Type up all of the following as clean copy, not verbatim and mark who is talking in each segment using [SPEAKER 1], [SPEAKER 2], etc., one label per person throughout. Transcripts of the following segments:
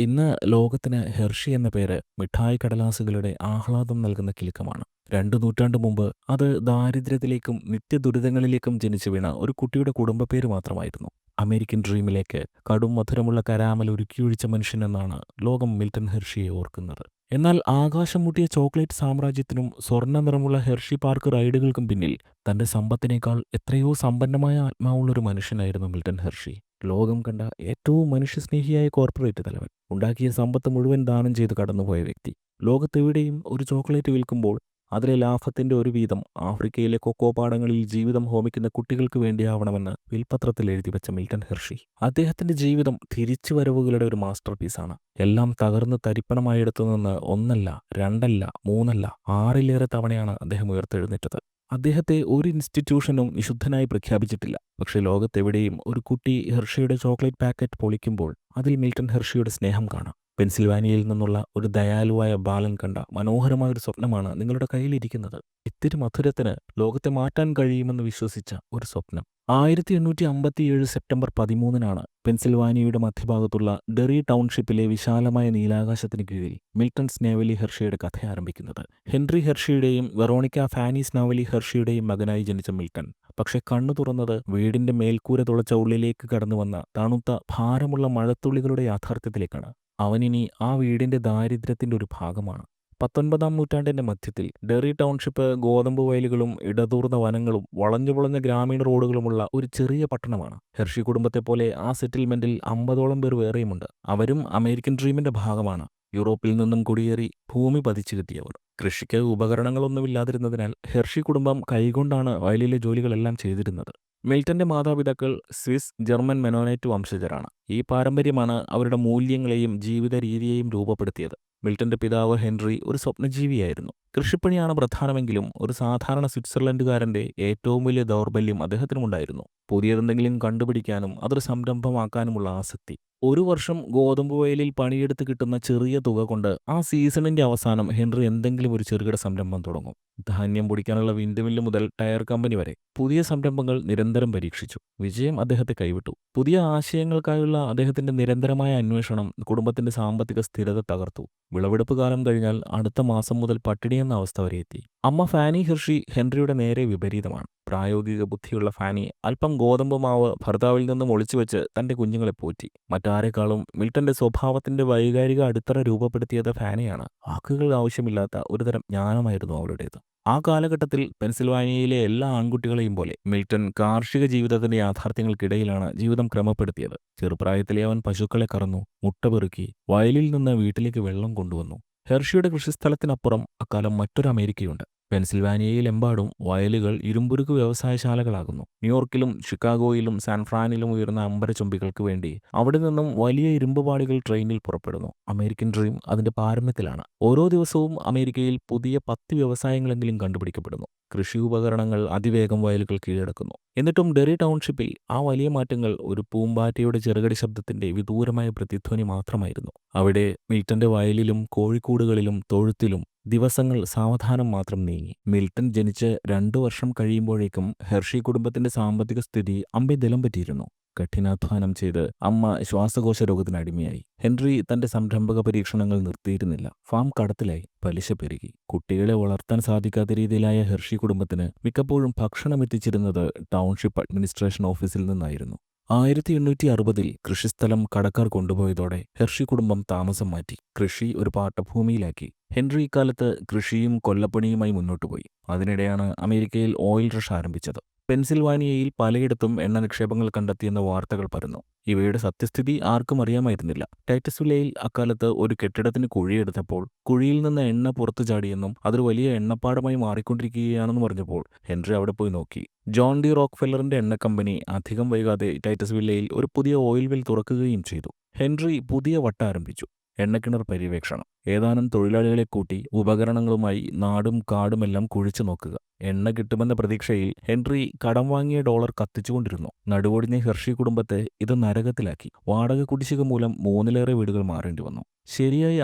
[SPEAKER 1] ഇന്ന് ലോകത്തിന് ഹെർഷി എന്ന പേര് മിഠായി കടലാസുകളുടെ ആഹ്ലാദം നൽകുന്ന കിലുക്കമാണ്. 2 നൂറ്റാണ്ട് മുമ്പ് അത് ദാരിദ്ര്യത്തിലേക്കും നിത്യദുരിതങ്ങളിലേക്കും ജനിച്ചു വീണ ഒരു കുട്ടിയുടെ കുടുംബപ്പേര് മാത്രമായിരുന്നു. അമേരിക്കൻ ഡ്രീമിലേക്ക് കടും മധുരമുള്ള കരാമൽ ഒരുക്കിയൊഴിച്ച മനുഷ്യനെന്നാണ് ലോകം മിൽട്ടൺ ഹെർഷിയെ ഓർക്കുന്നത്. എന്നാൽ ആകാശം മുട്ടിയ ചോക്ലേറ്റ് സാമ്രാജ്യത്തിനും സ്വർണ്ണ നിറമുള്ള ഹെർഷി പാർക്ക് റൈഡുകൾക്കും പിന്നിൽ തന്റെ സമ്പത്തിനേക്കാൾ എത്രയോ സമ്പന്നമായ ആത്മാവുള്ളൊരു മനുഷ്യനായിരുന്നു മിൽട്ടൺ ഹെർഷി. ലോകം കണ്ട ഏറ്റവും മനുഷ്യസ്നേഹിയായ കോർപ്പറേറ്റ് തലവൻ, ഉണ്ടാക്കിയ സമ്പത്ത് മുഴുവൻ ദാനം ചെയ്ത് കടന്നുപോയ വ്യക്തി. ലോകത്തെവിടെയും ഒരു ചോക്ലേറ്റ് വിൽക്കുമ്പോൾ അതിലെ ലാഭത്തിന്റെ ഒരു വീതം ആഫ്രിക്കയിലെ കൊക്കോ പാടങ്ങളിൽ ജീവിതം ഹോമിക്കുന്ന കുട്ടികൾക്ക് വേണ്ടിയാവണമെന്ന് വിൽപത്രത്തിൽ എഴുതി വെച്ച മിൽട്ടൺ ഹെർഷി. അദ്ദേഹത്തിന്റെ ജീവിതം തിരിച്ചുവരവുകളുടെ ഒരു മാസ്റ്റർ പീസാണ്. എല്ലാം തകർന്ന് തരിപ്പണമായെടുത്തു നിന്ന് ഒന്നല്ല, രണ്ടല്ല, മൂന്നല്ല, 6ലേറെ തവണയാണ് അദ്ദേഹം ഉയർത്തെഴുന്നേറ്റത്. അദ്ദേഹത്തെ ഒരു ഇൻസ്റ്റിറ്റ്യൂഷനും നിശുദ്ധനായി പ്രഖ്യാപിച്ചിട്ടില്ല. പക്ഷേ ലോകത്തെവിടെയും ഒരു കുട്ടി ഹെർഷിയുടെ ചോക്ലേറ്റ് പാക്കറ്റ് പൊളിക്കുമ്പോൾ അതിൽ മിൽട്ടൺ ഹെർഷിയുടെ സ്നേഹം കാണാം. പെൻസിൽവാനിയയിൽ നിന്നുള്ള ഒരു ദയാലുവായ ബാലൻ കണ്ട മനോഹരമായൊരു സ്വപ്നമാണ് നിങ്ങളുടെ കയ്യിലിരിക്കുന്നത്. ഇത്തിരി മധുരത്തിന് ലോകത്തെ മാറ്റാൻ കഴിയുമെന്ന് വിശ്വസിച്ച ഒരു സ്വപ്നം. 1857 സെപ്റ്റംബർ 13-നാണ് പെൻസിൽവാനിയയുടെ മധ്യഭാഗത്തുള്ള ഡെറി ടൗൺഷിപ്പിലെ വിശാലമായ നീലാകാശത്തിന് കീഴിൽ മിൽട്ടൺ സ്നേവലി ഹെർഷിയുടെ കഥ ആരംഭിക്കുന്നത്. ഹെൻറി ഹെർഷിയുടെയും വെറോണിക്ക ഫാനി സ്നേവലി ഹെർഷിയുടെയും മകനായി ജനിച്ച മിൽട്ടൺ പക്ഷെ കണ്ണു തുറന്നത് വീടിന്റെ മേൽക്കൂര തുളച്ച ഉള്ളിലേക്ക് കടന്നു വന്ന തണുത്ത ഭാരമുള്ള മഴത്തുള്ളികളുടെ യാഥാർത്ഥ്യത്തിലേക്കാണ്. അവനിനി ആ വീടിന്റെ ദാരിദ്ര്യത്തിന്റെ ഒരു ഭാഗമാണ്. 19-ാം നൂറ്റാണ്ടിന്റെ മധ്യത്തിൽ ഡെറി ടൗൺഷിപ്പ് ഗോതമ്പ് വയലുകളും ഇടതൂർന്ന വനങ്ങളും വളഞ്ഞുപുളഞ്ഞ ഗ്രാമീണ റോഡുകളുമുള്ള ഒരു ചെറിയ പട്ടണമാണ്. ഹെർഷി കുടുംബത്തെപ്പോലെ ആ സെറ്റിൽമെന്റിൽ 50ഓളം പേർ വേറെയുമുണ്ട്. അവരും അമേരിക്കൻ ഡ്രീമിന്റെ ഭാഗമാണ്. യൂറോപ്പിൽ നിന്നും കുടിയേറി ഭൂമി പതിച്ചു കിട്ടിയവർ. കൃഷിക്ക് ഉപകരണങ്ങളൊന്നുമില്ലാതിരുന്നതിനാൽ ഹെർഷി കുടുംബം കൈകൊണ്ടാണ് വയലിലെ ജോലികളെല്ലാം ചെയ്തിരുന്നത്. മിൽട്ടന്റെ മാതാപിതാക്കൾ സ്വിസ്, ജർമ്മൻ മെനോനൈറ്റ് വംശജരാണ്. ഈ പാരമ്പര്യമാണ് അവരുടെ മൂല്യങ്ങളെയും ജീവിത രീതിയെയും രൂപപ്പെടുത്തിയത്. മിൽട്ടന്റെ പിതാവ് ഹെൻറി ഒരു സ്വപ്നജീവിയായിരുന്നു. കൃഷിപ്പണിയാണ് പ്രധാനമെങ്കിലും ഒരു സാധാരണ സ്വിറ്റ്സർലൻഡുകാരന്റെ ഏറ്റവും വലിയ ദൗർബല്യം അദ്ദേഹത്തിനുമുണ്ടായിരുന്നു: പുതിയതെന്തെങ്കിലും കണ്ടുപിടിക്കാനും അതൊരു സംരംഭമാക്കാനുമുള്ള ആസക്തി. ഒരു വർഷം ഗോതമ്പ് വയലിൽ പണിയെടുത്ത് കിട്ടുന്ന ചെറിയ തുക കൊണ്ട് ആ സീസണിന്റെ അവസാനം ഹെൻറി എന്തെങ്കിലും ഒരു ചെറുകിട സംരംഭം തുടങ്ങും. ധാന്യം പൊടിക്കാനുള്ള വിൻഡ് മില്ല് മുതൽ ടയർ കമ്പനി വരെ പുതിയ സംരംഭങ്ങൾ നിരന്തരം പരീക്ഷിച്ചു. വിജയം അദ്ദേഹത്തെ കൈവിട്ടു. പുതിയ ആശയങ്ങൾക്കായുള്ള അദ്ദേഹത്തിന്റെ നിരന്തരമായ അന്വേഷണം കുടുംബത്തിന്റെ സാമ്പത്തിക സ്ഥിരത തകർത്തു. വിളവെടുപ്പ് കാലം കഴിഞ്ഞാൽ അടുത്ത മാസം മുതൽ പട്ടിണിയെന്ന അവസ്ഥ വരെ എത്തി. അമ്മ ഫാനി ഹെർഷി ഹെൻറിയുടെ നേരെ വിപരീതമാണ്. പ്രായോഗിക ബുദ്ധിയുള്ള ഫാനി അല്പം ഗോതമ്പ് മാവ് ഭർത്താവിൽ നിന്നും ഒളിച്ചുവെച്ച് തന്റെ കുഞ്ഞുങ്ങളെ പോറ്റി. മറ്റാരെക്കാളും മിൽട്ടന്റെ സ്വഭാവത്തിന്റെ വൈകാരിക അടിത്തറ രൂപപ്പെടുത്തിയത് ഫാനിയാണ്. വാക്കുകൾ ആവശ്യമില്ലാത്ത ഒരുതരം ജ്ഞാനമായിരുന്നു അവളുടേത്. ആ കാലഘട്ടത്തിൽ പെൻസിൽവാനിയയിലെ എല്ലാ ആൺകുട്ടികളെയും പോലെ മിൽട്ടൺ കാർഷിക ജീവിതത്തിന്റെ യാഥാർത്ഥ്യങ്ങൾക്കിടയിലാണ് ജീവിതം ക്രമപ്പെടുത്തിയത്. ചെറുപ്രായത്തിലെ അവൻ പശുക്കളെ കറന്നു, മുട്ട പെറുക്കി, വയലിൽ നിന്ന് വീട്ടിലേക്ക് വെള്ളം കൊണ്ടുവന്നു. ഹെർഷിയുടെ കൃഷിസ്ഥലത്തിനപ്പുറം അക്കാലം മറ്റൊരു അമേരിക്കയുണ്ട്. പെൻസിൽവാനിയയിലെമ്പാടും വയലുകൾ ഇരുമ്പുരുക്ക് വ്യവസായശാലകളാകുന്നു. ന്യൂയോർക്കിലും ഷിക്കാഗോയിലും സാൻഫ്രാനിലും ഉയർന്ന അമ്പരചുംബികൾക്ക് വേണ്ടി അവിടെ നിന്നും വലിയ ഇരുമ്പുപാളികൾ ട്രെയിനിൽ പുറപ്പെടുന്നു. അമേരിക്കൻ ഡ്രീം അതിന്റെ പാരമ്യത്തിലാണ്. ഓരോ ദിവസവും അമേരിക്കയിൽ പുതിയ 10 വ്യവസായങ്ങളെങ്കിലും കണ്ടുപിടിക്കപ്പെടുന്നു. കൃഷി ഉപകരണങ്ങൾ അതിവേഗം വയലുകൾ കീഴടക്കുന്നു. എന്നിട്ടും ഡെറി ടൗൺഷിപ്പിൽ ആ വലിയ മാറ്റങ്ങൾ ഒരു പൂമ്പാറ്റയുടെ ചെറുകടി ശബ്ദത്തിന്റെ വിദൂരമായ പ്രതിധ്വനി മാത്രമായിരുന്നു. അവിടെ മിൽട്ടന്റെ വയലിലും കോഴിക്കൂടുകളിലും തൊഴുത്തിലും ദിവസങ്ങൾ സാവധാനം മാത്രം നീങ്ങി. മിൽട്ടൺ ജനിച്ച് 2 വർഷം കഴിയുമ്പോഴേക്കും ഹെർഷി കുടുംബത്തിന്റെ സാമ്പത്തിക സ്ഥിതി അമ്പെയ്തെല്ലാം പറ്റിയിരുന്നു. കഠിനാധ്വാനം ചെയ്ത് അമ്മ ശ്വാസകോശ രോഗത്തിന് അടിമയായി. ഹെൻറി തന്റെ സംരംഭക പരീക്ഷണങ്ങൾ നിർത്തിയിരുന്നില്ല. ഫാം കടത്തിലായി, പലിശ പെരുകി. കുട്ടികളെ വളർത്താൻ സാധിക്കാത്ത രീതിയിലായ ഹെർഷി കുടുംബത്തിന് മിക്കപ്പോഴും ഭക്ഷണം എത്തിച്ചിരുന്നത് ടൗൺഷിപ്പ് അഡ്മിനിസ്ട്രേഷൻ ഓഫീസിൽ നിന്നായിരുന്നു. 1860-ൽ കൃഷിസ്ഥലം കടക്കാർ കൊണ്ടുപോയതോടെ ഹെർഷി കുടുംബം താമസം മാറ്റി. കൃഷി ഒരു പാട്ടഭൂമിയിലാക്കി. ഹെൻറി ഇക്കാലത്ത് കൃഷിയും കൊല്ലപ്പണിയുമായി മുന്നോട്ടുപോയി. അതിനിടെയാണ് അമേരിക്കയിൽ ഓയിൽ റഷ് ആരംഭിച്ചത്. പെൻസിൽവാനിയയിൽ പലയിടത്തും എണ്ണ നിക്ഷേപങ്ങൾ കണ്ടെത്തിയെന്ന വാർത്തകൾ പരന്നു. ഇവയുടെ സത്യസ്ഥിതി ആർക്കും അറിയാമായിരുന്നില്ല. ടൈറ്റസ്വില്ലയിൽ അക്കാലത്ത് ഒരു കെട്ടിടത്തിന് കുഴിയെടുത്തപ്പോൾ കുഴിയിൽ നിന്ന് എണ്ണ പുറത്തു ചാടിയെന്നും അതൊരു വലിയ എണ്ണപ്പാടമായി മാറിക്കൊണ്ടിരിക്കുകയാണെന്ന് പറഞ്ഞപ്പോൾ ഹെൻറി അവിടെ പോയി നോക്കി. ജോൺ ഡി റോക്ക്ഫെല്ലറിന്റെ എണ്ണ കമ്പനി അധികം വൈകാതെ ടൈറ്റസ്വില്ലയിൽ ഒരു പുതിയ ഓയിൽ വെൽ തുറക്കുകയും ചെയ്തു. ഹെൻറി പുതിയ വട്ട ആരംഭിച്ചു: എണ്ണക്കിണർ പര്യവേക്ഷണം. ഏതാനും തൊഴിലാളികളെ കൂട്ടി ഉപകരണങ്ങളുമായി നാടും കാടുമെല്ലാം കുഴിച്ചു നോക്കുക. എണ്ണ കിട്ടുമെന്ന പ്രതീക്ഷയിൽ ഹെൻറി കടം വാങ്ങിയ ഡോളർ കത്തിച്ചുകൊണ്ടിരുന്നു. നടുവൊടിഞ്ഞ ഹെർഷി കുടുംബത്തെ ഇത് നരകത്തിലാക്കി. വാടക കുടിശ്ശിക മൂലം മൂന്നിലേറെ വീടുകൾ മാറേണ്ടി വന്നു. ശരിയായി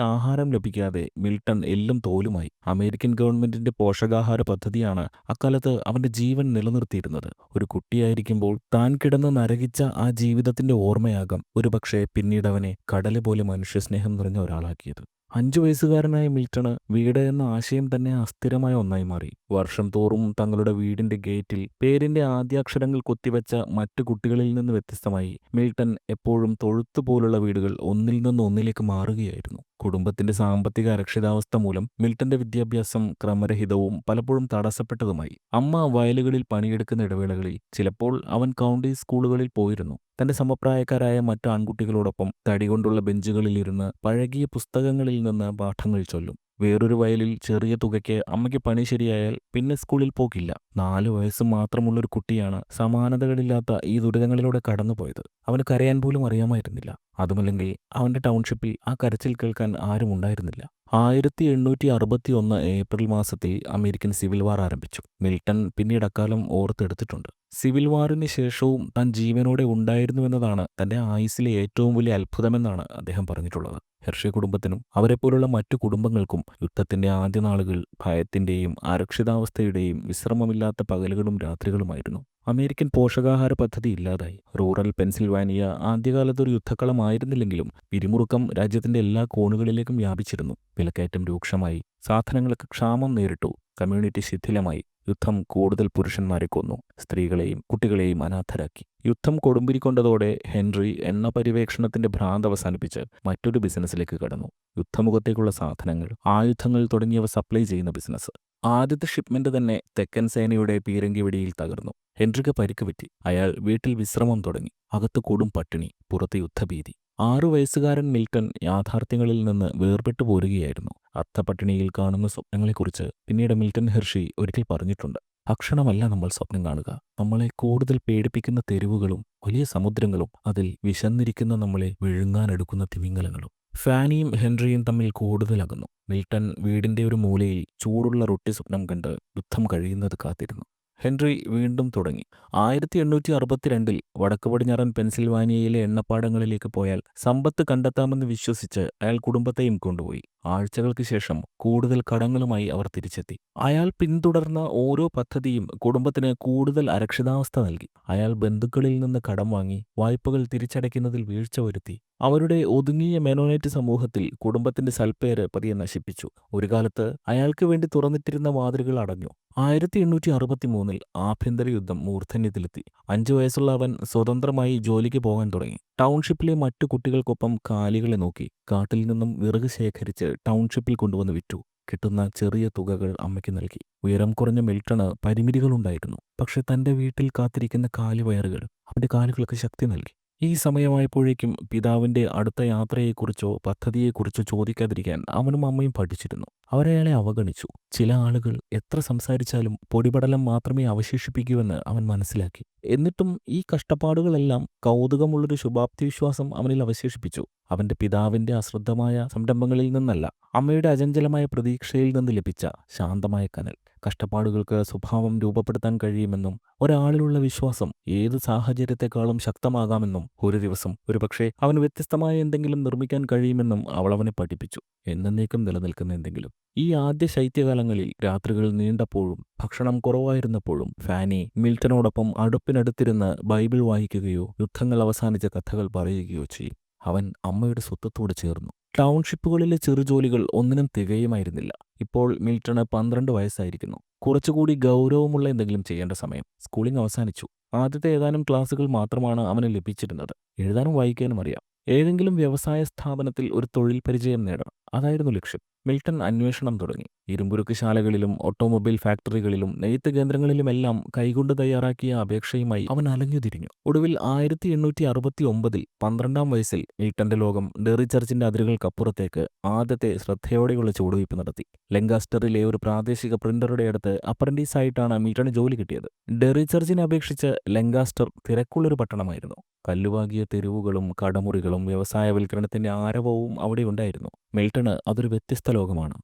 [SPEAKER 1] ആഹാരം ലഭിക്കാതെ മിൽട്ടൺ എല്ലും തോലുമായി. അമേരിക്കൻ ഗവൺമെന്റിന്റെ പോഷകാഹാര പദ്ധതിയാണ് അക്കാലത്ത് അവന്റെ ജീവൻ നിലനിർത്തിയിരുന്നത്. ഒരു കുട്ടിയായിരിക്കുമ്പോൾ താൻ കിടന്ന് നരകിച്ച ആ ജീവിതത്തിന്റെ ഓർമ്മയാകാം ഒരുപക്ഷെ പിന്നീട് അവനെ കടല് പോലെ മനുഷ്യസ്നേഹം നിറഞ്ഞ ഒരാളാക്കിയത്. 5 വയസ്സുകാരനായ മിൽട്ടണ് വീട് എന്ന ആശയം തന്നെ അസ്ഥിരമായ ഒന്നായി മാറി. വർഷം തോറും തങ്ങളുടെ വീടിന്റെ ഗേറ്റിൽ പേരിന്റെ ആദ്യാക്ഷരങ്ങൾ കൊത്തിവെച്ച മറ്റു കുട്ടികളിൽ നിന്ന് വ്യത്യസ്തമായി മിൽട്ടൺ എപ്പോഴും തൊഴുത്തുപോലുള്ള വീടുകൾ ഒന്നിൽ നിന്ന് ഒന്നിലേക്ക് മാറുകയായിരുന്നു. കുടുംബത്തിന്റെ സാമ്പത്തിക അരക്ഷിതാവസ്ഥ മൂലം മിൽട്ടന്റെ വിദ്യാഭ്യാസം ക്രമരഹിതവും പലപ്പോഴും തടസ്സപ്പെട്ടതുമായി. അമ്മ വയലുകളിൽ പണിയെടുക്കുന്ന ഇടവേളകളിൽ ചിലപ്പോൾ അവൻ കൗണ്ടി സ്കൂളുകളിൽ പോയിരുന്നു. തന്റെ സമപ്രായക്കാരായ മറ്റു ആൺകുട്ടികളോടൊപ്പം തടികൊണ്ടുള്ള ബെഞ്ചുകളിലിരുന്ന് പഴകിയ പുസ്തകങ്ങളിൽ നിന്ന് പാഠങ്ങൾ ചൊല്ലും. വേറൊരു വയലിൽ ചെറിയ തുകയ്ക്ക് അമ്മയ്ക്ക് പണി ശരിയായാൽ പിന്നെ സ്കൂളിൽ പോക്കില്ല. 4 വയസ്സ് മാത്രമുള്ളൊരു കുട്ടിയാണ് സമാനതകളില്ലാത്ത ഈ ദുരിതങ്ങളിലൂടെ കടന്നുപോയത്. അവന് കരയാൻ പോലും അറിയാമായിരുന്നില്ല. അതുമല്ലെങ്കിൽ അവന്റെ ടൗൺഷിപ്പിൽ ആ കരച്ചിൽ കേൾക്കാൻ ആരും ഉണ്ടായിരുന്നില്ല. 1861 ഏപ്രിൽ മാസത്തിൽ അമേരിക്കൻ സിവിൽ വാർ ആരംഭിച്ചു. മിൽട്ടൺ പിന്നീട് അക്കാലം ഓർത്തെടുത്തിട്ടുണ്ട്. സിവിൽ വാറിന് ശേഷവും താൻ ജീവനോടെ ഉണ്ടായിരുന്നുവെന്നതാണ് തന്റെ ആയുസ്സിലെ ഏറ്റവും വലിയ അത്ഭുതമെന്നാണ് അദ്ദേഹം പറഞ്ഞിട്ടുള്ളത്. ഹെർഷി കുടുംബത്തിനും അവരെപ്പോലുള്ള മറ്റു കുടുംബങ്ങൾക്കും യുദ്ധത്തിന്റെ ആദ്യ നാളുകൾ ഭയത്തിന്റെയും അരക്ഷിതാവസ്ഥയുടെയും വിശ്രമമില്ലാത്ത പകലുകളും രാത്രികളുമായിരുന്നു. അമേരിക്കൻ പോഷകാഹാര പദ്ധതി ഇല്ലാതായി. റൂറൽ പെൻസിൽവാനിയ ആദ്യകാലത്തൊരു യുദ്ധക്കളമായിരുന്നില്ലെങ്കിലും പിരിമുറുക്കം രാജ്യത്തിന്റെ എല്ലാ കോണുകളിലേക്കും വ്യാപിച്ചിരുന്നു. വിലക്കയറ്റം രൂക്ഷമായി. സാധനങ്ങൾക്ക് ക്ഷാമം നേരിട്ടു. കമ്മ്യൂണിറ്റി ശിഥിലമായി. യുദ്ധം കൂടുതൽ പുരുഷന്മാരെ കൊന്നു. സ്ത്രീകളെയും കുട്ടികളെയും അനാഥരാക്കി. യുദ്ധം കൊടുമ്പിരിക്കൊണ്ടതോടെ ഹെൻറി എണ്ണ പര്യവേക്ഷണത്തിന്റെ ഭ്രാന്ത് അവസാനിപ്പിച്ച് മറ്റൊരു ബിസിനസ്സിലേക്ക് കടന്നു. യുദ്ധമുഖത്തേക്കുള്ള സാധനങ്ങൾ, ആയുധങ്ങൾ തുടങ്ങിയവ സപ്ലൈ ചെയ്യുന്ന ബിസിനസ്. ആദ്യത്തെ ഷിപ്മെന്റ് തന്നെ തെക്കൻ സേനയുടെ പീരങ്കി വെടിയിൽ തകർന്നു. ഹെൻറിക്ക് പരിക്ക് പറ്റി. അയാൾ വീട്ടിൽ വിശ്രമം തുടങ്ങി. അകത്ത് കൊടും പട്ടിണി, പുറത്ത് യുദ്ധഭീതി. 6 വയസ്സുകാരൻ മിൽട്ടൺ യാഥാർത്ഥ്യങ്ങളിൽ നിന്ന് വേർപെട്ടു പോരുകയായിരുന്നു. അർത്ഥപട്ടിണിയിൽ കാണുന്ന സ്വപ്നങ്ങളെക്കുറിച്ച് പിന്നീട് മിൽട്ടൺ ഹെർഷി ഒരിക്കൽ പറഞ്ഞിട്ടുണ്ട്. ഭക്ഷണമല്ല നമ്മൾ സ്വപ്നം കാണുക, നമ്മളെ കൂടുതൽ പേടിപ്പിക്കുന്ന തെരുവുകളും വലിയ സമുദ്രങ്ങളും അതിൽ വിശന്നിരിക്കുന്ന നമ്മളെ വിഴുങ്ങാനെടുക്കുന്ന തിമിംഗലങ്ങളും. ഫാനിയും ഹെൻറിയും തമ്മിൽ കൂടുതൽ അകന്നു. മിൽട്ടൺ വീടിന്റെ ഒരു മൂലയിൽ ചൂടുള്ള റൊട്ടി സ്വപ്നം കണ്ട് യുദ്ധം കഴിയുന്നത് കാത്തിരുന്നു. ഹെൻറി വീണ്ടും തുടങ്ങി. 1862 വടക്ക് പടിഞ്ഞാറൻ പെൻസിൽവാനിയയിലെ എണ്ണപ്പാടങ്ങളിലേക്ക് പോയാൽ സമ്പത്ത് കണ്ടെത്താമെന്ന് വിശ്വസിച്ച് അയാൾ കുടുംബത്തെയും കൊണ്ടുപോയി. ആഴ്ചകൾക്ക് ശേഷം കൂടുതൽ കടങ്ങളുമായി അവർ തിരിച്ചെത്തി. അയാൾ പിന്തുടർന്ന ഓരോ പദ്ധതിയും കുടുംബത്തിന് കൂടുതൽ അരക്ഷിതാവസ്ഥ നൽകി. അയാൾ ബന്ധുക്കളിൽ നിന്ന് കടം വാങ്ങി വായ്പകൾ തിരിച്ചടയ്ക്കുന്നതിൽ വീഴ്ച വരുത്തി. അവരുടെ ഒതുങ്ങിയ മെനോനൈറ്റ് സമൂഹത്തിൽ കുടുംബത്തിന്റെ സൽപ്പേര് പതിയെ നശിപ്പിച്ചു. ഒരു കാലത്ത് അയാൾക്ക് വേണ്ടി തുറന്നിട്ടിരുന്ന വാതിലുകൾ അടഞ്ഞു. 1863 ആഭ്യന്തര യുദ്ധം മൂർധന്യത്തിലെത്തി. 5 വയസ്സുള്ള അവൻ സ്വതന്ത്രമായി ജോലിക്ക് പോകാൻ തുടങ്ങി. ടൗൺഷിപ്പിലെ മറ്റു കുട്ടികൾക്കൊപ്പം കാലികളെ നോക്കി. കാട്ടിൽ നിന്നും വിറക് ശേഖരിച്ച് ടൗൺഷിപ്പിൽ കൊണ്ടുവന്ന് വിറ്റു. കിട്ടുന്ന ചെറിയ തുകകൾ അമ്മയ്ക്ക് നൽകി. ഉയരം കുറഞ്ഞ മിൽട്ടണ് പരിമിതികളുണ്ടായിരുന്നു. പക്ഷെ തന്റെ വീട്ടിൽ കാത്തിരിക്കുന്ന കാലിവയറുകൾ അവന്റെ കാലുകൾക്ക് ശക്തി നൽകി. ഈ സമയമായപ്പോഴേക്കും പിതാവിന്റെ അടുത്ത യാത്രയെക്കുറിച്ചോ പദ്ധതിയെക്കുറിച്ചോ ചോദിക്കാതിരിക്കാൻ അവനും അമ്മയും പഠിച്ചിരുന്നു. അവരയാളെ അവഗണിച്ചു. ചില ആളുകൾ എത്ര സംസാരിച്ചാലും പൊടിപടലം മാത്രമേ അവശേഷിപ്പിക്കൂവെന്ന് അവൻ മനസ്സിലാക്കി. എന്നിട്ടും ഈ കഷ്ടപ്പാടുകളെല്ലാം കൗതുകമുള്ളൊരു ശുഭാപ്തിവിശ്വാസം അവനിൽ അവശേഷിപ്പിച്ചു. അവന്റെ പിതാവിന്റെ അശ്രദ്ധമായ സംരംഭങ്ങളിൽ നിന്നല്ല, അമ്മയുടെ അചഞ്ചലമായ പ്രതീക്ഷയിൽ നിന്ന് ലഭിച്ച ശാന്തമായ കനൽ. കഷ്ടപ്പാടുകൾക്ക് സ്വഭാവം രൂപപ്പെടുത്താൻ കഴിയുമെന്നും ഒരാളിലുള്ള വിശ്വാസം ഏത് സാഹചര്യത്തെക്കാളും ശക്തമാകാമെന്നും ഒരു ദിവസം ഒരുപക്ഷെ അവന് വ്യത്യസ്തമായ എന്തെങ്കിലും നിർമ്മിക്കാൻ കഴിയുമെന്നും അവൾ അവനെ പഠിപ്പിച്ചു. എന്നേക്കും നിലനിൽക്കുന്ന എന്തെങ്കിലും. ഈ ആദ്യ ശൈത്യകാലങ്ങളിൽ രാത്രികൾ നീണ്ടപ്പോഴും ഭക്ഷണം കുറവായിരുന്നപ്പോഴും ഫാനി മിൽട്ടനോടൊപ്പം അടുപ്പിനടുത്തിരുന്ന് ബൈബിൾ വായിക്കുകയോ യുദ്ധങ്ങൾ അവസാനിച്ച കഥകൾ പറയുകയോ ചെയ്യും. അവൻ അമ്മയുടെ സ്വത്വത്തോട് ചേർന്നു. ടൗൺഷിപ്പുകളിലെ ചെറുജോലികൾ ഒന്നിനും തികയുമായിരുന്നില്ല. ഇപ്പോൾ മിൽട്ടണ് 12 വയസ്സായിരിക്കുന്നു. കുറച്ചുകൂടി ഗൗരവമുള്ള എന്തെങ്കിലും ചെയ്യേണ്ട സമയം. സ്കൂളിംഗ് അവസാനിച്ചു. ആദ്യത്തെ ഏതാനും ക്ലാസുകൾ മാത്രമാണ് അവന് ലഭിച്ചിരുന്നത്. എഴുതാനും വായിക്കാനും അറിയാം. ഏതെങ്കിലും വ്യവസായ സ്ഥാപനത്തിൽ ഒരു തൊഴിൽ പരിചയം നേടണം. അതായിരുന്നു ലക്ഷ്യം. മിൽട്ടൺ അന്വേഷണം തുടങ്ങി. ഇരുമ്പുരുക്ക് ശാലകളിലും ഓട്ടോമൊബൈൽ ഫാക്ടറികളിലും നെയ്ത്ത് കേന്ദ്രങ്ങളിലുമെല്ലാം കൈകൊണ്ട് തയ്യാറാക്കിയ അപേക്ഷയുമായി അവൻ അലഞ്ഞുതിരിഞ്ഞു. ഒടുവിൽ 1869 12-ാം വയസ്സിൽ മിൽട്ടന്റെ ലോകം ഡെറി ചർച്ചിന്റെ അതിരുകൾക്കപ്പുറത്തേക്ക് ആദ്യത്തെ ശ്രദ്ധയോടെയുള്ള ചുവടുവയ്പ് നടത്തി. ലെങ്കാസ്റ്ററിലെ ഒരു പ്രാദേശിക പ്രിന്ററുടെ അടുത്ത് അപ്രന്റീസായിട്ടാണ് മിൽട്ടന് ജോലി കിട്ടിയത്. ഡെറി ചർച്ചിനെ അപേക്ഷിച്ച് ലെങ്കാസ്റ്റർ തിരക്കുള്ളൊരു പട്ടണമായിരുന്നു. കല്ലുവാകിയ തെരുവുകളും കടമുറികളും വ്യവസായവൽക്കരണത്തിന്റെ ആരവവും അവിടെ ഉണ്ടായിരുന്നു. മിൽട്ടണ് അതൊരു വ്യത്യസ്ത ലോകമാണ്.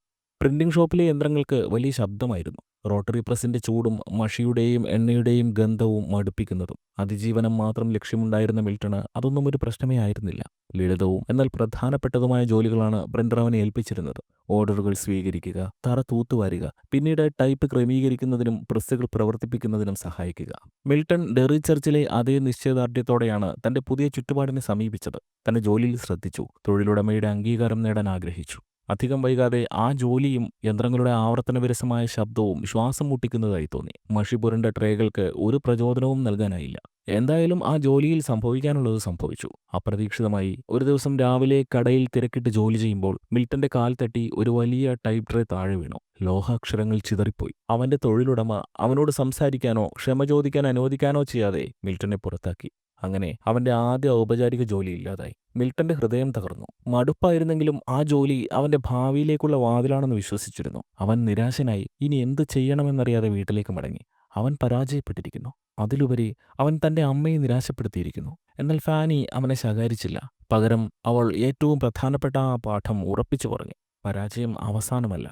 [SPEAKER 1] പ്രിന്റിംഗ് ഷോപ്പിലെ യന്ത്രങ്ങൾക്ക് വലിയ ശബ്ദമായിരുന്നു. റോട്ടറി പ്രസിന്റെ ചൂടും മഷിയുടെയും എണ്ണയുടെയും ഗന്ധവും മടുപ്പിക്കുന്നതും. അതിജീവനം മാത്രം ലക്ഷ്യമുണ്ടായിരുന്ന മിൽട്ടണ് അതൊന്നും ഒരു പ്രശ്നമേ ആയിരുന്നില്ല. ലളിതവും എന്നാൽ പ്രധാനപ്പെട്ടതുമായ ജോലികളാണ് പ്രിന്റർ അവനെ ഏൽപ്പിച്ചിരുന്നത്. ഓർഡറുകൾ സ്വീകരിക്കുക, തറ തൂത്തുവാരുക, പിന്നീട് ടൈപ്പ് ക്രമീകരിക്കുന്നതിനും പ്രസ്സുകൾ പ്രവർത്തിപ്പിക്കുന്നതിനും സഹായിക്കുക. മിൽട്ടൺ ഡെറി ചർച്ചിലെ അതേ നിശ്ചയദാർഢ്യത്തോടെയാണ് തന്റെ പുതിയ ചുറ്റുപാടിനെ സമീപിച്ചത്. തന്റെ ജോലിയിൽ ശ്രദ്ധിച്ചു, തൊഴിലുടമയുടെ അംഗീകാരം നേടാൻ ആഗ്രഹിച്ചു. അധികം വൈകാതെ ആ ജോലിയും യന്ത്രങ്ങളുടെ ആവർത്തനവിരസമായ ശബ്ദവും ശ്വാസം മുട്ടിക്കുന്നതായി തോന്നി. മഷി പുരണ്ട ട്രേകൾക്ക് ഒരു പ്രചോദനവും നൽകാനായില്ല. എന്തായാലും ആ ജോലിയിൽ സംഭവിക്കാനുള്ളത് സംഭവിച്ചു. അപ്രതീക്ഷിതമായി ഒരു ദിവസം രാവിലെ കടയിൽ തിരക്കിട്ട് ജോലി ചെയ്യുമ്പോൾ മിൽട്ടന്റെ കാൽ തട്ടി ഒരു വലിയ ടൈപ്പ് ട്രേ താഴെ വീണു. ലോഹാക്ഷരങ്ങൾ ചിതറിപ്പോയി. അവന്റെ തൊഴിലുടമ അവനോട് സംസാരിക്കാനോ ക്ഷമ ചോദിക്കാൻ അനുവദിക്കാനോ ചെയ്യാതെ മിൽട്ടനെ പുറത്താക്കി. അങ്ങനെ അവന്റെ ആദ്യ ഔപചാരിക ജോലി ഇല്ലാതായി. മിൽട്ടന്റെ ഹൃദയം തകർന്നു. മടുപ്പായിരുന്നെങ്കിലും ആ ജോലി അവന്റെ ഭാവിയിലേക്കുള്ള വാതിലാണെന്ന് വിശ്വസിച്ചിരുന്നു. അവൻ നിരാശനായി ഇനി എന്ത് ചെയ്യണമെന്നറിയാതെ വീട്ടിലേക്ക് മടങ്ങി. അവൻ പരാജയപ്പെട്ടിരിക്കുന്നു. അതിലുപരി അവൻ തന്റെ അമ്മയെ നിരാശപ്പെടുത്തിയിരിക്കുന്നു. എന്നാൽ ഫാനി അവനെ ശകാരിച്ചില്ല. പകരം അവൾ ഏറ്റവും പ്രധാനപ്പെട്ട ആ പാഠം ഉറപ്പിച്ചു പറഞ്ഞു: പരാജയം അവസാനമല്ല.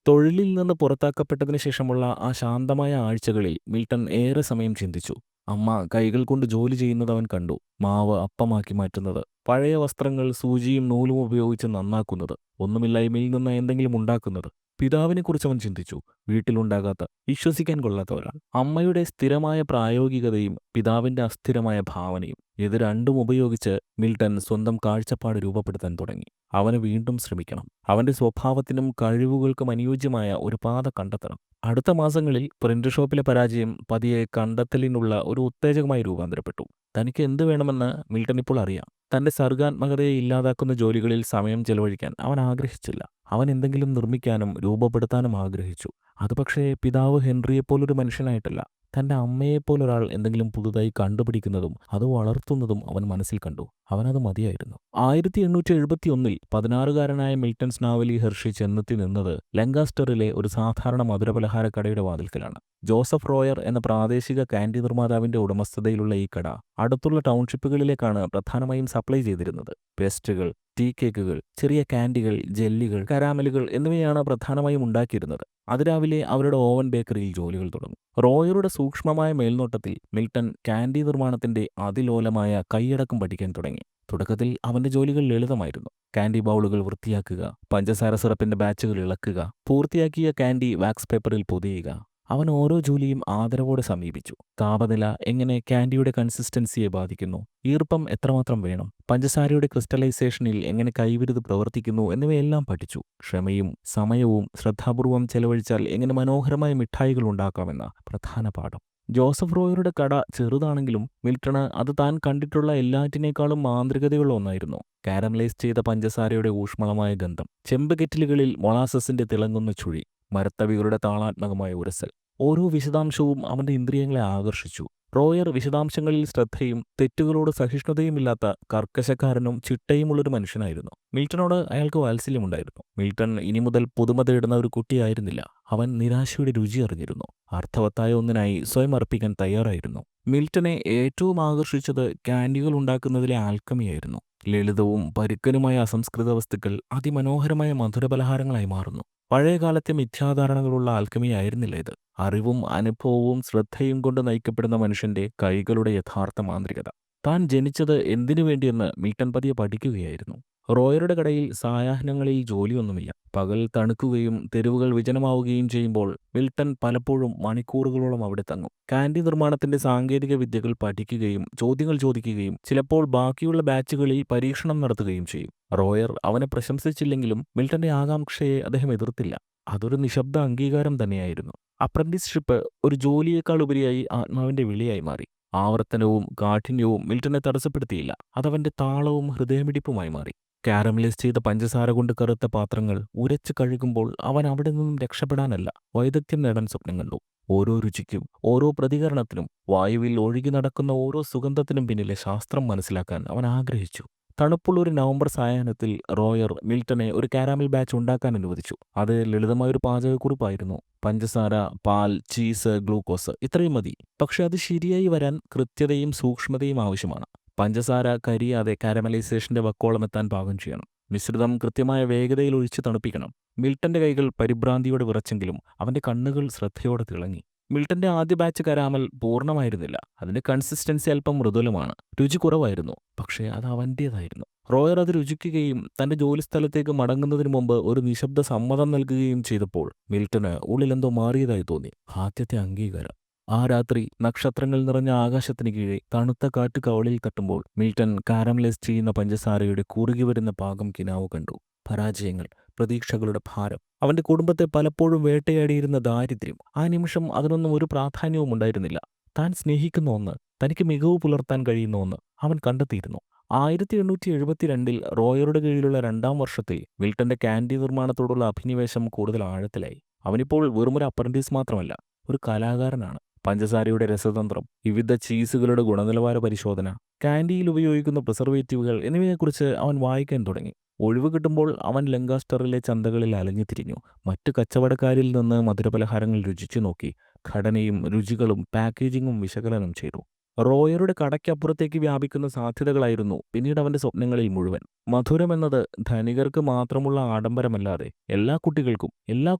[SPEAKER 1] തൊഴിലിൽ നിന്ന് പുറത്താക്കപ്പെട്ടതിന് ശേഷമുള്ള ആ ശാന്തമായ ആഴ്ചകളിൽ മിൽട്ടൺ ഏറെ സമയം ചിന്തിച്ചു. അമ്മ കൈകൾ കൊണ്ട് ജോലി ചെയ്യുന്നത് അവൻ കണ്ടു. മാവ് അപ്പമാക്കി മാറ്റുന്നത്, പഴയ വസ്ത്രങ്ങൾ സൂചിയും നൂലും ഉപയോഗിച്ച് നന്നാക്കുന്നത്, ഒന്നുമില്ലായ്മയിൽ നിന്ന് എന്തെങ്കിലും ഉണ്ടാക്കുന്നത്. പിതാവിനെക്കുറിച്ച് അവൻ ചിന്തിച്ചു. വീട്ടിലുണ്ടാകാത്ത, വിശ്വസിക്കാൻ കൊള്ളാത്ത ഒരാൾ. അമ്മയുടെ സ്ഥിരമായ പ്രായോഗികതയും പിതാവിന്റെ അസ്ഥിരമായ ഭാവനയും, ഇത് രണ്ടും ഉപയോഗിച്ച് മിൽട്ടൺ സ്വന്തം കാഴ്ചപ്പാട് രൂപപ്പെടുത്താൻ തുടങ്ങി. അവന് വീണ്ടും ശ്രമിക്കണം. അവന്റെ സ്വഭാവത്തിനും കഴിവുകൾക്കും അനുയോജ്യമായ ഒരു പാത കണ്ടെത്തണം. അടുത്ത മാസങ്ങളിൽ പ്രിന്റ് ഷോപ്പിലെ പരാജയം പതിയെ കണ്ടെത്തലിനുള്ള ഒരു ഉത്തേജകമായി രൂപാന്തരപ്പെട്ടു. തനിക്ക് എന്ത് വേണമെന്ന് മിൽട്ടൺ ഇപ്പോൾ അറിയാം. തന്റെ സർഗാത്മകതയെ ഇല്ലാതാക്കുന്ന ജോലികളിൽ സമയം ചെലവഴിക്കാൻ അവൻ ആഗ്രഹിച്ചില്ല. അവൻ എന്തെങ്കിലും നിർമ്മിക്കാനും രൂപപ്പെടുത്താനും ആഗ്രഹിച്ചു. അത് പക്ഷേ പിതാവ് ഹെൻറിയെപ്പോലൊരു മനുഷ്യനായിട്ടല്ല, തന്റെ അമ്മയെപ്പോലൊരാൾ എന്തെങ്കിലും പുതുതായി കണ്ടുപിടിക്കുന്നതും അത് വളർത്തുന്നതും അവൻ മനസ്സിൽ കണ്ടു. അവനത് മതിയായിരുന്നു. 1871 16-കാരനായ മിൽട്ടൺ സ്നാവലി ഹെർഷി ചെന്നെത്തി നിന്നത് ലങ്കാസ്റ്ററിലെ ഒരു സാധാരണ മധുരപലഹാരക്കടയുടെ വാതിൽക്കലാണ്. ജോസഫ് റോയർ എന്ന പ്രാദേശിക കാൻഡി നിർമ്മാതാവിന്റെ ഉടമസ്ഥതയിലുള്ള ഈ കട അടുത്തുള്ള ടൗൺഷിപ്പുകളിലേക്കാണ് പ്രധാനമായും സപ്ലൈ ചെയ്തിരുന്നത്. പേസ്ട്രികൾ, ടീ കേക്കുകൾ, ചെറിയ കാൻഡികൾ, ജെല്ലികൾ, കരാമലുകൾ എന്നിവയാണ് പ്രധാനമായും ഉണ്ടാക്കിയിരുന്നത്. അതിരാവിലെ അവരുടെ ഓവൻ ബേക്കറിയിൽ ജോലികൾ തുടങ്ങും. റോയറുടെ സൂക്ഷ്മമായ മേൽനോട്ടത്തിൽ മിൽട്ടൺ കാൻഡി നിർമ്മാണത്തിന്റെ അതിലോലമായ കൈയടക്കം പഠിക്കാൻ തുടങ്ങി. തുടക്കത്തിൽ അവന്റെ ജോലികൾ ലളിതമായിരുന്നു. കാൻഡി ബൗളുകൾ വൃത്തിയാക്കുക, പഞ്ചസാര സിറപ്പിന്റെ ബാച്ചുകൾ ഇളക്കുക, പൂർത്തിയാക്കിയ കാൻഡി വാക്സ് പേപ്പറിൽ പൊതിയുക. അവൻ ഓരോ ജോലിയും ആദരവോടെ സമീപിച്ചു. താപനില എങ്ങനെ കാൻഡിയുടെ കൺസിസ്റ്റൻസിയെ ബാധിക്കുന്നു, ഈർപ്പം എത്രമാത്രം വേണം, പഞ്ചസാരയുടെ ക്രിസ്റ്റലൈസേഷനിൽ എങ്ങനെ കൈവിരുത് പ്രവർത്തിക്കുന്നു എന്നിവയെല്ലാം പഠിച്ചു. ക്ഷമയും സമയവും ശ്രദ്ധാപൂർവം ചെലവഴിച്ചാൽ എങ്ങനെ മനോഹരമായ മിഠായികൾ ഉണ്ടാക്കാമെന്ന പ്രധാന പാഠം. ജോസഫ് റോയറുടെ കട ചെറുതാണെങ്കിലും മിൽട്ടണ് അത് താൻ കണ്ടിട്ടുള്ള എല്ലാറ്റിനേക്കാളും മാന്ത്രികതയുള്ള ഒന്നായിരുന്നു. കാരമലൈസ് ചെയ്ത പഞ്ചസാരയുടെ ഊഷ്മളമായ ഗന്ധം, ചെമ്പ് കെറ്റിലുകളിൽ മൊളാസസിന്റെ തിളങ്ങുന്ന ചുഴി, മരത്തവികളുടെ താളാത്മകമായ ഉരസൽ. ഓരോ വിശദാംശവും അവന്റെ ഇന്ദ്രിയങ്ങളെ ആകർഷിച്ചു. റോയർ വിശദാംശങ്ങളിൽ ശ്രദ്ധയും തെറ്റുകളോട് സഹിഷ്ണുതയുമില്ലാത്ത കർക്കശക്കാരനും ചിട്ടയുമുള്ളൊരു മനുഷ്യനായിരുന്നു. മിൽട്ടണോട് അയാൾക്ക് വാത്സല്യമുണ്ടായിരുന്നു. മിൽട്ടൺ ഇനി മുതൽ പുതുമ തേടുന്ന ഒരു കുട്ടിയായിരുന്നില്ല. അവൻ നിരാശയുടെ രുചി അറിഞ്ഞിരുന്നു. അർത്ഥവത്തായ ഒന്നിനായി സ്വയം അർപ്പിക്കാൻ തയ്യാറായിരുന്നു. മിൽട്ടനെ ഏറ്റവും ആകർഷിച്ചത് കാൻഡികൾ ഉണ്ടാക്കുന്നതിലെ ആൽക്കമിയായിരുന്നു. ലളിതവും പരുക്കനുമായ അസംസ്കൃത വസ്തുക്കൾ അതിമനോഹരമായ മധുരപലഹാരങ്ങളായി മാറുന്നു. പഴയകാലത്തെ മിഥ്യാധാരണകളുള്ള ആൽക്കമിയായിരുന്നില്ല ഇത്. അറിവും അനുഭവവും ശ്രദ്ധയും കൊണ്ട് നയിക്കപ്പെടുന്ന മനുഷ്യന്റെ കൈകളുടെ യഥാർത്ഥ മാന്ത്രികത. താൻ ജനിച്ചത് എന്തിനു വേണ്ടിയെന്ന് മിൽട്ടൺ പതിയെ പഠിക്കുകയായിരുന്നു. റോയറുടെ കടയിൽ സായാഹ്നങ്ങളിൽ ജോലിയൊന്നുമില്ല. പകൽ തണുക്കുകയും തെരുവുകൾ വിജനമാവുകയും ചെയ്യുമ്പോൾ മിൽട്ടൺ പലപ്പോഴും മണിക്കൂറുകളോളം അവിടെ തങ്ങും. കാൻഡി നിർമ്മാണത്തിന്റെ സാങ്കേതിക വിദ്യകൾ പഠിക്കുകയും ചോദ്യങ്ങൾ ചോദിക്കുകയും ചിലപ്പോൾ ബാക്കിയുള്ള ബാച്ചുകളിൽ പരീക്ഷണം നടത്തുകയും ചെയ്യും. റോയർ അവനെ പ്രശംസിച്ചില്ലെങ്കിലും മിൽട്ടന്റെ ആകാംക്ഷയെ അദ്ദേഹം എതിർത്തില്ല. അതൊരു നിശബ്ദ അംഗീകാരം തന്നെയായിരുന്നു. അപ്രന്റീസ്ഷിപ്പ് ഒരു ജോലിയേക്കാൾ ഉപരിയായി ആത്മാവിന്റെ വിളിയായി മാറി. ആവർത്തനവും കാഠിന്യവും മിൽട്ടനെ തടസ്സപ്പെടുത്തിയില്ല. അതവന്റെ താളവും ഹൃദയമിടിപ്പുമായി മാറി. കാരമലൈസ് ചെയ്ത പഞ്ചസാര കൊണ്ട് കറുത്ത പാത്രങ്ങൾ ഉരച്ച് കഴുകുമ്പോൾ അവൻ അവിടെ നിന്നും രക്ഷപ്പെടാനല്ല, വൈദഗ്ധ്യം നേടാൻ സ്വപ്നം കണ്ടു. ഓരോ രുചിക്കും ഓരോ പ്രതികരണത്തിനും, വായുവിൽ ഒഴുകി നടക്കുന്ന ഓരോ സുഗന്ധത്തിനും പിന്നിലെ ശാസ്ത്രം മനസ്സിലാക്കാൻ അവൻ ആഗ്രഹിച്ചു. തണുപ്പുള്ള ഒരു നവംബർ സായാഹ്നത്തിൽ റോയർ മിൽട്ടനെ ഒരു കാരാമൽ ബാച്ച് ഉണ്ടാക്കാൻ അനുവദിച്ചു. അത് ലളിതമായൊരു പാചകക്കുറിപ്പായിരുന്നു. പഞ്ചസാര, പാൽ, ചീസ്, ഗ്ലൂക്കോസ്, ഇത്രയും മതി. പക്ഷെ അത് ശരിയായി വരാൻ കൃത്യതയും സൂക്ഷ്മതയും ആവശ്യമാണ്. പഞ്ചസാര കരിയാതെ കാരമലൈസേഷന്റെ വക്കോളം എത്താൻ പാകം ചെയ്യണം. മിശ്രിതം കൃത്യമായ വേഗതയിൽ ഒഴിച്ച് തണുപ്പിക്കണം. മിൽട്ടന്റെ കൈകൾ പരിഭ്രാന്തിയോടെ വിറച്ചെങ്കിലും അവന്റെ കണ്ണുകൾ ശ്രദ്ധയോടെ തിളങ്ങി. മിൽട്ടന്റെ ആദ്യ ബാച്ച് കരാമൽ പൂർണ്ണമായിരുന്നില്ല. അതിന്റെ കൺസിസ്റ്റൻസി അല്പം മൃദുലമാണ്. രുചി കുറവായിരുന്നു, പക്ഷേ അത് അവന്റേതായിരുന്നു. റോയർ അത് രുചിക്കുകയും തന്റെ ജോലിസ്ഥലത്തേക്ക് മടങ്ങുന്നതിന് മുമ്പ് ഒരു നിശബ്ദ സമ്മതം നൽകുകയും ചെയ്തപ്പോൾ മിൽട്ടന് ഉള്ളിലെന്തോ മാറിയതായി തോന്നി. ആദ്യത്തെ അംഗീകാരം. ആ രാത്രി നക്ഷത്രങ്ങൾ നിറഞ്ഞ ആകാശത്തിന് കീഴെ തണുത്ത കാറ്റ് കവളിൽ തട്ടുമ്പോൾ മിൽട്ടൺ കാരമലൈസ് ചെയ്യുന്ന പഞ്ചസാരയുടെ കുറുകി വരുന്ന പാകം കിനാവ് കണ്ടു. പരാജയങ്ങൾ, പ്രതീക്ഷകളുടെ ഭാരം, അവന്റെ കുടുംബത്തെ പലപ്പോഴും വേട്ടയാടിയിരുന്ന ദാരിദ്ര്യം. ആ നിമിഷം അതിനൊന്നും ഒരു പ്രാധാന്യവും ഉണ്ടായിരുന്നില്ല. താൻ സ്നേഹിക്കുന്ന ഒന്ന്, തനിക്ക് മികവ് പുലർത്താൻ കഴിയുന്ന ഒന്ന് അവൻ കണ്ടെത്തിയിരുന്നു. 1872 റോയറുടെ കീഴിലുള്ള 2ാം വർഷത്തിൽ മിൽട്ടന്റെ കാൻഡി നിർമ്മാണത്തോടുള്ള അഭിനിവേശം കൂടുതൽ ആഴത്തിലായി. അവനിപ്പോൾ വെറുമൊരു അപ്രന്റീസ് മാത്രമല്ല, ഒരു കലാകാരനാണ്. പഞ്ചസാരയുടെ രസതന്ത്രം, വിവിധ ചീസുകളുടെ ഗുണനിലവാര പരിശോധന, കാൻഡിയിൽ ഉപയോഗിക്കുന്ന പ്രിസർവേറ്റീവുകൾ എന്നിവയെക്കുറിച്ച് അവൻ വായിക്കാൻ തുടങ്ങി. ഒഴിവ് കിട്ടുമ്പോൾ അവൻ ലങ്കാസ്റ്ററിലെ ചന്തകളിൽ അലഞ്ഞു തിരിഞ്ഞു. മറ്റു കച്ചവടക്കാരിൽ നിന്ന് മധുരപലഹാരങ്ങൾ രുചിച്ചു നോക്കി. ഘടനയും രുചികളും പാക്കേജിങ്ങും വിശകലനം ചെയ്തു. റോയറുടെ കടയ്ക്കപ്പുറത്തേക്ക് വ്യാപിക്കുന്ന സാധ്യതകളായിരുന്നു പിന്നീട് അവന്റെ സ്വപ്നങ്ങളിൽ മുഴുവൻ. മധുരമെന്നത് ധനികർക്ക് മാത്രമുള്ള ആഡംബരമല്ലാതെ എല്ലാ കുട്ടികൾക്കും എല്ലാ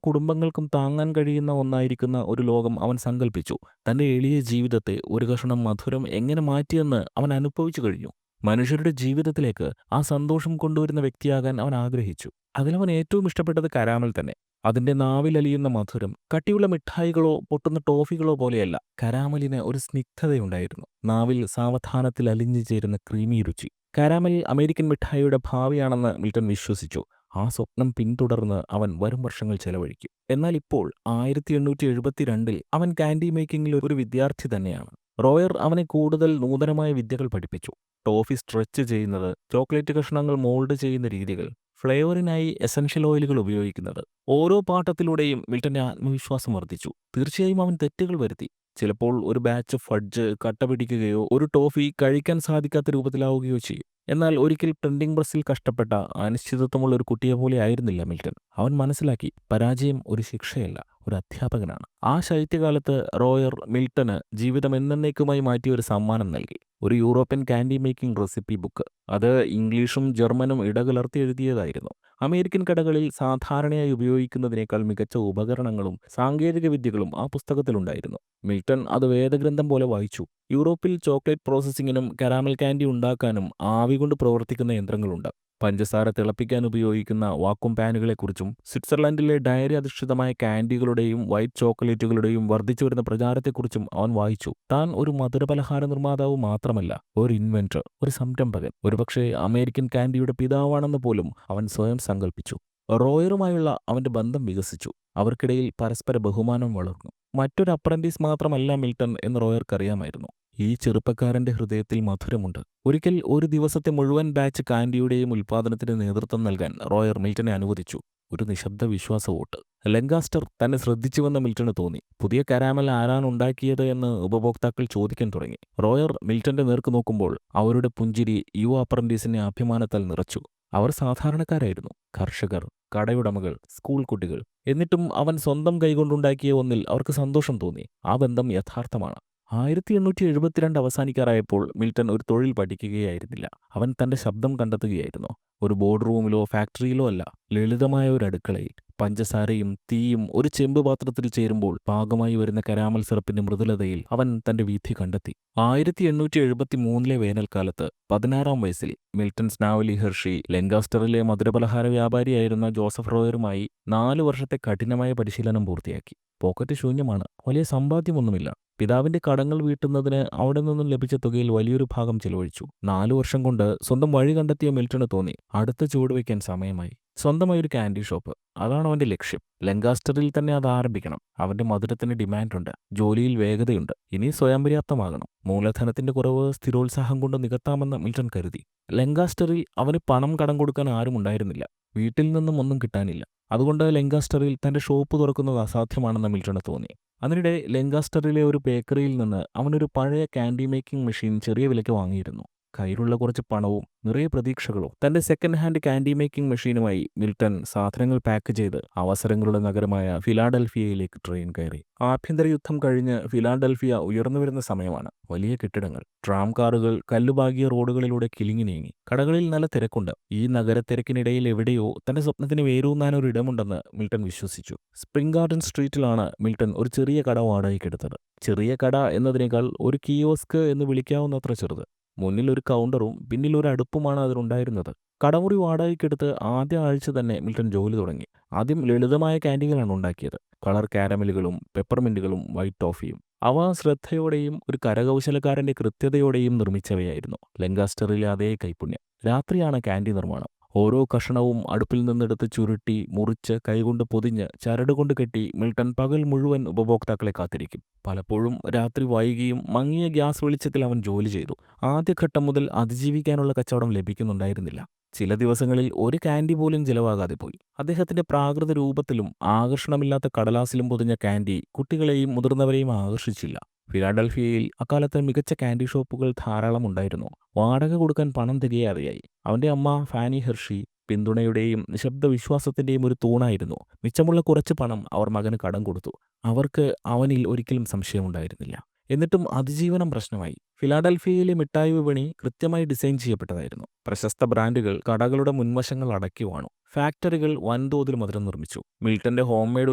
[SPEAKER 1] കുടുംബങ്ങൾക്കും താങ്ങാൻ കഴിയുന്ന ഒന്നായിരിക്കുന്ന ഒരു ലോകം അവൻ സങ്കല്പിച്ചു. തന്റെ എളിയ ജീവിതത്തെ ഒരു കഷണം മധുരം എങ്ങനെ മാറ്റിയെന്ന് അവൻ അനുഭവിച്ചു കഴിഞ്ഞു. മനുഷ്യരുടെ ജീവിതത്തിലേക്ക് ആ സന്തോഷം കൊണ്ടുവരുന്ന വ്യക്തിയാകാൻ അവൻ ആഗ്രഹിച്ചു. അതിലവൻ ഏറ്റവും ഇഷ്ടപ്പെട്ടത് കരാമൽ തന്നെ. അതിന്റെ നാവിലലിയുന്ന മധുരം കട്ടിയുള്ള മിഠായികളോ പൊട്ടുന്ന ടോഫികളോ പോലെയല്ല. കരാമലിന് ഒരു സ്നിഗ്ധതയുണ്ടായിരുന്നു. നാവിൽ സാവധാനത്തിൽ അലിഞ്ഞു ചേരുന്ന ക്രീമി രുചി. കരാമൽ അമേരിക്കൻ മിഠായിയുടെ ഭാവിയാണെന്ന് മിൽട്ടൺ വിശ്വസിച്ചു. ആ സ്വപ്നം പിന്തുടർന്ന് അവൻ വരും വർഷങ്ങൾ ചെലവഴിക്കും. എന്നാൽ ഇപ്പോൾ 1872 അവൻ കാൻഡി മേക്കിങ്ങിൽ ഒരു വിദ്യാർത്ഥി തന്നെയാണ്. റോയർ അവനെ കൂടുതൽ നൂതനമായ വിദ്യകൾ പഠിപ്പിച്ചു. ടോഫി സ്ട്രെച്ച് ചെയ്യുന്നത്, ചോക്ലേറ്റ് കഷ്ണങ്ങൾ മോൾഡ് ചെയ്യുന്ന രീതികൾ, ഫ്ലേവറിനായി എസൻഷ്യൽ ഓയിലുകൾ ഉപയോഗിക്കുന്നത്. ഓരോ പാഠത്തിലൂടെയും മിൽട്ടന്റെ ആത്മവിശ്വാസം വർദ്ധിച്ചു. തീർച്ചയായും അവൻ തെറ്റുകൾ വരുത്തി. ചിലപ്പോൾ ഒരു ബാച്ച് ഫഡ്ജ് കട്ട പിടിക്കുകയോ ഒരു ടോഫി കഴിക്കാൻ സാധിക്കാത്ത രൂപത്തിലാവുകയോ ചെയ്യും. എന്നാൽ ഒരിക്കൽ പ്രിന്റിംഗ് പ്രസ്സിൽ കഷ്ടപ്പെട്ട അനിശ്ചിതത്വമുള്ള ഒരു കുട്ടിയെ പോലെ ആയിരുന്നില്ല മിൽട്ടൺ. അവൻ മനസ്സിലാക്കി, പരാജയം ഒരു ശിക്ഷയല്ല, ഒരു അധ്യാപകനാണ്. ആ ശൈത്യകാലത്ത് റോയർ മിൽട്ടന് ജീവിതം എന്നേക്കുമായി മാറ്റിയ ഒരു സമ്മാനം നൽകി. ഒരു European candy making recipe book. അത് ഇംഗ്ലീഷും ജർമ്മനും ഇടകലർത്തി എഴുതിയതായിരുന്നു. അമേരിക്കൻ കടകളിൽ സാധാരണയായി ഉപയോഗിക്കുന്നതിനേക്കാൾ മികച്ച ഉപകരണങ്ങളും സാങ്കേതിക വിദ്യകളും ആ പുസ്തകത്തിലുണ്ടായിരുന്നു. മിൽട്ടൺ അത് വേദഗ്രന്ഥം പോലെ വായിച്ചു. യൂറോപ്പിൽ ചോക്ലേറ്റ് പ്രോസസ്സിങ്ങിനും കരാമൽ കാൻഡി ഉണ്ടാക്കാനും ആവി കൊണ്ട് പ്രവർത്തിക്കുന്ന യന്ത്രങ്ങളുണ്ട്. പഞ്ചസാര തിളപ്പിക്കാൻ ഉപയോഗിക്കുന്ന വാക്വം പാനുകളെക്കുറിച്ചും സ്വിറ്റ്സർലൻഡിലെ ഡയറി അധിഷ്ഠിതമായ കാൻഡികളുടെയും വൈറ്റ് ചോക്ലേറ്റുകളുടെയും വർദ്ധിച്ചു വരുന്ന പ്രചാരത്തെക്കുറിച്ചും അവൻ വായിച്ചു. താൻ ഒരു മധുരപലഹാര നിർമ്മാതാവ് മാത്രമല്ല, ഒരു ഇൻവെന്റർ, ഒരു സംരംഭകൻ, ഒരുപക്ഷെ അമേരിക്കൻ കാൻഡിയുടെ പിതാവാണെന്ന് പോലും അവൻ സ്വയം സങ്കല്പിച്ചു. റോയറുമായുള്ള അവന്റെ ബന്ധം വികസിച്ചു. അവർക്കിടയിൽ പരസ്പര ബഹുമാനം വളർന്നു. മറ്റൊരു അപ്രന്റീസ് മാത്രമല്ല മിൽട്ടൺ എന്ന് റോയർക്കറിയാമായിരുന്നു. ഈ ചെറുപ്പക്കാരന്റെ ഹൃദയത്തിൽ മധുരമുണ്ട്. ഒരിക്കൽ ഒരു ദിവസത്തെ മുഴുവൻ ബാച്ച് കാൻഡിയുടെയും ഉൽപ്പാദനത്തിന് നേതൃത്വം നൽകാൻ റോയർ മിൽട്ടനെ അനുവദിച്ചു. ഒരു നിശബ്ദ വിശ്വാസ വോട്ട്. ലങ്കാസ്റ്റർ തന്നെ ശ്രദ്ധിച്ചുവെന്ന് മിൽട്ടന് തോന്നി. പുതിയ കരാമൽ ആരാണ് ഉണ്ടാക്കിയത് എന്ന് ഉപഭോക്താക്കൾ ചോദിക്കാൻ തുടങ്ങി. റോയർ മിൽട്ടന്റെ നേർക്ക് നോക്കുമ്പോൾ അവരുടെ പുഞ്ചിരി യുവ അപ്രന്റീസിനെ അഭിമാനത്താൽ നിറച്ചു. അവർ സാധാരണക്കാരായിരുന്നു. കർഷകർ, കടയുടമകൾ, സ്കൂൾ കുട്ടികൾ. എന്നിട്ടും അവൻ സ്വന്തം കൈകൊണ്ടുണ്ടാക്കിയ ഒന്നിൽ അവർക്ക് സന്തോഷം തോന്നി. ആ ബന്ധം യഥാർത്ഥമാണ്. 1872 അവസാനിക്കാറായപ്പോൾ മിൽട്ടൺ ഒരു തൊഴിൽ പഠിക്കുകയായിരുന്നില്ല. അവൻ തന്റെ ശബ്ദം കണ്ടെത്തുകയായിരുന്നു. ഒരു ബോർഡ് റൂമിലോ ഫാക്ടറിയിലോ അല്ല, ലളിതമായ ഒരു അടുക്കളയിൽ. പഞ്ചസാരയും തീയും ഒരു ചെമ്പ് പാത്രത്തിൽ ചേരുമ്പോൾ പാകമായി വരുന്ന കരാമൽ സിറപ്പിന്റെ മൃദുലതയിൽ അവൻ തന്റെ വീഥി കണ്ടെത്തി. 1873 വേനൽക്കാലത്ത് 16-ാം വയസ്സിൽ മിൽട്ടൺ സ്നാവലി ഹെർഷി ലങ്കാസ്റ്ററിലെ മധുരപലഹാര വ്യാപാരിയായിരുന്ന ജോസഫ് റോയറുമായി 4 വർഷത്തെ കഠിനമായ പരിശീലനം പൂർത്തിയാക്കി. പോക്കറ്റ് ശൂന്യമാണ്. വലിയ സമ്പാദ്യമൊന്നുമില്ല. പിതാവിന്റെ കടങ്ങൾ വീട്ടുന്നതിന് അവിടെ നിന്നും ലഭിച്ച തുകയിൽ വലിയൊരു ഭാഗം ചെലവഴിച്ചു. 4 വർഷം കൊണ്ട് സ്വന്തം വഴി കണ്ടെത്തിയ മിൽട്ടണ് തോന്നി, അടുത്ത ചുവടുവയ്ക്കാൻ സമയമായി. സ്വന്തമായി ഒരു കാൻഡി ഷോപ്പ്. അതാണ് അവന്റെ ലക്ഷ്യം. ലങ്കാസ്റ്ററിൽ തന്നെ അത് ആരംഭിക്കണം. അവന്റെ മധുരത്തിന് ഡിമാൻഡുണ്ട്, ജോലിയിൽ വേഗതയുണ്ട്. ഇനി സ്വയം പര്യാപ്തമാകണം. മൂലധനത്തിന്റെ കുറവ് സ്ഥിരോത്സാഹം കൊണ്ട് നികത്താമെന്ന് മിൽട്ടൺ കരുതി. ലങ്കാസ്റ്ററിൽ അവന് പണം കടം കൊടുക്കാൻ ആരും ഉണ്ടായിരുന്നില്ല. വീട്ടിൽ നിന്നും ഒന്നും കിട്ടാനില്ല. അതുകൊണ്ട് ലങ്കാസ്റ്ററിൽ തന്റെ ഷോപ്പ് തുറക്കുന്നത് അസാധ്യമാണെന്ന് മിൽട്ടണ് തോന്നി. അതിനിടെ ലങ്കാസ്റ്ററിലെ ഒരു ബേക്കറിയിൽ നിന്ന് അവനൊരു പഴയ കാൻഡി മേക്കിംഗ് മെഷീൻ ചെറിയ വിലയ്ക്ക് വാങ്ങിയിരുന്നു. കയ്യിലുള്ള കുറച്ച് പണവും നിറയെ പ്രതീക്ഷകളും. തന്റെ സെക്കൻഡ് ഹാൻഡ് കാൻഡി മേക്കിംഗ് മെഷീനുമായി മിൽട്ടൺ സാധനങ്ങൾ പാക്ക് ചെയ്ത് അവസരങ്ങളുടെ നഗരമായ ഫിലാഡൽഫിയയിലേക്ക് ട്രെയിൻ കയറി. ആഭ്യന്തര യുദ്ധം കഴിഞ്ഞ് ഫിലാഡൽഫിയ ഉയർന്നുവരുന്ന സമയമാണ്. വലിയ കെട്ടിടങ്ങൾ, ട്രാം കാറുകൾ കല്ലുപാകിയ റോഡുകളിലൂടെ കിലുങ്ങി നീങ്ങി. കടകളിൽ നല്ല തിരക്കുണ്ട്. ഈ നഗരത്തിരക്കിനിടയിൽ എവിടെയോ തന്റെ സ്വപ്നത്തിന് വേരൂന്നാൻ ഒരു ഇടമുണ്ടെന്ന് മിൽട്ടൺ വിശ്വസിച്ചു. സ്പ്രിംഗ് ഗാർഡൻ സ്ട്രീറ്റിലാണ് മിൽട്ടൺ ഒരു ചെറിയ കട വാടകയ്ക്കെടുത്തത്. ചെറിയ കട എന്നതിനേക്കാൾ ഒരു കിയോസ്ക് എന്ന് വിളിക്കാവുന്നത്ര ചെറുത്. മുന്നിൽ ഒരു കൗണ്ടറും പിന്നിൽ ഒരു അടുപ്പുമാണ് അതിനുണ്ടായിരുന്നത്. കടമുറി വാടകയ്ക്കെടുത്ത് ആദ്യ ആഴ്ച തന്നെ മിൽട്ടൺ ജോലി തുടങ്ങി. ആദ്യം ലളിതമായ കാൻഡികളാണ് ഉണ്ടാക്കിയത്. കളർ കാരമലുകളും പെപ്പർമിന്റുകളും വൈറ്റ് ടോഫിയും. അവ ശ്രദ്ധയോടെയും ഒരു കരകൗശലക്കാരന്റെ കൃത്യതയോടെയും നിർമ്മിച്ചവയായിരുന്നു. ലങ്കാസ്റ്ററിലെ അതേ കൈപുണ്യം. രാത്രിയാണ് കാൻഡി നിർമ്മാണം. ഓരോ കഷണവും അടുപ്പിൽ നിന്നെടുത്ത് ചുരുട്ടി മുറിച്ച് കൈകൊണ്ട് പൊതിഞ്ഞ് ചരടുകൊണ്ട് കെട്ടി മിൽട്ടൺ പകൽ മുഴുവൻ ഉപഭോക്താക്കളെ കാത്തിരിക്കും. പലപ്പോഴും രാത്രി വൈകിയും മങ്ങിയ ഗ്യാസ് വെളിച്ചത്തിൽ അവൻ ജോലി ചെയ്തു. ആദ്യഘട്ടം മുതൽ അതിജീവിക്കാനുള്ള കച്ചവടം ലഭിക്കുന്നുണ്ടായിരുന്നില്ല. ചില ദിവസങ്ങളിൽ ഒരു കാൻഡി പോലും ചിലവാകാതെ പോയി. അദ്ദേഹത്തിന്റെ പ്രാകൃത രൂപത്തിലും ആകർഷണമില്ലാത്ത കടലാസിലും പൊതിഞ്ഞ കാൻഡി കുട്ടികളെയും മുതിർന്നവരെയും ആകർഷിച്ചില്ല. ഫിലാഡൽഫിയയിൽ അക്കാലത്ത് മികച്ച കാൻഡി ഷോപ്പുകൾ ധാരാളം ഉണ്ടായിരുന്നു. വാടക കൊടുക്കാൻ പണം തികയാതെയായി. അവന്റെ അമ്മ ഫാനി ഹെർഷി പിന്തുണയുടെയും നിശബ്ദ വിശ്വാസത്തിന്റെയും ഒരു തൂണായിരുന്നു. മിച്ചമുള്ള കുറച്ച് പണം അവർ മകന് കടം കൊടുത്തു. അവർക്ക് അവനിൽ ഒരിക്കലും സംശയമുണ്ടായിരുന്നില്ല. എന്നിട്ടും അതിജീവനം പ്രശ്നമായി. ഫിലാഡൽഫിയയിലെ മിഠായി വിപണി കൃത്യമായി ഡിസൈൻ ചെയ്യപ്പെട്ടതായിരുന്നു. പ്രശസ്ത ബ്രാൻഡുകൾ കടകളുടെ മുൻവശങ്ങൾ അടക്കി വാണു. ഫാക്ടറികൾ വൻതോതിൽ മധുരം നിർമ്മിച്ചു. മിൽട്ടന്റെ ഹോം മെയ്ഡ്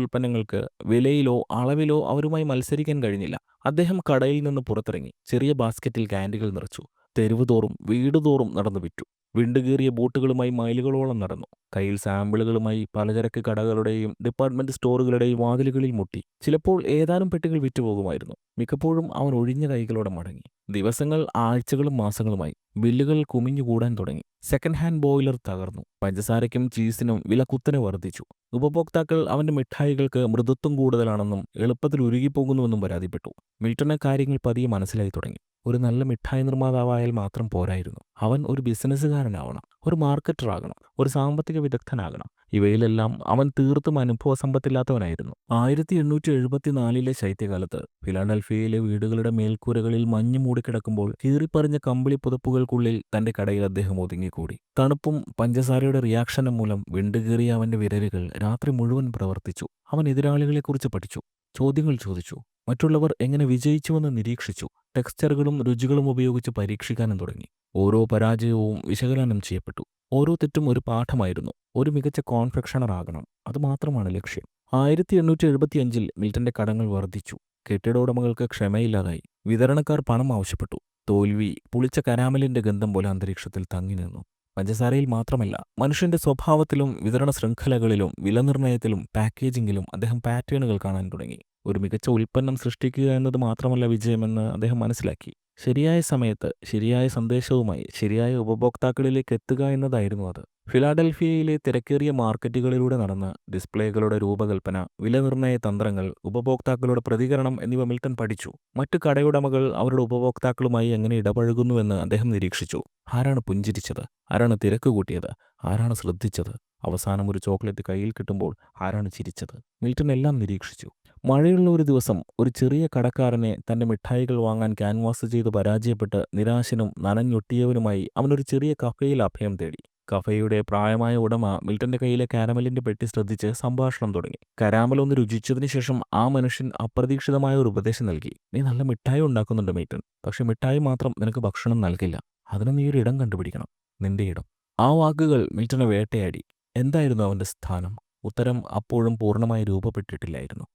[SPEAKER 1] ഉൽപ്പന്നങ്ങൾക്ക് വിലയിലോ അളവിലോ അവരുമായി മത്സരിക്കാൻ കഴിഞ്ഞില്ല. അദ്ദേഹം കടയിൽ നിന്ന് പുറത്തിറങ്ങി. ചെറിയ ബാസ്ക്കറ്റിൽ കാൻഡികൾ നിറച്ചു. തെരുവ് തോറും വീടുതോറും നടന്നു വിറ്റു. വിണ്ടുകീറിയ ബൂട്ടുകളുമായി മൈലുകളോളം നടന്നു. കയ്യിൽ സാമ്പിളുകളുമായി പലചരക്ക് കടകളുടെയും ഡിപ്പാർട്ട്മെന്റ് സ്റ്റോറുകളുടെയും വാതിലുകളിൽ മുട്ടി. ചിലപ്പോൾ ഏതാനും പെട്ടികൾ വിറ്റുപോകുമായിരുന്നു. മിക്കപ്പോഴും അവൻ ഒഴിഞ്ഞ കൈകളോടെ മടങ്ങി. ദിവസങ്ങൾ ആഴ്ചകളും മാസങ്ങളുമായി. ബില്ലുകൾ കുമിഞ്ഞുകൂടാൻ തുടങ്ങി. സെക്കൻഡ് ഹാൻഡ് ബോയിലർ തകർന്നു. പഞ്ചസാരയ്ക്കും ചീസിനും വില കുത്തനെ വർദ്ധിച്ചു. ഉപഭോക്താക്കൾ അവന്റെ മിഠായികൾക്ക് മൃദുത്വം കൂടുതലാണെന്നും എളുപ്പത്തിൽ ഉരുകിപ്പോകുന്നുവെന്നും പരാതിപ്പെട്ടു. മിൽട്ടന് കാര്യങ്ങൾ പതിയെ മനസ്സിലായി തുടങ്ങി. ഒരു നല്ല മിഠായി നിർമ്മാതാവായാൽ മാത്രം പോരായിരുന്നു. അവൻ ഒരു ബിസിനസ്സുകാരനാവണം, ഒരു മാർക്കറ്ററാകണം, ഒരു സാമ്പത്തിക വിദഗ്ധനാകണം. ഇവയിലെല്ലാം അവൻ തീർത്തും അനുഭവസമ്പത്തില്ലാത്തവനായിരുന്നു. 1874 ശൈത്യകാലത്ത് ഫിലാഡൽഫിയയിലെ വീടുകളുടെ മേൽക്കൂരകളിൽ മഞ്ഞ് മൂടിക്കിടക്കുമ്പോൾ കീറിപ്പറിഞ്ഞ കമ്പിളി പുതപ്പുകൾക്കുള്ളിൽ തന്റെ കടയിൽ അദ്ദേഹം ഒതുങ്ങിക്കൂടി. തണുപ്പും പഞ്ചസാരയുടെ റിയാക്ഷനും മൂലം വിണ്ടുകീറിയ അവന്റെ വിരലുകൾ രാത്രി മുഴുവൻ പ്രവർത്തിച്ചു. അവൻ എതിരാളികളെക്കുറിച്ച് പഠിച്ചു, ചോദ്യങ്ങൾ ചോദിച്ചു, മറ്റുള്ളവർ എങ്ങനെ വിജയിച്ചുവെന്ന് നിരീക്ഷിച്ചു. ടെക്സ്ചറുകളും രുചികളും ഉപയോഗിച്ച് പരീക്ഷിക്കാനും തുടങ്ങി. ഓരോ പരാജയവും വിശകലനം ചെയ്യപ്പെട്ടു. ഓരോ തെറ്റും ഒരു പാഠമായിരുന്നു. ഒരു മികച്ച കോൺഫെക്ഷണർ ആകണം, അതുമാത്രമാണ് ലക്ഷ്യം. 1875 മിൽട്ടന്റെ കടങ്ങൾ വർദ്ധിച്ചു. കെട്ടിട ഉടമകൾക്ക് ക്ഷമയില്ലാതായി. വിതരണക്കാർ പണം ആവശ്യപ്പെട്ടു. തോൽവി പുളിച്ച കരാമലിന്റെ ഗന്ധം പോലെ അന്തരീക്ഷത്തിൽ തങ്ങി നിന്നു. പഞ്ചസാരയിൽ മാത്രമല്ല, മനുഷ്യന്റെ സ്വഭാവത്തിലും വിതരണ ശൃംഖലകളിലും വിലനിർണ്ണയത്തിലും പാക്കേജിംഗിലും അദ്ദേഹം പാറ്റേണുകൾ കാണാൻ തുടങ്ങി. ഒരു മികച്ച ഉൽപ്പന്നം സൃഷ്ടിക്കുക എന്നത് മാത്രമല്ല വിജയമെന്ന് അദ്ദേഹം മനസ്സിലാക്കി. ശരിയായ സമയത്ത് ശരിയായ സന്ദേശവുമായി ശരിയായ ഉപഭോക്താക്കളിലേക്ക് എത്തുക എന്നതായിരുന്നു അത്. ഫിലാഡൽഫിയയിലെ തിരക്കേറിയ മാർക്കറ്റുകളിലൂടെ നടന്ന് ഡിസ്പ്ലേകളുടെ രൂപകൽപ്പന, വിലനിർണ്ണയ തന്ത്രങ്ങൾ, ഉപഭോക്താക്കളുടെ പ്രതികരണം എന്നിവ മിൽട്ടൺ പഠിച്ചു. മറ്റു കടയുടമകൾ അവരുടെ ഉപഭോക്താക്കളുമായി എങ്ങനെ ഇടപഴകുന്നുവെന്ന് അദ്ദേഹം നിരീക്ഷിച്ചു. ആരാണ് പുഞ്ചിരിച്ചത്? ആരാണ് തിരക്ക് കൂട്ടിയത്? ആരാണ് ശ്രദ്ധിച്ചത്? അവസാനം ഒരു ചോക്ലേറ്റ് കയ്യിൽ കിട്ടുമ്പോൾ ആരാണ് ചിരിച്ചത്? മിൽട്ടൺ എല്ലാം നിരീക്ഷിച്ചു. മഴയുള്ള ഒരു ദിവസം ഒരു ചെറിയ കടക്കാരനെ തന്റെ മിഠായികൾ വാങ്ങാൻ ക്യാൻവാസ് ചെയ്ത് പരാജയപ്പെട്ട് നിരാശനും നനഞ്ഞൊട്ടിയവനുമായി അവനൊരു ചെറിയ കഫേയിൽ അഭയം തേടി. കഫേയുടെ പ്രായമായ ഉടമ മിൽട്ടന്റെ കയ്യിലെ കാരമലിന്റെ പെട്ടി ശ്രദ്ധിച്ച് സംഭാഷണം തുടങ്ങി. കരാമൽ ഒന്ന് രുചിച്ചതിന് ശേഷം ആ മനുഷ്യൻ അപ്രതീക്ഷിതമായ ഒരു ഉപദേശം നൽകി. നീ നല്ല മിഠായി ഉണ്ടാക്കുന്നുണ്ട് മിൽട്ടൺ, പക്ഷെ മിഠായി മാത്രം നിനക്ക് ഭക്ഷണം നൽകില്ല. അതിന് നീ ഒരു ഇടം കണ്ടുപിടിക്കണം, നിന്റെ ഇടം. ആ വാക്കുകൾ മിൽട്ടനെ വേട്ടയാടി. എന്തായിരുന്നു അവന്റെ സ്ഥാനം? ഉത്തരം അപ്പോഴും പൂർണ്ണമായി രൂപപ്പെട്ടിട്ടില്ലായിരുന്നു.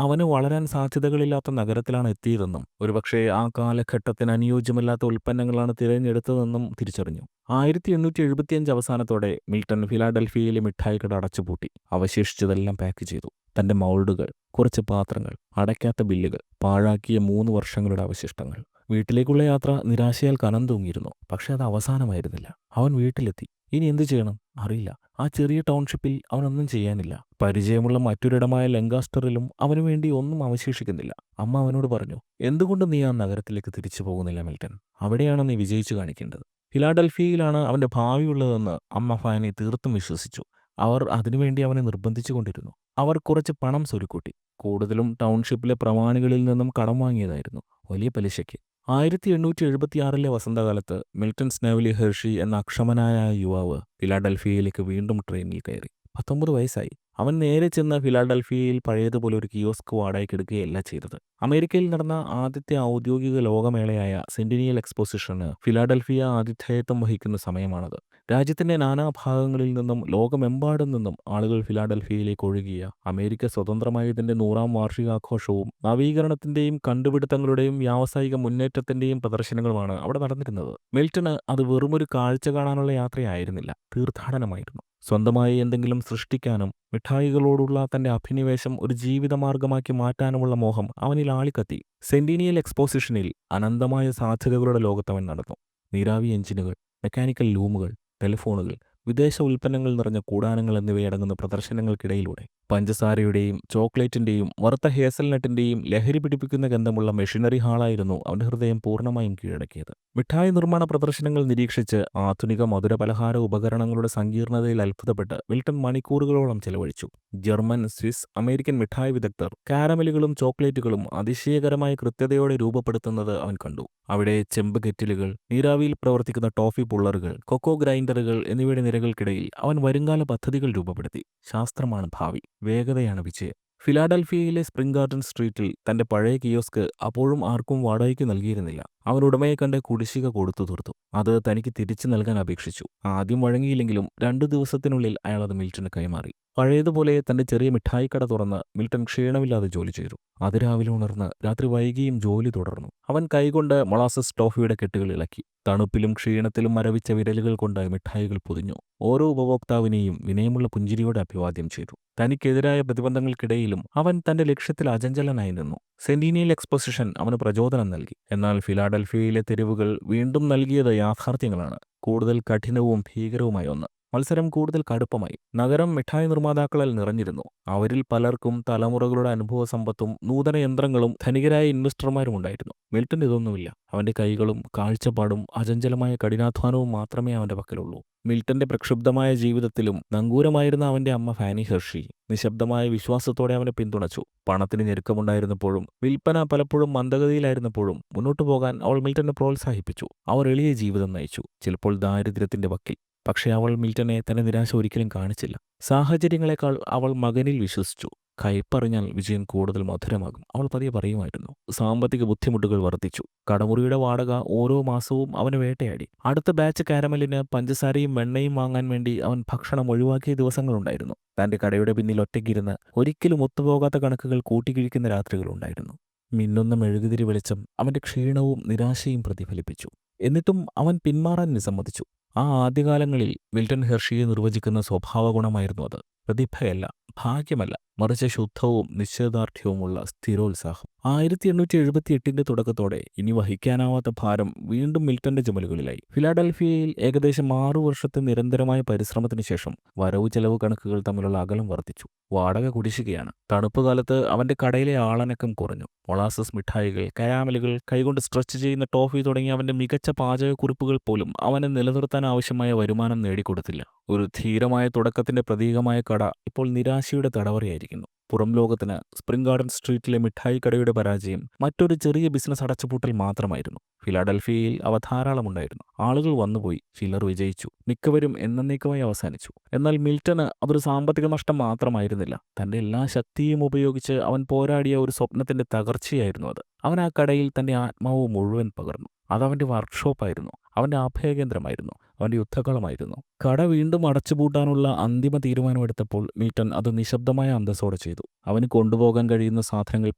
[SPEAKER 1] അവന് വളരാൻ സാധ്യതകളില്ലാത്ത നഗരത്തിലാണ് എത്തിയതെന്നും ഒരുപക്ഷെ ആ കാലഘട്ടത്തിന് അനുയോജ്യമല്ലാത്ത ഉൽപ്പന്നങ്ങളാണ് തിരഞ്ഞെടുത്തതെന്നും തിരിച്ചറിഞ്ഞു. 1875 അവസാനത്തോടെ മിൽട്ടൺ ഫിലാഡൽഫിയയിലെ മിഠായിക്കട അടച്ചുപൂട്ടി. അവശേഷിച്ചതെല്ലാം പാക്ക് ചെയ്തു. തന്റെ മൗൾഡുകൾ, കുറച്ച് പാത്രങ്ങൾ, അടയ്ക്കാത്ത ബില്ലുകൾ, പാഴാക്കിയ 3 വർഷങ്ങളുടെ അവശിഷ്ടങ്ങൾ. വീട്ടിലേക്കുള്ള യാത്ര നിരാശയാൽ കനം തൂങ്ങിയിരുന്നു. പക്ഷെ അത് അവസാനമായിരുന്നില്ല. അവൻ വീട്ടിലെത്തി. ഇനി എന്തു ചെയ്യണം അറിയില്ല. ആ ചെറിയ ടൗൺഷിപ്പിൽ അവനൊന്നും ചെയ്യാനില്ല. പരിചയമുള്ള മറ്റൊരിടമായ ലങ്കാസ്റ്ററിലും അവനു വേണ്ടി ഒന്നും അവശേഷിക്കുന്നില്ല. അമ്മ അവനോട് പറഞ്ഞു, എന്തുകൊണ്ട് നീ ആ നഗരത്തിലേക്ക് തിരിച്ചു പോകുന്നില്ല മിൽട്ടൺ? അവിടെയാണ് നീ വിജയിച്ചു കാണിക്കേണ്ടത്. ഫിലാഡൽഫിയയിലാണ് അവന്റെ ഭാവിയുള്ളതെന്ന് അമ്മ ഫാനി തീർത്തും വിശ്വസിച്ചു. അവർ അതിനുവേണ്ടി അവനെ നിർബന്ധിച്ചു കൊണ്ടിരുന്നു. അവർ കുറച്ച് പണം സ്വരുക്കൂട്ടി. കൂടുതലും ടൗൺഷിപ്പിലെ പ്രമാണികളിൽ നിന്നും കടം വാങ്ങിയതായിരുന്നു, വലിയ പലിശയ്ക്ക്. 1876 വസന്തകാലത്ത് മിൽട്ടൺ സ്നേവ്ലി ഹെർഷി എന്ന അക്ഷമനായ യുവാവ് ഫിലാഡൽഫിയയിലേക്ക് വീണ്ടും ട്രെയിനിൽ കയറി. 19 വയസ്സായി. അവൻ നേരെ ചെന്ന് ഫിലാഡൽഫിയയിൽ പഴയതുപോലെ ഒരു കിയോസ്ക് വാടകയ്ക്കെടുക്കുകയല്ല ചെയ്തത്. അമേരിക്കയിൽ നടന്ന ആദ്യത്തെ ഔദ്യോഗിക ലോകമേളയായ സെന്റിനിയൽ എക്സ്പോസിഷന് ഫിലാഡൽഫിയ ആതിഥേയത്വം വഹിക്കുന്ന സമയമാണത്. രാജ്യത്തിന്റെ നാനാഭാഗങ്ങളിൽ നിന്നും ലോകമെമ്പാടും നിന്നും ആളുകൾ ഫിലാഡൽഫിയയിലേക്ക് ഒഴുകിയ അമേരിക്ക സ്വതന്ത്രമായതിന്റെ 100-ാം വാർഷികാഘോഷവും നവീകരണത്തിന്റെയും കണ്ടുപിടുത്തങ്ങളുടെയും വ്യാവസായിക മുന്നേറ്റത്തിന്റെയും പ്രദർശനങ്ങളുമാണ് അവിടെ നടന്നിരുന്നത്. മിൽട്ടന് അത് വെറുമൊരു കാഴ്ച കാണാനുള്ള യാത്രയായിരുന്നില്ല, തീർത്ഥാടനമായിരുന്നു. സ്വന്തമായി എന്തെങ്കിലും സൃഷ്ടിക്കാനും മിഠായികളോടുള്ള തന്റെ അഭിനിവേശം ഒരു ജീവിതമാർഗമാക്കി മാറ്റാനുമുള്ള മോഹം അവനിൽ ആളിക്കത്തി. സെന്റിനിയൽ എക്സ്പോസിഷനിൽ അനന്തമായ സാധ്യതകളുടെ ലോകത്തവൻ നടന്നു. നീരാവി എഞ്ചിനുകൾ, മെക്കാനിക്കൽ ലൂമുകൾ, ടെലിഫോണുകൾ, വിദേശ ഉൽപ്പന്നങ്ങൾ നിറഞ്ഞ കൂടാരങ്ങൾ എന്നിവയടങ്ങുന്ന പ്രദർശനങ്ങൾക്കിടയിലൂടെ പഞ്ചസാരയുടെയും ചോക്ലേറ്റിന്റെയും വറുത്ത ഹേസൽനട്ടിന്റെയും ലഹരി പിടിപ്പിക്കുന്ന ഗന്ധമുള്ള മെഷീനറി ഹാളായിരുന്നു അവന്റെ ഹൃദയം പൂർണ്ണമായും കീഴടക്കിയത്. മിഠായി നിർമ്മാണ പ്രദർശനങ്ങൾ നിരീക്ഷിച്ച് ആധുനിക മധുര പലഹാര ഉപകരണങ്ങളുടെ സങ്കീർണതയിൽ അത്ഭുതപ്പെട്ട് മിൽട്ടൺ മണിക്കൂറുകളോളം ചെലവഴിച്ചു. ജർമ്മൻ, സ്വിസ്, അമേരിക്കൻ മിഠായി വിദഗ്ധർ കാരമലുകളും ചോക്ലേറ്റുകളും അതിശയകരമായ കൃത്യതയോടെ രൂപപ്പെടുത്തുന്നത് അവൻ കണ്ടു. അവിടെ ചെമ്പ് കെറ്റിലുകൾ, നീരാവിയിൽ പ്രവർത്തിക്കുന്ന ടോഫി പുള്ളറുകൾ, കൊക്കോ ഗ്രൈൻഡറുകൾ എന്നിവയുടെ നിരകൾക്കിടയിൽ അവൻ വരുംകാല പദ്ധതികൾ രൂപപ്പെടുത്തി. ശാസ്ത്രമാണ് ഭാവി, വേഗതയാണ് വിജയം. ഫിലാഡൽഫിയയിലെ സ്പ്രിംഗ് ഗാർഡൻ സ്ട്രീറ്റിൽ തന്റെ പഴയ കിയോസ്ക് അപ്പോഴും ആർക്കും വാടകയ്ക്ക് നൽകിയിരുന്നില്ല. അവൻ ഉടമയെ കണ്ട് കുടിശ്ശിക കൊടുത്തു തീർത്തു. അത് തനിക്ക് തിരിച്ചു നൽകാൻ അപേക്ഷിച്ചു. ആദ്യം വഴങ്ങിയില്ലെങ്കിലും 2 ദിവസത്തിനുള്ളിൽ അയാൾ അത് മിൽട്ടന് കൈമാറി. പഴയതുപോലെ തന്റെ ചെറിയ മിഠായിക്കട തുറന്ന് മിൽട്ടൺ ക്ഷീണമില്ലാതെ ജോലി ചെയ്തു. അതിരാവിലെ ഉണർന്ന് രാത്രി വൈകിയും ജോലി തുടർന്നു. അവൻ കൈകൊണ്ട് മൊളാസസ് ടോഫിയുടെ കെട്ടുകൾ ഇളക്കി. തണുപ്പിലും ക്ഷീണത്തിലും മരവിച്ച വിരലുകൾ കൊണ്ട് മിഠായികൾ പൊതിഞ്ഞു. ഓരോ ഉപഭോക്താവിനെയും വിനയമുള്ള പുഞ്ചിരിയോടെ അഭിവാദ്യം ചെയ്തു. തനിക്കെതിരായ പ്രതിബന്ധങ്ങൾക്കിടയിലും അവൻ തന്റെ ലക്ഷ്യത്തിൽ അചഞ്ചലനായി നിന്നു. സെന്റിനിയൽ എക്സ്പോസിഷൻ അവന് പ്രചോദനം നൽകി. എന്നാൽ ഫിലാഡൽഫിയയിലെ തെരുവുകൾ വീണ്ടും നൽകിയത് യാഥാർത്ഥ്യങ്ങളാണ്. കൂടുതൽ കഠിനവും ഭീകരവുമായ ഒന്ന്. മത്സരം കൂടുതൽ കടുപ്പമായി. നഗരം മിഠായി നിർമ്മാതാക്കളാൽ നിറഞ്ഞിരുന്നു. അവരിൽ പലർക്കും തലമുറകളുടെ അനുഭവ സമ്പത്തും നൂതന യന്ത്രങ്ങളും ധനികരായ ഇൻവെസ്റ്റർമാരും ഉണ്ടായിരുന്നു. മിൽട്ടൺ ഇതൊന്നുമില്ല. അവന്റെ കൈകളും കാഴ്ചപ്പാടും അചഞ്ചലമായ കഠിനാധ്വാനവും മാത്രമേ അവന്റെ പക്കലുള്ളൂ. മിൽട്ടന്റെ പ്രക്ഷുബ്ധമായ ജീവിതത്തിലും നങ്കൂരമായിരുന്ന അവന്റെ അമ്മ ഫാനി ഹെർഷി നിശബ്ദമായ വിശ്വാസത്തോടെ അവനെ പിന്തുണച്ചു. പണത്തിന് ഞെരുക്കമുണ്ടായിരുന്നപ്പോഴും വിൽപ്പന പലപ്പോഴും മന്ദഗതിയിലായിരുന്നപ്പോഴും മുന്നോട്ടു പോകാൻ അവൾ മിൽട്ടനെ പ്രോത്സാഹിപ്പിച്ചു. അവർ എളിയ ജീവിതം നയിച്ചു, ചിലപ്പോൾ ദാരിദ്ര്യത്തിന്റെ വക്കിൽ. പക്ഷേ അവൾ മിൽട്ടനെ തന്റെ നിരാശ ഒരിക്കലും കാണിച്ചില്ല. സാഹചര്യങ്ങളെക്കാൾ അവൾ മകനിൽ വിശ്വസിച്ചു. കയ്പറിഞ്ഞാൽ വിജയം കൂടുതൽ മധുരമാകും, അവൾ പതിയെ പറയുമായിരുന്നു. സാമ്പത്തിക ബുദ്ധിമുട്ടുകൾ വർദ്ധിച്ചു. കടമുറിയുടെ വാടക ഓരോ മാസവും അവന് വേട്ടയാടി. അടുത്ത ബാച്ച് കാരമലിന് പഞ്ചസാരയും വെണ്ണയും വാങ്ങാൻ വേണ്ടി അവൻ ഭക്ഷണം ഒഴിവാക്കിയ ദിവസങ്ങളുണ്ടായിരുന്നു. തന്റെ കടയുടെ പിന്നിൽ ഒറ്റയ്ക്കിരുന്ന് ഒരിക്കലും ഒത്തുപോകാത്ത കണക്കുകൾ കൂട്ടിക്കിഴിക്കുന്ന രാത്രികളുണ്ടായിരുന്നു. മിന്നുന്ന മെഴുകുതിരി വെളിച്ചം അവന്റെ ക്ഷീണവും നിരാശയും പ്രതിഫലിപ്പിച്ചു. എന്നിട്ടും അവൻ പിന്മാറാൻ വിസമ്മതിച്ചു. ആ ആദ്യകാലങ്ങളിൽ മിൽട്ടൺ ഹെർഷിയെ നിർവചിക്കുന്ന സ്വഭാവഗുണമായിരുന്നു അത്. പ്രതിഭയല്ല, ഭാഗ്യമല്ല, മറിച്ച് ശുദ്ധവും നിശ്ചയദാർഢ്യവുമുള്ള സ്ഥിരോത്സാഹം. 1878 തുടക്കത്തോടെ ഇനി വഹിക്കാനാവാത്ത ഭാരം വീണ്ടും മിൽട്ടന്റെ ചുമലുകളിലായി. ഫിലാഡൽഫിയയിൽ ഏകദേശം 6 വർഷത്തെ നിരന്തരമായ പരിശ്രമത്തിന് ശേഷം വരവ് ചെലവ് കണക്കുകൾ തമ്മിലുള്ള അകലം വർദ്ധിച്ചു. വാടക കുടിശ്ശികയാണ്. തണുപ്പ് കാലത്ത് അവന്റെ കടയിലെ ആളനക്കം കുറഞ്ഞു. മൊളാസസ് മിഠായികൾ, കരാമലുകൾ, കൈകൊണ്ട് സ്ട്രെച്ച് ചെയ്യുന്ന ടോഫി തുടങ്ങിയ അവന്റെ മികച്ച പാചകക്കുറിപ്പുകൾ പോലും അവനെ നിലനിർത്താൻ ആവശ്യമായ വരുമാനം നേടിക്കൊടുത്തില്ല. ഒരു ധീരമായ തുടക്കത്തിന്റെ പ്രതീകമായ കട ഇപ്പോൾ നിരാശയുടെ തടവറയായിരിക്കുന്നു. പുറം ലോകത്തിന് സ്പ്രിംഗ് ഗാർഡൻ സ്ട്രീറ്റിലെ മിഠായി കടയുടെ പരാജയം മറ്റൊരു ചെറിയ ബിസിനസ് അടച്ചുപൂട്ടൽ മാത്രമായിരുന്നു. ഫിലാഡൽഫിയയിൽ അവ ധാരാളമുണ്ടായിരുന്നു. ആളുകൾ വന്നുപോയി, ചിലർ വിജയിച്ചു, മിക്കവരും എന്നേക്കുമായി അവസാനിച്ചു. എന്നാൽ മിൽട്ടന് അതൊരു സാമ്പത്തിക നഷ്ടം മാത്രമായിരുന്നില്ല. തന്റെ എല്ലാ ശക്തിയും ഉപയോഗിച്ച് അവൻ പോരാടിയ ഒരു സ്വപ്നത്തിന്റെ തകർച്ചയായിരുന്നു അത്. അവൻ ആ കടയിൽ തന്റെ ആത്മാവ് മുഴുവൻ പകർന്നു. അതവന്റെ വർക്ക്ഷോപ്പായിരുന്നു, അവന്റെ അഭയകേന്ദ്രമായിരുന്നു, അവന്റെ യുദ്ധകളമായിരുന്നു. കട വീണ്ടും അടച്ചുപൂട്ടാനുള്ള അന്തിമ തീരുമാനമെടുത്തപ്പോൾ മിൽട്ടൺ അത് നിശബ്ദമായ അന്തസ്സോടെ ചെയ്തു. അവന് കൊണ്ടുപോകാൻ കഴിയുന്ന സാധനങ്ങൾ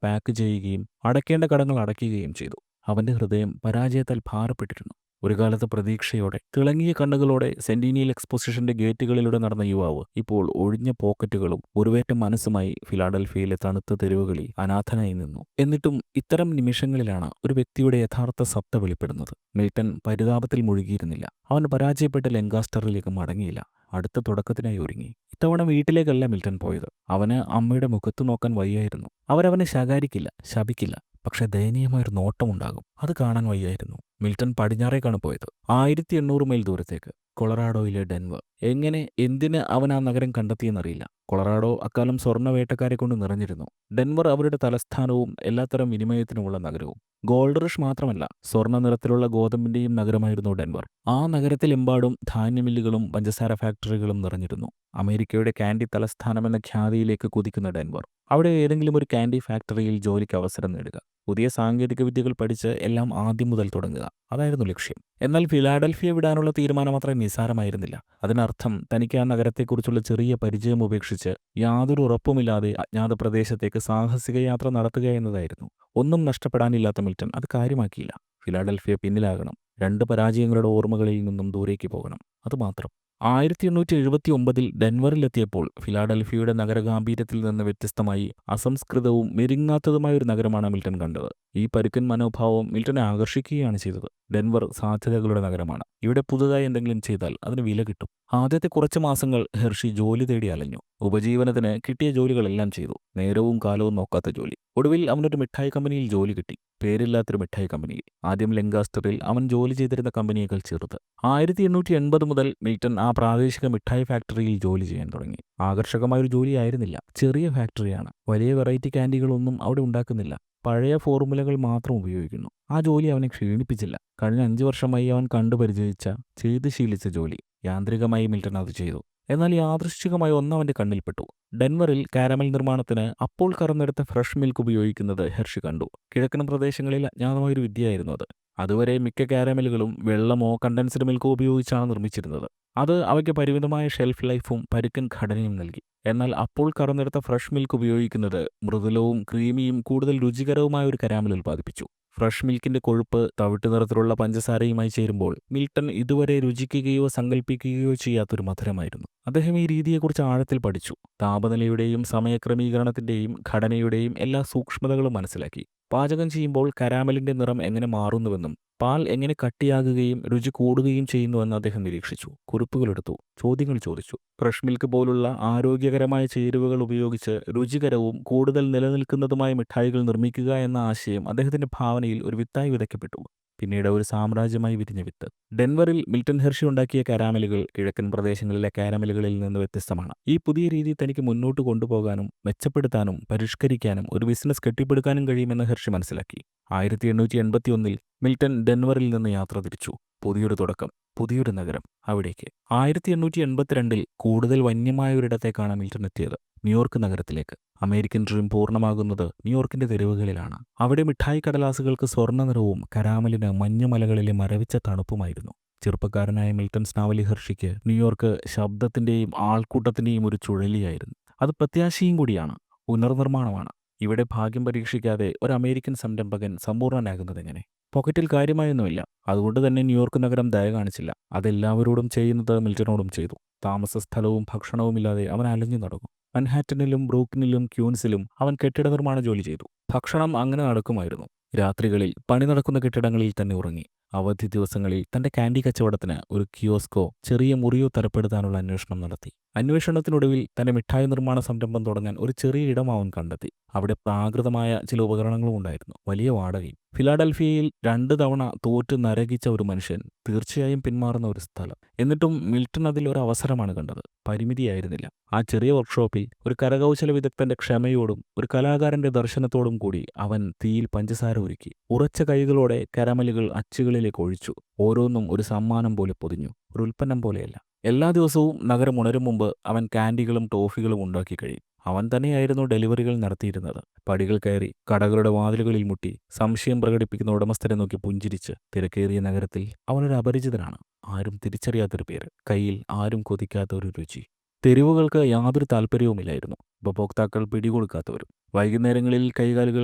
[SPEAKER 1] പാക്ക് ചെയ്യുകയും അടയ്ക്കേണ്ട കടങ്ങൾ അടയ്ക്കുകയും ചെയ്തു. അവന്റെ ഹൃദയം പരാജയത്താൽ ഭാരപ്പെട്ടിരുന്നു. ഒരു കാലത്ത് പ്രതീക്ഷയോടെ തിളങ്ങിയ കണ്ണുകളോടെ സെന്റിനിയൽ എക്സ്പോസിഷന്റെ ഗേറ്റുകളിലൂടെ നടന്ന യുവാവ് ഇപ്പോൾ ഒഴിഞ്ഞ പോക്കറ്റുകളും ഉരുവേറ്റ മനസ്സുമായി ഫിലാഡൽഫിയയിലെ തണുത്ത തെരുവുകളിൽ അനാഥനായി നിന്നു. എന്നിട്ടും ഇത്തരം നിമിഷങ്ങളിലാണ് ഒരു വ്യക്തിയുടെ യഥാർത്ഥ സത്ത വെളിപ്പെടുന്നത്. മിൽട്ടൺ പരിതാപത്തിൽ മുഴുകിയിരുന്നില്ല. അവൻ പരാജയപ്പെട്ട ലെങ്കാസ്റ്ററിലേക്ക് മടങ്ങിയില്ല. അടുത്ത തുടക്കത്തിനായി ഒരുങ്ങി. ഇത്തവണ വീട്ടിലേക്കല്ല മിൽട്ടൺ പോയത്. അവന് അമ്മയുടെ മുഖത്ത് നോക്കാൻ വയ്യായിരുന്നു. അവരവനെ ശകാരിക്കില്ല, ശപിക്കില്ല, പക്ഷെ ദയനീയമായൊരു നോട്ടമുണ്ടാകും. അത് കാണാൻ വയ്യായിരുന്നു. മിൽട്ടൺ പടിഞ്ഞാറേക്കാണ് പോയത്. 1800 മൈൽ ദൂരത്തേക്ക്. കൊളറാഡോയിലെ ഡെൻവർ. എങ്ങനെ, എന്തിന് അവൻ ആ നഗരം കണ്ടെത്തിയെന്നറിയില്ല. കൊളറാഡോ അക്കാലം സ്വർണ്ണ കൊണ്ട് നിറഞ്ഞിരുന്നു. ഡെൻവർ അവരുടെ തലസ്ഥാനവും എല്ലാത്തരം വിനിമയത്തിനുമുള്ള നഗരവും. ഗോൾഡ് റഷ് മാത്രമല്ല, സ്വർണ്ണ നിറത്തിലുള്ള ഗോതമ്പിന്റെയും നഗരമായിരുന്നു ഡെൻവർ. ആ നഗരത്തിലെമ്പാടും ധാന്യമില്ലുകളും പഞ്ചസാര ഫാക്ടറികളും നിറഞ്ഞിരുന്നു. അമേരിക്കയുടെ കാൻഡി തലസ്ഥാനമെന്ന ഖ്യാതിയിലേക്ക് കുതിക്കുന്ന ഡെൻവർ. അവിടെ ഏതെങ്കിലും ഒരു കാൻഡി ഫാക്ടറിയിൽ ജോലിക്ക് അവസരം നേടുക. പുതിയ സാങ്കേതിക വിദ്യകൾ പഠിച്ച് എല്ലാം ആദ്യം മുതൽ തുടങ്ങുക. അതായിരുന്നു ലക്ഷ്യം. എന്നാൽ ഫിലാഡൽഫിയ വിടാനുള്ള തീരുമാനം അത്ര നിസ്സാരമായിരുന്നില്ല. അതിനർത്ഥം തനിക്ക് ആ നഗരത്തെക്കുറിച്ചുള്ള ചെറിയ പരിചയം ഉപേക്ഷിച്ച് യാതൊരു ഉറപ്പുമില്ലാതെ അജ്ഞാത പ്രദേശത്തേക്ക് സാഹസിക യാത്ര നടത്തുക എന്നതായിരുന്നു. ഒന്നും നഷ്ടപ്പെടാനില്ലാത്ത മിൽട്ടൺ അത് കാര്യമാക്കിയില്ല. ഫിലാഡൽഫിയ പിന്നിലാകണം. 2 പരാജയങ്ങളുടെ ഓർമ്മകളിൽ നിന്നും ദൂരേക്ക് പോകണം. അതുമാത്രം. 1879 ഡെൻവറിലെത്തിയപ്പോൾ ഫിലാഡൽഫിയയുടെ നഗരഗാംഭീര്യത്തിൽ നിന്ന് വ്യത്യസ്തമായി അസംസ്കൃതവും മെരുങ്ങാത്തതുമായ ഒരു നഗരമാണ് മിൽട്ടൺ കണ്ടത്. ഈ പരുക്കൻ മനോഭാവം മിൽട്ടനെ ആകർഷിക്കുകയാണ് ചെയ്തത്. ഡെൻവർ സാധ്യതകളുടെ നഗരമാണ്. ഇവിടെ പുതുതായി എന്തെങ്കിലും ചെയ്താൽ അതിന് വില കിട്ടും. ആദ്യത്തെ കുറച്ച് മാസങ്ങൾ ഹെർഷി ജോലി തേടി അലഞ്ഞു. ഉപജീവനത്തിന് കിട്ടിയ ജോലികളെല്ലാം ചെയ്തു. നേരവും കാലവും നോക്കാത്ത ജോലി. ഒടുവിൽ അവനൊരു മിഠായി കമ്പനിയിൽ ജോലി കിട്ടി. പേരില്ലാത്തൊരു മിഠായി കമ്പനിയിൽ. ആദ്യം ലെങ്കാസ്റ്ററിൽ അവൻ ജോലി ചെയ്തിരുന്ന കമ്പനിയേക്കാൾ ചെറുത്. 1880 മുതൽ മിൽട്ടൺ ആ പ്രാദേശിക മിഠായി ഫാക്ടറിയിൽ ജോലി ചെയ്യാൻ തുടങ്ങി. ആകർഷകമായൊരു ജോലിയായിരുന്നില്ല. ചെറിയ ഫാക്ടറിയാണ്. വലിയ വെറൈറ്റി കാൻഡികളൊന്നും അവിടെ ഉണ്ടാക്കുന്നില്ല. പഴയ ഫോർമുലകൾ മാത്രം ഉപയോഗിക്കുന്നു. ആ ജോലി അവനെ ക്ഷീണിപ്പിച്ചില്ല. കഴിഞ്ഞ 5 വർഷമായി അവൻ കണ്ടുപരിചയിച്ച, ചെയ്ത് ശീലിച്ച ജോലി. യാന്ത്രികമായി മിൽട്ടൺ അത് ചെയ്തു. എന്നാൽ യാദൃശ്ചികമായി ഒന്നവന്റെ കണ്ണിൽപ്പെട്ടു. ഡെൻവറിൽ കാരമൽ നിർമ്മാണത്തിന് അപ്പോൾ കറന്നെടുത്ത ഫ്രഷ് മിൽക്ക് ഉപയോഗിക്കുന്നത് ഹെർഷി കണ്ടു. കിഴക്കൻ പ്രദേശങ്ങളിൽ അജ്ഞാതമായൊരു വിദ്യയായിരുന്നു അത്. അതുവരെ മിക്ക കാരമലുകളും വെള്ളമോ കണ്ടൻസ്ഡ് മിൽക്കോ ഉപയോഗിച്ചാണ് നിർമ്മിച്ചിരുന്നത്. അത് അവയ്ക്ക് പരിമിതമായ ഷെൽഫ് ലൈഫും പരുക്കൻ ഘടനയും നൽകി. എന്നാൽ അപ്പോൾ കറന്നെടുത്ത ഫ്രഷ് മിൽക്ക് ഉപയോഗിക്കുന്നത് മൃദുലവും ക്രീമിയും കൂടുതൽ രുചികരവുമായ ഒരു കരാമൽ ഉൽപ്പാദിപ്പിച്ചു. ഫ്രഷ് മിൽക്കിന്റെ കൊഴുപ്പ് തവിട്ട് നിറത്തിലുള്ള പഞ്ചസാരയുമായി ചേരുമ്പോൾ മിൽട്ടൺ ഇതുവരെ രുചിക്കുകയോ സങ്കല്പിക്കുകയോ ചെയ്യാത്തൊരു മധുരമായിരുന്നു. അദ്ദേഹം ഈ രീതിയെക്കുറിച്ച് ആഴത്തിൽ പഠിച്ചു. താപനിലയുടെയും സമയക്രമീകരണത്തിന്റെയും ഘടനയുടെയും എല്ലാ സൂക്ഷ്മതകളും മനസ്സിലാക്കി. പാചകം ചെയ്യുമ്പോൾ കരാമലിന്റെ നിറം എങ്ങനെ മാറുന്നുവെന്നും പാൽ എങ്ങനെ കട്ടിയാകുകയും രുചി കൂടുകയും ചെയ്യുന്നുവെന്ന് അദ്ദേഹം നിരീക്ഷിച്ചു. കുറിപ്പുകളെടുത്തു. ചോദ്യങ്ങൾ ചോദിച്ചു. ഫ്രഷ് മിൽക്ക് പോലുള്ള ആരോഗ്യകരമായ ചേരുവകൾ ഉപയോഗിച്ച് രുചികരവും കൂടുതൽ നിലനിൽക്കുന്നതുമായ മിഠായികൾ നിർമ്മിക്കുക എന്ന ആശയം അദ്ദേഹത്തിന്റെ ഭാവനയിൽ ഒരു വിത്തായി വിതയ്ക്കപ്പെട്ടു. പിന്നീട് ഒരു സാമ്രാജ്യമായി വിരിഞ്ഞ വിത്ത്. ഡെൻവറിൽ മിൽട്ടൺ ഹെർഷി ഉണ്ടാക്കിയ കാരാമലുകൾ കിഴക്കൻ പ്രദേശങ്ങളിലെ കാരാമലുകളിൽ നിന്ന് വ്യത്യസ്തമാണ്. ഈ പുതിയ രീതി തനിക്ക് മുന്നോട്ട് കൊണ്ടുപോകാനും മെച്ചപ്പെടുത്താനും പരിഷ്കരിക്കാനും ഒരു ബിസിനസ് കെട്ടിപ്പടുക്കാനും കഴിയുമെന്ന് ഹെർഷി മനസ്സിലാക്കി. 1881 മിൽട്ടൺ ഡെൻവറിൽ നിന്ന് യാത്ര തിരിച്ചു. പുതിയൊരു തുടക്കം, പുതിയൊരു നഗരം. അവിടേക്ക് 1882 കൂടുതൽ വന്യമായ ഒരിടത്തേക്കാണ് മിൽട്ടൺ എത്തിയത്. ന്യൂയോർക്ക് നഗരത്തിലേക്ക്. അമേരിക്കൻ ഡ്രീം പൂർണ്ണമാകുന്നത് ന്യൂയോർക്കിന്റെ തെരുവുകളിലാണ്. അവിടെ മിഠായി കടലാസുകൾക്ക് സ്വർണ്ണ നിറവും കരാമലിന് മഞ്ഞുമലകളിലെ മരവിച്ച തണുപ്പുമായിരുന്നു. ചെറുപ്പക്കാരനായ മിൽട്ടൺ സ്നാവലി ഹെർഷിക്ക് ന്യൂയോർക്ക് ശബ്ദത്തിന്റെയും ആൾക്കൂട്ടത്തിന്റെയും ഒരു ചുഴലിയായിരുന്നു. അത് പ്രത്യാശയും കൂടിയാണ്. പുനർനിർമ്മാണമാണ്. ഇവിടെ ഭാഗ്യം പരീക്ഷിക്കാതെ ഒരു അമേരിക്കൻ സംരംഭകൻ സമ്പൂർണ്ണനാകുന്നതെങ്ങനെ? പോക്കറ്റിൽ കാര്യമായൊന്നുമില്ല. അതുകൊണ്ട് തന്നെ ന്യൂയോർക്ക് നഗരം ദയ കാണിച്ചില്ല. അതെല്ലാവരോടും ചെയ്യുന്നത് മിൽട്ടനോടും ചെയ്തു. താമസ സ്ഥലവും ഭക്ഷണവുമില്ലാതെ അവൻ അലഞ്ഞു നടന്നു. മൻഹാറ്റനിലും ബ്രൂക്ലിനിലും ക്യൂൻസിലും അവൻ കെട്ടിട നിർമ്മാണ ജോലി ചെയ്തു. ഭക്ഷണം അങ്ങനെ നടക്കുമായിരുന്നു. രാത്രികളിൽ പണി നടക്കുന്ന കെട്ടിടങ്ങളിൽ തന്നെ ഉറങ്ങി. അവധി ദിവസങ്ങളിൽ തന്റെ കാൻഡി കച്ചവടത്തിന് ഒരു കിയോസ്കോ, ചെറിയ മുറിയോ തരപ്പെടുത്താനുള്ള അന്വേഷണം നടത്തി. അന്വേഷണത്തിനൊടുവിൽ തന്റെ മിഠായി നിർമ്മാണ സംരംഭം തുടങ്ങാൻ ഒരു ചെറിയ ഇടം അവൻ കണ്ടെത്തി. അവിടെ പ്രാകൃതമായ ചില ഉപകരണങ്ങളും ഉണ്ടായിരുന്നു. വലിയ വാടകയും. ഫിലാഡൽഫിയയിൽ 2 തവണ തോറ്റ് നരകിച്ച ഒരു മനുഷ്യൻ തീർച്ചയായും പിന്മാറുന്ന ഒരു സ്ഥലം. എന്നിട്ടും മിൽട്ടൺ അതിൽ ഒരു അവസരമാണ് കണ്ടത്. പരിമിതിയായിരുന്നില്ല. ആ ചെറിയ വർക്ക്ഷോപ്പിൽ ഒരു കരകൗശല വിദഗ്ധന്റെ ക്ഷമയോടും ഒരു കലാകാരന്റെ ദർശനത്തോടും കൂടി അവൻ തീയിൽ പഞ്ചസാര ഒരുക്കി. ഉറച്ച കൈകളോടെ കരമലുകൾ അച്ചുകളിലേക്ക് ഒഴിച്ചു. ഓരോന്നും ഒരു സമ്മാനം പോലെ പൊതിഞ്ഞു. ഒരു ഉൽപ്പന്നം പോലെയല്ല. എല്ലാ ദിവസവും നഗരം ഉണരും മുമ്പ് അവൻ കാൻഡികളും ടോഫികളും ഉണ്ടാക്കി കഴിയും. അവൻ തന്നെയായിരുന്നു ഡെലിവറികൾ നടത്തിയിരുന്നത്. പടികൾ കയറി കടകളുടെ വാതിലുകളിൽ മുട്ടി സംശയം പ്രകടിപ്പിക്കുന്ന ഉടമസ്ഥരെ നോക്കി പുഞ്ചിരിച്ച് തിരക്കേറിയ നഗരത്തിൽ അവനൊരു അപരിചിതനാണ്. ആരും തിരിച്ചറിയാത്തൊരു പേര്. കയ്യിൽ ആരും കൊതിക്കാത്ത ഒരു രുചി. തെരുവുകൾക്ക് യാതൊരു താല്പര്യവുമില്ലായിരുന്നു. ഉപഭോക്താക്കൾ പിടികൊടുക്കാത്തവരും. വൈകുന്നേരങ്ങളിൽ കൈകാലുകൾ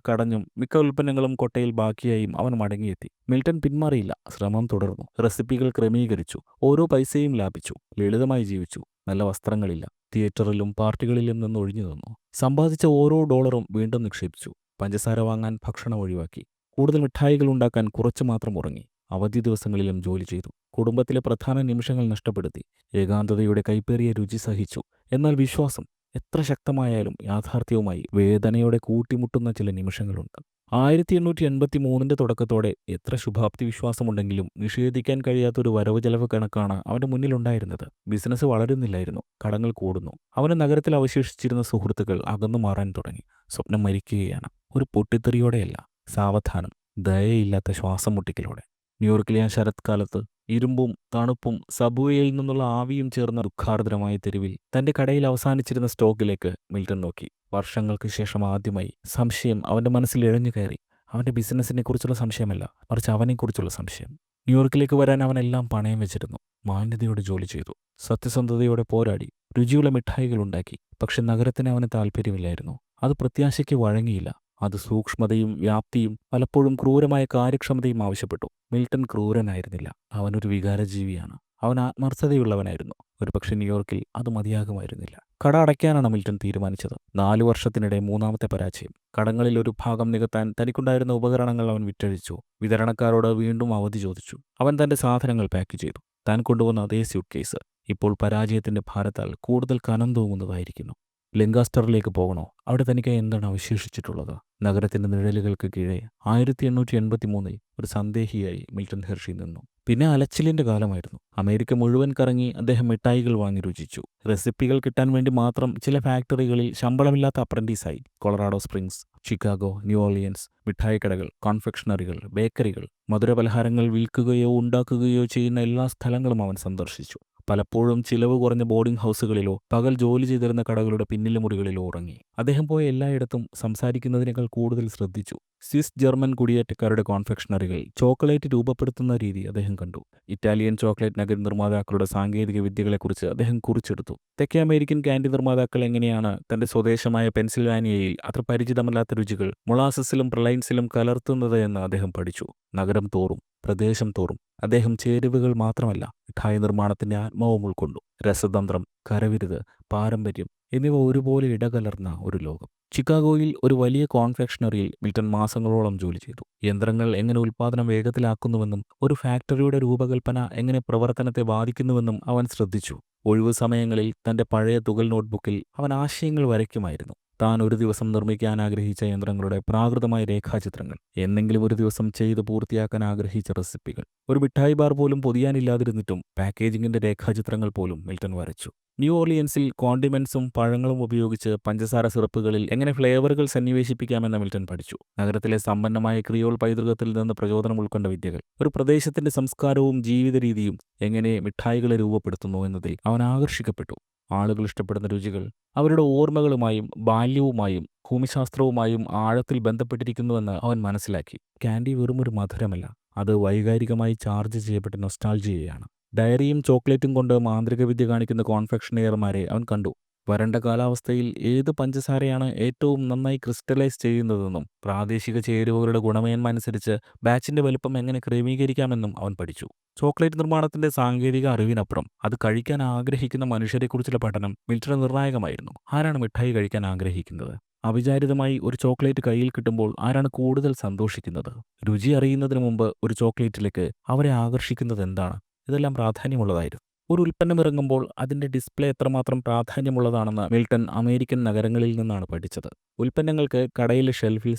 [SPEAKER 1] കടഞ്ഞും മിക്ക ഉൽപ്പന്നങ്ങളും കൊട്ടയിൽ ബാക്കിയായും അവൻ മടങ്ങിയെത്തി. മിൽട്ടൺ പിന്മാറിയില്ല. ശ്രമം തുടർന്നു. റെസിപ്പികൾ ക്രമീകരിച്ചു. ഓരോ പൈസയും ലാഭിച്ചു. ലളിതമായി ജീവിച്ചു. നല്ല വസ്ത്രങ്ങളില്ല. തിയേറ്ററിലും പാർട്ടികളിലും നിന്ന് ഒഴിഞ്ഞു നിന്നു. സമ്പാദിച്ച ഓരോ ഡോളറും വീണ്ടും നിക്ഷേപിച്ചു. പഞ്ചസാര വാങ്ങാൻ ഭക്ഷണം ഒഴിവാക്കി. കൂടുതൽ മിഠായികൾ ഉണ്ടാക്കാൻ കുറച്ചു മാത്രം ഉറങ്ങി. അവധി ദിവസങ്ങളിലും ജോലി ചെയ്തു. കുടുംബത്തിലെ പ്രധാന നിമിഷങ്ങൾ നഷ്ടപ്പെടുത്തി. ഏകാന്തതയുടെ കൈപ്പേറിയ രുചി സഹിച്ചു. എന്നാൽ വിശ്വാസം എത്ര ശക്തമായാലും യാഥാർത്ഥ്യവുമായി വേദനയോടെ കൂട്ടിമുട്ടുന്ന ചില നിമിഷങ്ങളുണ്ട്. 1883 തുടക്കത്തോടെ എത്ര ശുഭാപ്തി വിശ്വാസമുണ്ടെങ്കിലും നിഷേധിക്കാൻ കഴിയാത്ത ഒരു വരവ് ചെലവ് കണക്കാണ് അവന്റെ മുന്നിലുണ്ടായിരുന്നത്. ബിസിനസ് വളരുന്നില്ലായിരുന്നു, കടങ്ങൾ കൂടുന്നു. അവന് നഗരത്തിൽ അവശേഷിച്ചിരുന്ന സുഹൃത്തുക്കൾ അകന്നു മാറാൻ തുടങ്ങി. സ്വപ്നം മരിക്കുകയാണ്. ഒരു പൊട്ടിത്തെറിയോടെയല്ല, സാവധാനം, ദയയില്ലാത്ത ശ്വാസം മുട്ടിക്കലോടെ. ന്യൂയോർക്കിലെ ആ ശരത്കാലത്ത് ഇരുമ്പും തണുപ്പും സബ്വേയിൽ നിന്നുള്ള ആവിയും ചേർന്ന ദുഃഖാർദ്രമായ തെരുവിൽ തന്റെ കടയിൽ അവസാനിച്ചിരുന്ന സ്റ്റോക്കിലേക്ക് മിൽട്ടൺ നോക്കി. വർഷങ്ങൾക്ക് ശേഷം ആദ്യമായി സംശയം അവന്റെ മനസ്സിൽ ഇഴഞ്ഞു കയറി. അവന്റെ ബിസിനസ്സിനെ കുറിച്ചുള്ള സംശയമല്ല, മറിച്ച് അവനെക്കുറിച്ചുള്ള സംശയം. ന്യൂയോർക്കിലേക്ക് വരാൻ അവനെല്ലാം പണയം വെച്ചിരുന്നു. മാന്യതയോടെ ജോലി ചെയ്തു, സത്യസന്ധതയോടെ പോരാടി, രുചിയുള്ള മിഠായികൾ ഉണ്ടാക്കി. പക്ഷെ നഗരത്തിന് അവന് താല്പര്യമില്ലായിരുന്നു. അത് പ്രത്യാശയ്ക്ക് വഴങ്ങിയില്ല. അത് സൂക്ഷ്മതയും വ്യാപ്തിയും പലപ്പോഴും ക്രൂരമായ കാര്യക്ഷമതയും ആവശ്യപ്പെട്ടു. മിൽട്ടൺ ക്രൂരനായിരുന്നില്ല, അവനൊരു വികാരജീവിയാണ്. അവൻ ആത്മാർത്ഥതയുള്ളവനായിരുന്നു. ഒരുപക്ഷെ ന്യൂയോർക്കിൽ അത് മതിയാകുമായിരുന്നില്ല. കട അടയ്ക്കാനാണ് മിൽട്ടൺ തീരുമാനിച്ചത്. 4 വർഷത്തിനിടെ 3ാമത്തെ പരാജയം. കടങ്ങളിൽ ഒരു ഭാഗം നികത്താൻ തനിക്കുണ്ടായിരുന്ന ഉപകരണങ്ങൾ അവൻ വിറ്റഴിച്ചു. വിതരണക്കാരോട് വീണ്ടും അവധി ചോദിച്ചു. അവൻ തന്റെ സാധനങ്ങൾ പാക്ക് ചെയ്തു. താൻ കൊണ്ടുവന്ന അതേ സ്യൂട്ട് കേസ് ഇപ്പോൾ പരാജയത്തിന്റെ ഭാരത്താൽ കൂടുതൽ കനം തൂങ്ങുന്നതായിരിക്കുന്നു. ലങ്കാസ്റ്ററിലേക്ക് പോകണോ? അവിടെ തനിക്ക് എന്താണ് അവശേഷിച്ചിട്ടുള്ളത്? നഗരത്തിന്റെ നിഴലുകൾക്ക് കീഴെ 1883 ഒരു സന്ദേഹിയായി മിൽട്ടൺ ഹെർഷി നിന്നു. പിന്നെ അലച്ചിലിന്റെ കാലമായിരുന്നു. അമേരിക്ക മുഴുവൻ കറങ്ങി അദ്ദേഹം മിഠായികൾ വാങ്ങി രുചിച്ചു. റെസിപ്പികൾ കിട്ടാൻ വേണ്ടി മാത്രം ചില ഫാക്ടറികളിൽ ശമ്പളമില്ലാത്ത അപ്രന്റീസായി. Colorado Springs, Chicago, New Orleans. മിഠായിക്കടകൾ, കോൺഫെക്ഷണറികൾ, ബേക്കറികൾ, മധുരപലഹാരങ്ങൾ വിൽക്കുകയോ ഉണ്ടാക്കുകയോ ചെയ്യുന്ന എല്ലാ സ്ഥലങ്ങളും അവൻ സന്ദർശിച്ചു. പലപ്പോഴും ചിലവ് കുറഞ്ഞ ബോർഡിംഗ് ഹൗസുകളിലോ പകൽ ജോലി ചെയ്തിരുന്ന കടകളുടെ പിന്നിലെ മുറികളിലോ ഉറങ്ങി. അദ്ദേഹം പോയ എല്ലായിടത്തും സംസാരിക്കുന്നതിനേക്കാൾ കൂടുതൽ ശ്രദ്ധിച്ചു. സ്വിസ് ജർമ്മൻ കുടിയേറ്റക്കാരുടെ കോൺഫെക്ഷണറികൾ ചോക്ലേറ്റ് രൂപപ്പെടുത്തുന്ന രീതി അദ്ദേഹം കണ്ടു. ഇറ്റാലിയൻ ചോക്ലേറ്റ് നഗര നിർമ്മാതാക്കളുടെ സാങ്കേതിക വിദ്യകളെക്കുറിച്ച് അദ്ദേഹം കുറിച്ചെടുത്തു. തെക്കേ അമേരിക്കൻ കാൻഡി നിർമ്മാതാക്കൾ എങ്ങനെയാണ് തന്റെ സ്വദേശമായ പെൻസിൽവാനിയയിൽ അത്ര പരിചിതമല്ലാത്ത രുചികൾ മൊളാസസിലും പ്രലൈൻസിലും കലർത്തുന്നത് എന്ന് അദ്ദേഹം പഠിച്ചു. നഗരം തോറും, പ്രദേശം തോറും അദ്ദേഹം ചേരുവകൾ മാത്രമല്ല, മിഠായി നിർമ്മാണത്തിന്റെ ആത്മാവും ഉൾക്കൊണ്ടു. രസതന്ത്രം, കരവിരുത്, പാരമ്പര്യം എന്നിവ ഒരുപോലെ ഇടകലർന്ന ഒരു ലോകം. ചിക്കാഗോയിൽ ഒരു വലിയ കോൺഫെക്ഷണറിയിൽ മിൽട്ടൺ മാസങ്ങളോളം ജോലി ചെയ്തു. യന്ത്രങ്ങൾ എങ്ങനെ ഉൽപ്പാദനം വേഗത്തിലാക്കുന്നുവെന്നും ഒരു ഫാക്ടറിയുടെ രൂപകൽപ്പന എങ്ങനെ പ്രവർത്തനത്തെ ബാധിക്കുന്നുവെന്നും അവൻ ശ്രദ്ധിച്ചു. ഒഴിവു സമയങ്ങളിൽ തന്റെ പഴയ തുകൽ നോട്ട്ബുക്കിൽ അവൻ ആശയങ്ങൾ വരയ്ക്കുമായിരുന്നു. താൻ ഒരു ദിവസം നിർമ്മിക്കാൻ ആഗ്രഹിച്ച യന്ത്രങ്ങളുടെ പ്രാകൃതമായ രേഖാചിത്രങ്ങൾ, എന്നെങ്കിലും ഒരു ദിവസം ചെയ്ത് പൂർത്തിയാക്കാൻ ആഗ്രഹിച്ച റെസിപ്പികൾ. ഒരു മിഠായി ബാർ പോലും പൊതിയാനില്ലാതിരുന്നിട്ടും പാക്കേജിങ്ങിന്റെ രേഖാചിത്രങ്ങൾ പോലും മിൽട്ടൺ വരച്ചു. ന്യൂ ഓർലിയൻസിൽ കോണ്ടിമെന്റ്സും പഴങ്ങളും ഉപയോഗിച്ച് പഞ്ചസാര സിറപ്പുകളിൽ എങ്ങനെ ഫ്ലേവറുകൾ സന്നിവേശിപ്പിക്കാമെന്ന് മിൽട്ടൺ പഠിച്ചു. നഗരത്തിലെ സമ്പന്നമായ ക്രിയോൾ പൈതൃകത്തിൽ നിന്ന് പ്രചോദനം ഉൾക്കൊണ്ട വിദ്യകൾ ഒരു പ്രദേശത്തിന്റെ സംസ്കാരവും ജീവിത രീതിയും എങ്ങനെ മിഠായികളെ രൂപപ്പെടുത്തുന്നു എന്നതിൽ അവൻ ആകർഷിക്കപ്പെട്ടു. ആളുകൾ ഇഷ്ടപ്പെടുന്ന രുചികൾ അവരുടെ ഓർമ്മകളുമായും ബാല്യവുമായും ഭൂമിശാസ്ത്രവുമായും ആഴത്തിൽ ബന്ധപ്പെട്ടിരിക്കുന്നുവെന്ന് അവൻ മനസ്സിലാക്കി. കാൻഡി വെറുമൊരു മധുരമല്ല, അത് വൈകാരികമായി ചാർജ് ചെയ്യപ്പെട്ട നൊസ്റ്റാൾജിയയാണ്. ഡയറിയും ചോക്ലേറ്റും കൊണ്ട് മാന്ത്രിക വിദ്യ കാണിക്കുന്ന കോൺഫെക്ഷനെയർമാരെ അവൻ കണ്ടു. വരണ്ട കാലാവസ്ഥയിൽ ഏത് പഞ്ചസാരയാണ് ഏറ്റവും നന്നായി ക്രിസ്റ്റലൈസ് ചെയ്യുന്നതെന്നും പ്രാദേശിക ചേരുവകളുടെ ഗുണമേന്മ അനുസരിച്ച് ബാച്ചിന്റെ വലുപ്പം എങ്ങനെ ക്രമീകരിക്കാമെന്നും അവൻ പഠിച്ചു. ചോക്ലേറ്റ് നിർമ്മാണത്തിന്റെ സാങ്കേതിക അറിവിനപ്പുറം അത് കഴിക്കാൻ ആഗ്രഹിക്കുന്ന മനുഷ്യരെക്കുറിച്ചുള്ള പഠനം മിൽട്ടന് നിർണായകമായിരുന്നു. ആരാണ് മിഠായി കഴിക്കാൻ ആഗ്രഹിക്കുന്നത്? അവിചാരിതമായി ഒരു ചോക്ലേറ്റ് കയ്യിൽ കിട്ടുമ്പോൾ ആരാണ് കൂടുതൽ സന്തോഷിക്കുന്നത്? രുചി അറിയുന്നതിന് മുമ്പ് ഒരു ചോക്ലേറ്റിലേക്ക് അവരെ ആകർഷിക്കുന്നത് എന്താണ്? ഇതെല്ലാം പ്രാധാന്യമുള്ളതായിരുന്നു. ഒരു ഉൽപ്പന്നം ഇറങ്ങുമ്പോൾ അതിന്റെ ഡിസ്പ്ലേ എത്രമാത്രം പ്രാധാന്യമുള്ളതാണെന്ന് മിൽട്ടൺ അമേരിക്കൻ നഗരങ്ങളിൽ നിന്നാണ് പഠിച്ചത്. ഉൽപ്പന്നങ്ങൾക്ക് കടയിലെ ഷെൽഫിൽ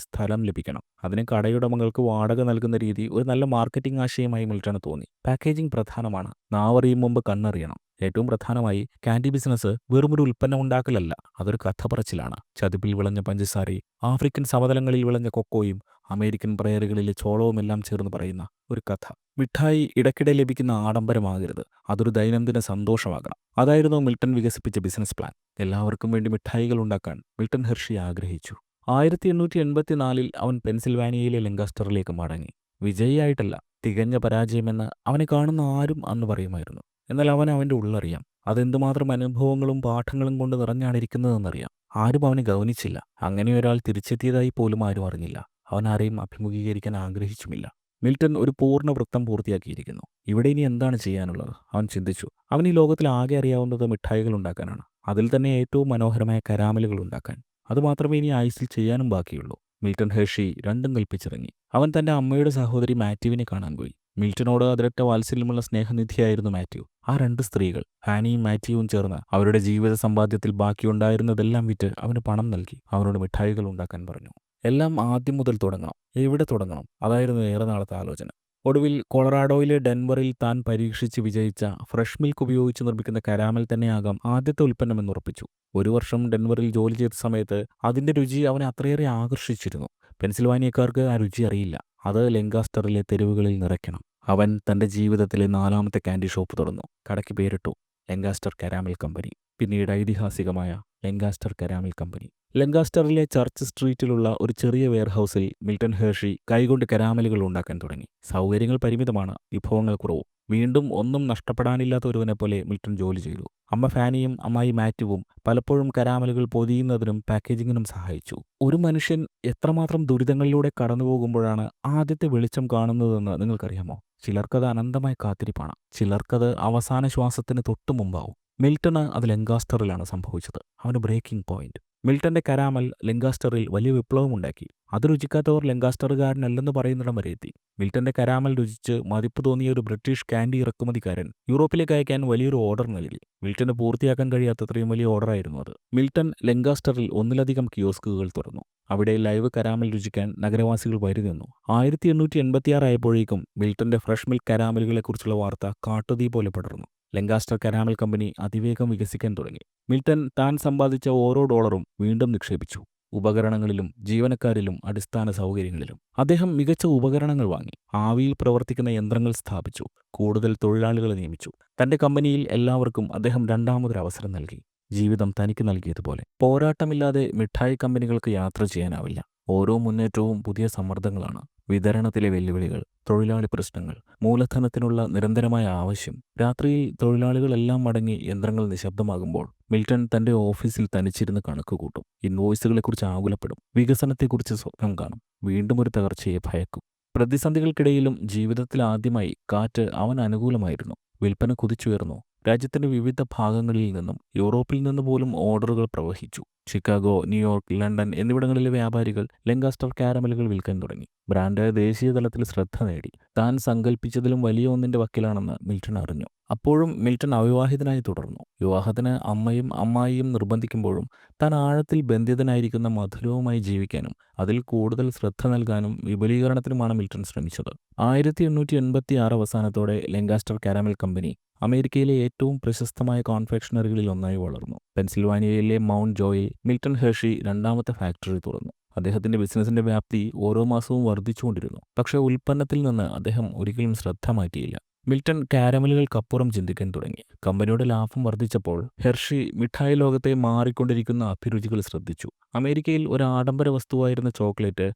[SPEAKER 1] സ്ഥലം ലഭിക്കണം. അതിന് കടയുടമകൾക്ക് വാടക നൽകുന്ന രീതി ഒരു നല്ല മാർക്കറ്റിംഗ് ആശയമായി മിൽട്ടണ് തോന്നി. പാക്കേജിംഗ് പ്രധാനമാണ്. നാവറിയും മുമ്പ് കണ്ണറിയണം. ഏറ്റവും പ്രധാനമായി കാൻഡി ബിസിനസ് വെറുമൊരു ഉൽപ്പന്നം ഉണ്ടാക്കലല്ല, അതൊരു കഥ പറച്ചിലാണ്. ചതുപ്പിൽ വിളഞ്ഞ പഞ്ചസാരയും ആഫ്രിക്കൻ സമതലങ്ങളിൽ വിളഞ്ഞ കൊക്കോയും അമേരിക്കൻ പ്രയറുകളിലെ ചോളവുമെല്ലാം ചേർന്ന് പറയുന്ന ഒരു കഥ. മിഠായി ഇടയ്ക്കിടെ ലഭിക്കുന്ന ആഡംബരമാകരുത്, അതൊരു ദൈനംദിന സന്തോഷമാകണം. അതായിരുന്നു മിൽട്ടൺ വികസിപ്പിച്ച ബിസിനസ് പ്ലാൻ. എല്ലാവർക്കും വേണ്ടി മിഠായികൾ ഉണ്ടാക്കാൻ മിൽട്ടൺ ഹെർഷി ആഗ്രഹിച്ചു. 1884 അവൻ പെൻസിൽവാനിയയിലെ ലങ്കാസ്റ്ററിലേക്ക് മടങ്ങി. വിജയിയായിട്ടല്ല, തികഞ്ഞ പരാജയമെന്ന് അവനെ കാണുന്ന ആരും അന്ന് പറയുമായിരുന്നു. എന്നാൽ അവൻ്റെ ഉള്ളറിയാം, അതെന്തുമാത്രം അനുഭവങ്ങളും പാഠങ്ങളും കൊണ്ട് നിറഞ്ഞാണിരിക്കുന്നതെന്നറിയാം. ആരും അവനെ ഗൗനിച്ചില്ല. അങ്ങനെയൊരാൾ തിരിച്ചെത്തിയതായി പോലും ആരും അറിഞ്ഞില്ല. അവൻ ആരെയും അഭിമുഖീകരിക്കാൻ ആഗ്രഹിച്ചുമില്ല. മിൽട്ടൺ ഒരു പൂർണ്ണ വൃത്തം പൂർത്തിയാക്കിയിരിക്കുന്നു. ഇവിടെ ഇനി എന്താണ് ചെയ്യാനുള്ളത്? അവൻ ചിന്തിച്ചു. അവൻ ഈ ലോകത്തിൽ ആകെ അറിയാവുന്നത് മിഠായികൾ ഉണ്ടാക്കാനാണ്. അതിൽ തന്നെ ഏറ്റവും മനോഹരമായ കരാമലുകൾ ഉണ്ടാക്കാൻ. അതുമാത്രമേ ഇനി ആയുസ്സിൽ ചെയ്യാനും ബാക്കിയുള്ളൂ. മിൽട്ടൺ ഹെർഷി രണ്ടും കൽപ്പിച്ചിറങ്ങി. അവൻ തന്റെ അമ്മയുടെ സഹോദരി മാത്യുവിനെ കാണാൻ പോയി. മിൽട്ടനോട് അതിരറ്റ വാത്സല്യമുള്ള സ്നേഹനിധിയായിരുന്നു മാത്യു. ആ 2 സ്ത്രീകൾ, ഹാനിയും മാത്യുവും ചേർന്ന് അവരുടെ ജീവിത സമ്പാദ്യത്തിൽ ബാക്കിയുണ്ടായിരുന്നതെല്ലാം വിറ്റ് അവന് പണം നൽകി. അവനോട് മിഠായികൾ ഉണ്ടാക്കാൻ പറഞ്ഞു. എല്ലാം ആദ്യം മുതൽ തുടങ്ങണം. എവിടെ തുടങ്ങണം? അതായിരുന്നു ഏറെ നാളത്തെ ആലോചന. ഒടുവിൽ കൊളറാഡോയിലെ ഡെൻവറിൽ താൻ പരീക്ഷിച്ച് വിജയിച്ച ഫ്രഷ് മിൽക്ക് ഉപയോഗിച്ച് നിർമ്മിക്കുന്ന കരാമൽ തന്നെയാകാം ആദ്യത്തെ ഉൽപ്പന്നമെന്ന് ഉറപ്പിച്ചു. ഒരു വർഷം ഡെൻവറിൽ ജോലി ചെയ്ത സമയത്ത് അതിന്റെ രുചി അവനെ അത്രയേറെ ആകർഷിച്ചിരുന്നു. പെൻസിൽവാനിയക്കാർക്ക് ആ രുചി അറിയില്ല. അത് ലെങ്കാസ്റ്ററിലെ തെരുവുകളിൽ നിറയ്ക്കണം. അവൻ തന്റെ ജീവിതത്തിലെ 4ാമത്തെ കാൻഡി ഷോപ്പ് തുറന്നു. കടയ്ക്ക് പേരിട്ടു ലെങ്കാസ്റ്റർ കരാമൽ കമ്പനി. പിന്നീട് ഐതിഹാസികമായ ലെങ്കാസ്റ്റർ കരാമൽ കമ്പനി. ലെങ്കാസ്റ്ററിലെ ചർച്ച് സ്ട്രീറ്റിലുള്ള ഒരു ചെറിയ വെയർഹൗസിൽ മിൽട്ടൺ ഹേർഷി കൈകൊണ്ട് കരാമലുകൾ ഉണ്ടാക്കാൻ തുടങ്ങി. സൗകര്യങ്ങൾ പരിമിതമാണ്, വിഭവങ്ങൾ കുറവും. വീണ്ടും ഒന്നും നഷ്ടപ്പെടാനില്ലാത്ത ഒരുവനെ പോലെ മിൽട്ടൺ ജോലി ചെയ്തു. അമ്മ ഫാനിയും അമ്മായി മാറ്റുവും പലപ്പോഴും കരാമലുകൾ പൊതിയുന്നതിനും പാക്കേജിങ്ങിനും സഹായിച്ചു. ഒരു മനുഷ്യൻ എത്രമാത്രം ദുരിതങ്ങളിലൂടെ കടന്നുപോകുമ്പോഴാണ് ആദ്യത്തെ വെളിച്ചം കാണുന്നതെന്ന് നിങ്ങൾക്കറിയാമോ? ചിലർക്കത് അനന്തമായ കാത്തിരിപ്പാണ്, ചിലർക്കത് അവസാന ശ്വാസത്തിന് തൊട്ടു മുമ്പാവും. മിൽട്ടണ് അത് ലെങ്കാസ്റ്ററിലാണ് സംഭവിച്ചത്. അവന് ബ്രേക്കിംഗ് പോയിന്റ്. മിൽട്ടന്റെ കരാമൽ ലെങ്കാസ്റ്ററിൽ വലിയ വിപ്ലവമുണ്ടാക്കി. അത് രുചിക്കാത്തവർ ലെങ്കാസ്റ്ററുകാരനല്ലെന്ന് പറയുന്നിടം വരെ എത്തി. മിൽട്ടന്റെ കരാമൽ രുചിച്ച് മതിപ്പ് തോന്നിയ ഒരു ബ്രിട്ടീഷ് കാൻഡി ഇറക്കുമതിക്കാരൻ യൂറോപ്പിലേക്ക് അയക്കാൻ വലിയൊരു ഓർഡർ നൽകി. മിൽട്ടന് പൂർത്തിയാക്കാൻ കഴിയാത്തത്രയും വലിയ ഓർഡറായിരുന്നു അത്. മിൽട്ടൺ ലെങ്കാസ്റ്ററിൽ ഒന്നിലധികം കിയോസ്കുകൾ തുറന്നു. അവിടെ ലൈവ് കരാമൽ രുചിക്കാൻ നഗരവാസികൾ വരി നിന്നു. 1886 ആയപ്പോഴേക്കും മിൽട്ടന്റെ ഫ്രഷ് മിൽക്ക് കരാമലുകളെക്കുറിച്ചുള്ള വാർത്ത കാട്ടുതീ പോലെ പടർന്നു. ലെങ്കാസ്റ്റർ കരാമൽ കമ്പനി അതിവേഗം വികസിക്കാൻ തുടങ്ങി. മിൽട്ടൺ താൻ സമ്പാദിച്ച ഓരോ ഡോളറും വീണ്ടും നിക്ഷേപിച്ചു. ഉപകരണങ്ങളിലും ജീവനക്കാരിലും അടിസ്ഥാന സൗകര്യങ്ങളിലും. അദ്ദേഹം മികച്ച ഉപകരണങ്ങൾ വാങ്ങി. ആവിയിൽ പ്രവർത്തിക്കുന്ന യന്ത്രങ്ങൾ സ്ഥാപിച്ചു. കൂടുതൽ തൊഴിലാളികളെ നിയമിച്ചു. തന്റെ കമ്പനിയിൽ എല്ലാവർക്കും അദ്ദേഹം രണ്ടാമതൊരവസരം നൽകി. ജീവിതം തനിക്ക് നൽകിയതുപോലെ. പോരാട്ടമില്ലാതെ മിഠായി കമ്പനികൾക്ക് യാത്ര ചെയ്യാനാവില്ല. ഓരോ മുന്നേറ്റവും പുതിയ സമ്മർദ്ദങ്ങളാണ്. വിതരണത്തിലെ വെല്ലുവിളികൾ, തൊഴിലാളി പ്രശ്നങ്ങൾ, മൂലധനത്തിനുള്ള നിരന്തരമായ ആവശ്യം. രാത്രിയിൽ തൊഴിലാളികളെല്ലാം മടങ്ങി യന്ത്രങ്ങൾ നിശബ്ദമാകുമ്പോൾ മിൽട്ടൺ തന്റെ ഓഫീസിൽ തനിച്ചിരുന്ന് കണക്കുകൂട്ടും. ഇൻവോയ്സുകളെക്കുറിച്ച് ആകുലപ്പെടും. വികസനത്തെക്കുറിച്ച് സ്വപ്നം കാണും. വീണ്ടും ഒരു തകർച്ചയെ ഭയക്കും. പ്രതിസന്ധികൾക്കിടയിലും ജീവിതത്തിൽ ആദ്യമായി കാറ്റ് അവൻ അനുകൂലമായിരുന്നു. വിൽപ്പന കുതിച്ചുയർന്നു. രാജ്യത്തിന്റെ വിവിധ ഭാഗങ്ങളിൽ നിന്നും യൂറോപ്പിൽ നിന്ന് പോലും ഓർഡറുകൾ പ്രവഹിച്ചു. ചിക്കാഗോ, ന്യൂയോർക്ക്, ലണ്ടൻ എന്നിവിടങ്ങളിലെ വ്യാപാരികൾ ലെങ്കാസ്റ്റർ കാരമലുകൾ വിൽക്കാൻ തുടങ്ങി. ബ്രാൻഡ് ദേശീയ തലത്തിൽ ശ്രദ്ധ നേടി. താൻ സങ്കല്പിച്ചതിലും വലിയ ഒന്നിന്റെ വക്കിലാണെന്ന് മിൽട്ടൺ അറിഞ്ഞു. അപ്പോഴും മിൽട്ടൺ അവിവാഹിതനായി തുടർന്നു. വിവാഹത്തിന് അമ്മയും അമ്മായിയും നിർബന്ധിക്കുമ്പോഴും താൻ ആഴത്തിൽ ബന്ധിതനായിരിക്കുന്ന മധുരവുമായി ജീവിക്കാനും അതിൽ കൂടുതൽ ശ്രദ്ധ നൽകാനും വിപുലീകരണത്തിനുമാണ് മിൽട്ടൺ ശ്രമിച്ചത്. 1886 അവസാനത്തോടെ ലെങ്കാസ്റ്റർ കാരമൽ കമ്പനി അമേരിക്കയിലെ ഏറ്റവും പ്രശസ്തമായ കോൺഫെക്ഷണറികളിൽ ഒന്നായി വളർന്നു. പെൻസിൽവാനിയയിലെ മൗണ്ട് ജോയിൽ മിൽട്ടൺ ഹേർഷി 2ാമത്തെ ഫാക്ടറി തുറന്നു. അദ്ദേഹത്തിന്റെ ബിസിനസിന്റെ വ്യാപ്തി ഓരോ മാസവും വർദ്ധിച്ചുകൊണ്ടിരുന്നു. പക്ഷേ ഉൽപ്പന്നത്തിൽ നിന്ന് അദ്ദേഹം ഒരിക്കലും ശ്രദ്ധ മാറ്റിയില്ല. മിൽട്ടൺ കാരമലുകൾക്കപ്പുറം ചിന്തിക്കാൻ തുടങ്ങി. കമ്പനിയുടെ ലാഭം വർദ്ധിച്ചപ്പോൾ ഹെർഷി മിഠായി ലോകത്തെ മാറിക്കൊണ്ടിരിക്കുന്ന അഭിരുചികൾ ശ്രദ്ധിച്ചു. അമേരിക്കയിൽ ഒരു ആഡംബര വസ്തുവായിരുന്ന ചോക്ലേറ്റ്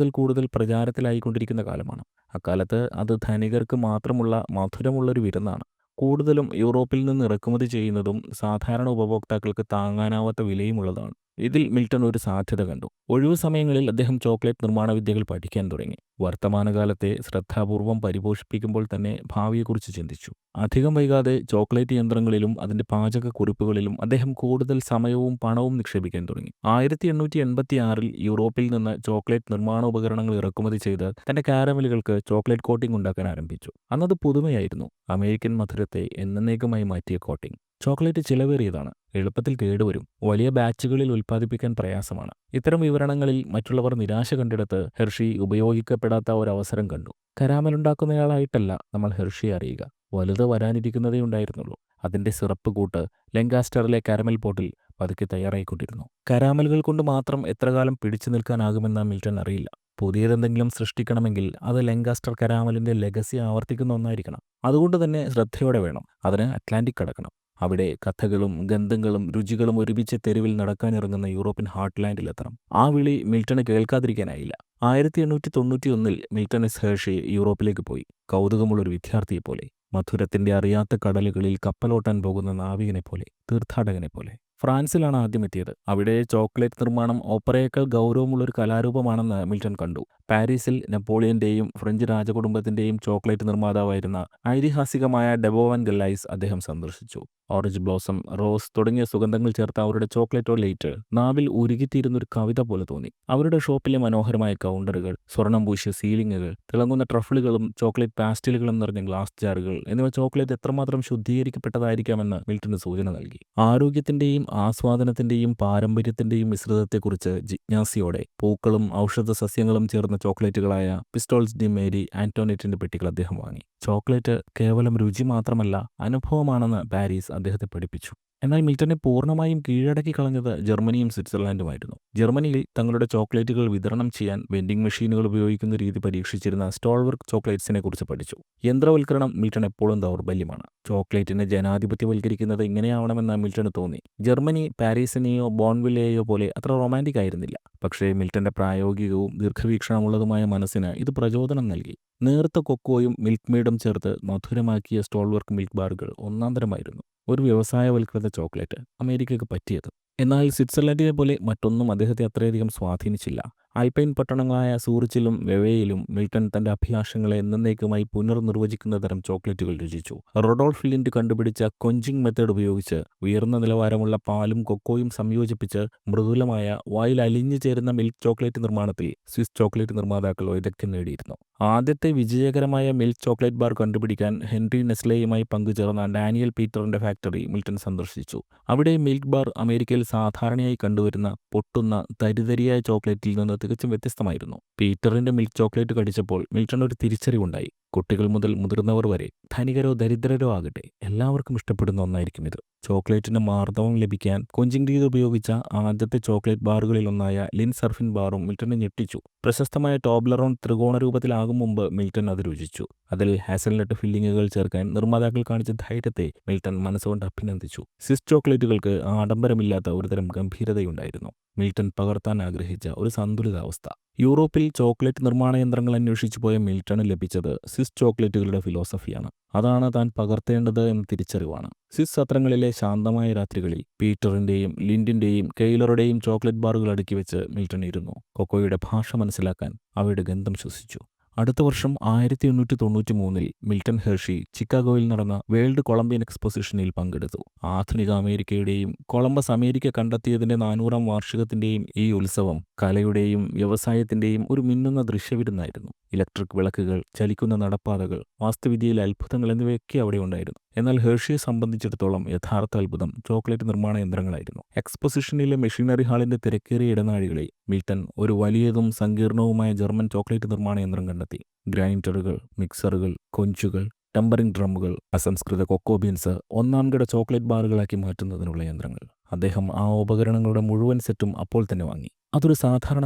[SPEAKER 1] കൂടുതൽ പ്രചാരത്തിലായിക്കൊണ്ടിരിക്കുന്ന കാലമാണ്. അക്കാലത്ത് അത് ധനികർക്ക് മാത്രമുള്ള മധുരമുള്ളൊരു വിരുന്നാണ്. കൂടുതലും യൂറോപ്പിൽ നിന്ന് ഇറക്കുമതി ചെയ്യുന്നതും സാധാരണ ഉപഭോക്താക്കൾക്ക് താങ്ങാനാവാത്ത വിലയുമുള്ളതാണ്. ഇതിൽ മിൽട്ടൺ ഒരു സാധ്യത കണ്ടു. ഒഴിവു സമയങ്ങളിൽ അദ്ദേഹം ചോക്ലേറ്റ് നിർമ്മാണ വിദ്യകൾ പഠിക്കാൻ തുടങ്ങി. വർത്തമാനകാലത്തെ ശ്രദ്ധാപൂർവം പരിപോഷിപ്പിക്കുമ്പോൾ തന്നെ ഭാവിയെക്കുറിച്ച് ചിന്തിച്ചു. അധികം വൈകാതെ ചോക്ലേറ്റ് യന്ത്രങ്ങളിലും അതിന്റെ പാചകക്കുറിപ്പുകളിലും അദ്ദേഹം കൂടുതൽ സമയവും പണവും നിക്ഷേപിക്കാൻ തുടങ്ങി. 1886 യൂറോപ്പിൽ നിന്ന് ചോക്ലേറ്റ് നിർമ്മാണ ഉപകരണങ്ങൾ ഇറക്കുമതി ചെയ്ത് തന്റെ കാരമലുകൾക്ക് ചോക്ലേറ്റ് കോട്ടിംഗ് ഉണ്ടാക്കാൻ ആരംഭിച്ചു. അന്നത് പുതുമയായിരുന്നു. അമേരിക്കൻ മധുരത്തെ എന്നേക്കുമായി മാറ്റിയ കോട്ടിംഗ്. ചോക്ലേറ്റ് ചിലവേറിയതാണ്, എളുപ്പത്തിൽ കേടുവരും, വലിയ ബാച്ചുകളിൽ ഉൽപ്പാദിപ്പിക്കാൻ പ്രയാസമാണ്. ഇത്തരം വിവരണങ്ങളിൽ മറ്റുള്ളവർ നിരാശ കണ്ടെടുത്ത് ഹെർഷി ഉപയോഗിക്കപ്പെടാത്ത ഒരവസരം കണ്ടു. കരാമലുണ്ടാക്കുന്നയാളായിട്ടല്ല നമ്മൾ ഹെർഷിയെ അറിയുക, വലുത് വരാനിരിക്കുന്നതേ ഉണ്ടായിരുന്നുള്ളൂ. അതിന്റെ സിറപ്പ് കൂട്ട് ലെങ്കാസ്റ്ററിലെ കാരമൽ പോട്ടിൽ പതുക്കെ തയ്യാറായിക്കൊണ്ടിരുന്നു. കരാമലുകൾ കൊണ്ട് മാത്രം എത്രകാലം പിടിച്ചു നിൽക്കാനാകുമെന്ന് മിൽട്ടൺ അറിയില്ല. പുതിയതെന്തെങ്കിലും സൃഷ്ടിക്കണമെങ്കിൽ അത് ലെങ്കാസ്റ്റർ കരാമലിന്റെ ലെഗസി ആവർത്തിക്കുന്ന ഒന്നായിരിക്കണം. അതുകൊണ്ട് തന്നെ ശ്രദ്ധയോടെ വേണം. അതിന് അറ്റ്ലാന്റിക് കടക്കണം. അവിടെ കഥകളും ഗന്ധങ്ങളും രുചികളും ഒരുമിച്ച് തെരുവിൽ നടക്കാനിറങ്ങുന്ന യൂറോപ്യൻ ഹാർട്ട്ലാൻഡിലെത്തണം. ആ വിളി മിൽട്ടണ് കേൾക്കാതിരിക്കാനായില്ല. 1891 മിൽട്ടൺ എസ് ഹേർഷി യൂറോപ്പിലേക്ക് പോയി. കൗതുകമുള്ളൊരു വിദ്യാർത്ഥിയെപ്പോലെ, മധുരത്തിന്റെ അറിയാത്ത കടലുകളിൽ കപ്പലോട്ടാൻ പോകുന്ന നാവികനെപ്പോലെ, തീർത്ഥാടകനെപ്പോലെ. ഫ്രാൻസിലാണ് ആദ്യം എത്തിയത്. അവിടെ ചോക്ലേറ്റ് നിർമ്മാണം ഓപ്പറയേക്കാൾ ഗൗരവമുള്ളൊരു കലാരൂപമാണെന്ന് മിൽട്ടൺ കണ്ടു. പാരീസിൽ നെപ്പോളിയന്റെയും ഫ്രഞ്ച് രാജകുടുംബത്തിന്റെയും ചോക്ലേറ്റ് നിർമ്മാതാവായിരുന്ന ഐതിഹാസികമായ ഡെബോവൻ ഗല്ലൈസ് അദ്ദേഹം സന്ദർശിച്ചു. ഓറഞ്ച് ബ്ലോസം, റോസ് തുടങ്ങിയ സുഗന്ധങ്ങൾ ചേർത്ത അവരുടെ ചോക്ലേറ്റ് ലൈറ്റ് നാവിൽ ഉരുകിത്തീരുന്ന ഒരു കവിത പോലെ തോന്നി. അവരുടെ ഷോപ്പിലെ മനോഹരമായ കൗണ്ടറുകൾ, സ്വർണം പൂശിയ സീലിംഗുകൾ, തിളങ്ങുന്ന ട്രഫിളുകളും ചോക്ലേറ്റ് പാസ്റ്റിലുകളും നിറഞ്ഞ ഗ്ലാസ് ജാറുകൾ എന്നിവ ചോക്ലേറ്റ് എത്രമാത്രം ശുദ്ധീകരിക്കപ്പെട്ടതായിരിക്കാമെന്ന് മിൽട്ടന് സൂചന നൽകി. ആരോഗ്യത്തിന്റെയും ആസ്വാദനത്തിന്റെയും പാരമ്പര്യത്തിന്റെയും മിശ്രിതത്തെക്കുറിച്ച് ജിജ്ഞാസയോടെ പൂക്കളും ഔഷധ സസ്യങ്ങളും ചേർന്ന ചോക്ലേറ്റുകളായ പിസ്റ്റോൾസ് ഡി മേരി ആന്റോണറ്റിന്റെ പെട്ടികൾ അദ്ദേഹം വാങ്ങി. ചോക്ലേറ്റ് കേവലം രുചി മാത്രമല്ല, അനുഭവമാണെന്ന് പാരീസ് അദ്ദേഹത്തെ പഠിപ്പിച്ചു. എന്നാൽ മിൽട്ടനെ പൂർണ്ണമായും കീഴടക്കി കളഞ്ഞത് ജർമ്മനിയും സ്വിറ്റ്സർലാൻഡുമായിരുന്നു. ജർമ്മനിയിൽ തങ്ങളുടെ ചോക്ലേറ്റുകൾ വിതരണം ചെയ്യാൻ വെൻഡിംഗ് മെഷീനുകൾ ഉപയോഗിക്കുന്ന രീതി പരീക്ഷിച്ചിരുന്ന സ്റ്റോൾവർഗ് ചോക്ലേറ്റ്സിനെ കുറിച്ച് പഠിച്ചു. യന്ത്രവൽക്കരണം മിൽട്ടൺ എപ്പോഴും ദൗർബല്യമാണ്. ചോക്ലേറ്റിനെ ജനാധിപത്യവൽക്കരിക്കുന്നത് ഇങ്ങനെയാവണമെന്ന് മിൽട്ടന് തോന്നി. ജർമ്മനി പാരീസിനെയോ ബോൺവില്ലെയോ പോലെ അത്ര റൊമാൻറ്റിക് ആയിരുന്നില്ല. പക്ഷേ മിൽട്ടന്റെ പ്രായോഗികവും ദീർഘവീക്ഷണമുള്ളതുമായ മനസ്സിന് ഇത് പ്രചോദനം നൽകി. നേർത്ത കൊക്കോയും മിൽക്ക് മെയ്ഡും ചേർത്ത് മധുരമാക്കിയ സ്റ്റോൾവർഗ് മിൽക്ക് ബാറുകൾ ഒന്നാന്തരമായിരുന്നു. ഒരു വ്യവസായവൽകൃത ചോക്ലേറ്റ്, അമേരിക്കയ്ക്ക് പറ്റിയത്. എന്നാൽ സ്വിറ്റ്സർലൻഡിനെ പോലെ മറ്റൊന്നും അദ്ദേഹത്തെ അത്രയധികം സ്വാധീനിച്ചില്ല. ആൽപൈൻ പട്ടണങ്ങളായ സൂറിച്ചിലും വെവയിലും മിൽട്ടൺ തന്റെ അഭിലാഷങ്ങളെ എന്നേക്കുമായി പുനർനിർവചിക്കുന്ന തരം ചോക്ലേറ്റുകൾ രുചിച്ചു. റൊഡോൾഫ് ലിൻഡ് കണ്ടുപിടിച്ച കൊഞ്ചിങ് മെത്തേഡ് ഉപയോഗിച്ച് ഉയർന്ന നിലവാരമുള്ള പാലും കൊക്കോയും സംയോജിപ്പിച്ച് മൃദുലമായ, വായിൽ അലിഞ്ഞു ചേരുന്ന മിൽക്ക് ചോക്ലേറ്റ് നിർമ്മാണത്തിൽ സ്വിസ് ചോക്ലേറ്റ് നിർമ്മാതാക്കൾ വൈദഗ്ധ്യം നേടിയിരുന്നു. ആദ്യത്തെ വിജയകരമായ മിൽക്ക് ചോക്ലേറ്റ് ബാർ കണ്ടുപിടിക്കാൻ ഹെൻറി നെസ്ലെയുമായി പങ്കുചേർന്ന ഡാനിയൽ പീറ്ററിന്റെ ഫാക്ടറി മിൽട്ടൺ സന്ദർശിച്ചു. അവിടെ മിൽക്ക് ബാർ അമേരിക്കയിൽ സാധാരണയായി കണ്ടുവരുന്ന പൊട്ടുന്ന തരിതരിയായ ചോക്ലേറ്റിൽ നിന്ന് തികച്ചും വ്യത്യസ്തമായിരുന്നു. പീറ്ററിന്റെ മിൽക്ക് ചോക്ലേറ്റ് കടിച്ചപ്പോൾ മിൽട്ടൺ ഒരു തിരിച്ചറിവുണ്ടായി. കുട്ടികൾ മുതൽ മുതിർന്നവർ വരെ, ധനികരോ ദരിദ്രരോ ആകട്ടെ, എല്ലാവർക്കും ഇഷ്ടപ്പെടുന്ന ഒന്നായിരിക്കും ഇത്. ചോക്ലേറ്റിന് മാർദ്ദവം ലഭിക്കാൻ കൊഞ്ചിങ് രീതി ഉപയോഗിച്ച ആദ്യത്തെ ചോക്ലേറ്റ് ബാറുകളിലൊന്നായ ലിൻ സർഫിൻ ബാറും മിൽട്ടനെ ഞെട്ടിച്ചു. പ്രശസ്തമായ ടോബ്ലറോൺ ത്രികോണ രൂപത്തിലാകും മുമ്പ് മിൽട്ടൺ അത് രുചിച്ചു. അതിൽ ഹാസൽനട്ട് ഫില്ലിങ്ങുകൾ ചേർക്കാൻ നിർമ്മാതാക്കൾ കാണിച്ച ധൈര്യത്തെ മിൽട്ടൺ മനസ്സുകൊണ്ട് അഭിനന്ദിച്ചു. സ്വിസ് ചോക്ലേറ്റുകൾക്ക് ആഡംബരമില്ലാത്ത ഒരുതരം ഗംഭീരതയുണ്ടായിരുന്നു. മിൽട്ടൺ പകർത്താൻ ആഗ്രഹിച്ച ഒരു സന്തുലിതാവസ്ഥ. യൂറോപ്പിൽ ചോക്ലേറ്റ് നിർമ്മാണ യന്ത്രങ്ങൾ അന്വേഷിച്ചു പോയ മിൽട്ടണ് ലഭിച്ചത് സ്വിസ് ചോക്ലേറ്റുകളുടെ ഫിലോസഫിയാണ്. അതാണ് താൻ പകർത്തേണ്ടത് എന്ന തിരിച്ചറിവാണ്. സ്വിസ് സത്രങ്ങളിലെ ശാന്തമായ രാത്രികളിൽ പീറ്ററിന്റെയും ലിൻഡിന്റെയും കെയ്ലറുടെയും ചോക്ലേറ്റ് ബാറുകൾ അടുക്കി വെച്ച് മിൽട്ടൺ ഇരുന്നു. കൊക്കോയുടെ ഭാഷ മനസ്സിലാക്കാൻ, അവയുടെ ഗന്ധം ശ്വസിച്ചു. അടുത്ത വർഷം 1893 മിൽട്ടൺ ഹെർഷി ചിക്കാഗോയിൽ നടന്ന വേൾഡ് കൊളംബിയൻ എക്സ്പോസിഷനിൽ പങ്കെടുത്തു. ആധുനിക അമേരിക്കയുടെയും കൊളംബസ് അമേരിക്ക കണ്ടെത്തിയതിന്റെ 400-ാം വാർഷികത്തിന്റെയും ഈ ഉത്സവം കലയുടെയും വ്യവസായത്തിന്റെയും ഒരു മിന്നുന്ന ദൃശ്യവിരുന്നായിരുന്നു. ഇലക്ട്രിക് വിളക്കുകൾ, ചലിക്കുന്ന നടപ്പാതകൾ, വാസ്തുവിദ്യയിലെ അത്ഭുതങ്ങൾ എന്നിവയൊക്കെ അവിടെ ഉണ്ടായിരുന്നു. എന്നാൽ ഹെർഷിയെ സംബന്ധിച്ചിടത്തോളം യഥാർത്ഥ അത്ഭുതം ചോക്ലേറ്റ് നിർമ്മാണ യന്ത്രങ്ങളായിരുന്നു. എക്സ്പോസിഷനിലെ മെഷീനറി ഹാളിന്റെ തിരക്കേറിയ ഇടനാഴികളിൽ മിൽട്ടൺ ഒരു വലിയതും സങ്കീർണവുമായ ജർമ്മൻ ചോക്ലേറ്റ് നിർമ്മാണ യന്ത്രം കണ്ടെത്തി. ഗ്രൈൻഡറുകൾ, മിക്സറുകൾ, കൊഞ്ചുകൾ, ടെമ്പറിംഗ് ഡ്രമ്മുകൾ, അസംസ്കൃത കൊക്കോ ബീൻസ് ഒന്നാംകിട ചോക്ലേറ്റ് ബാറുകളാക്കി മാറ്റുന്നതിനുള്ള യന്ത്രങ്ങൾ. അദ്ദേഹം ആ ഉപകരണങ്ങളുടെ മുഴുവൻ സെറ്റും അപ്പോൾ തന്നെ വാങ്ങി. അതൊരു സാധാരണ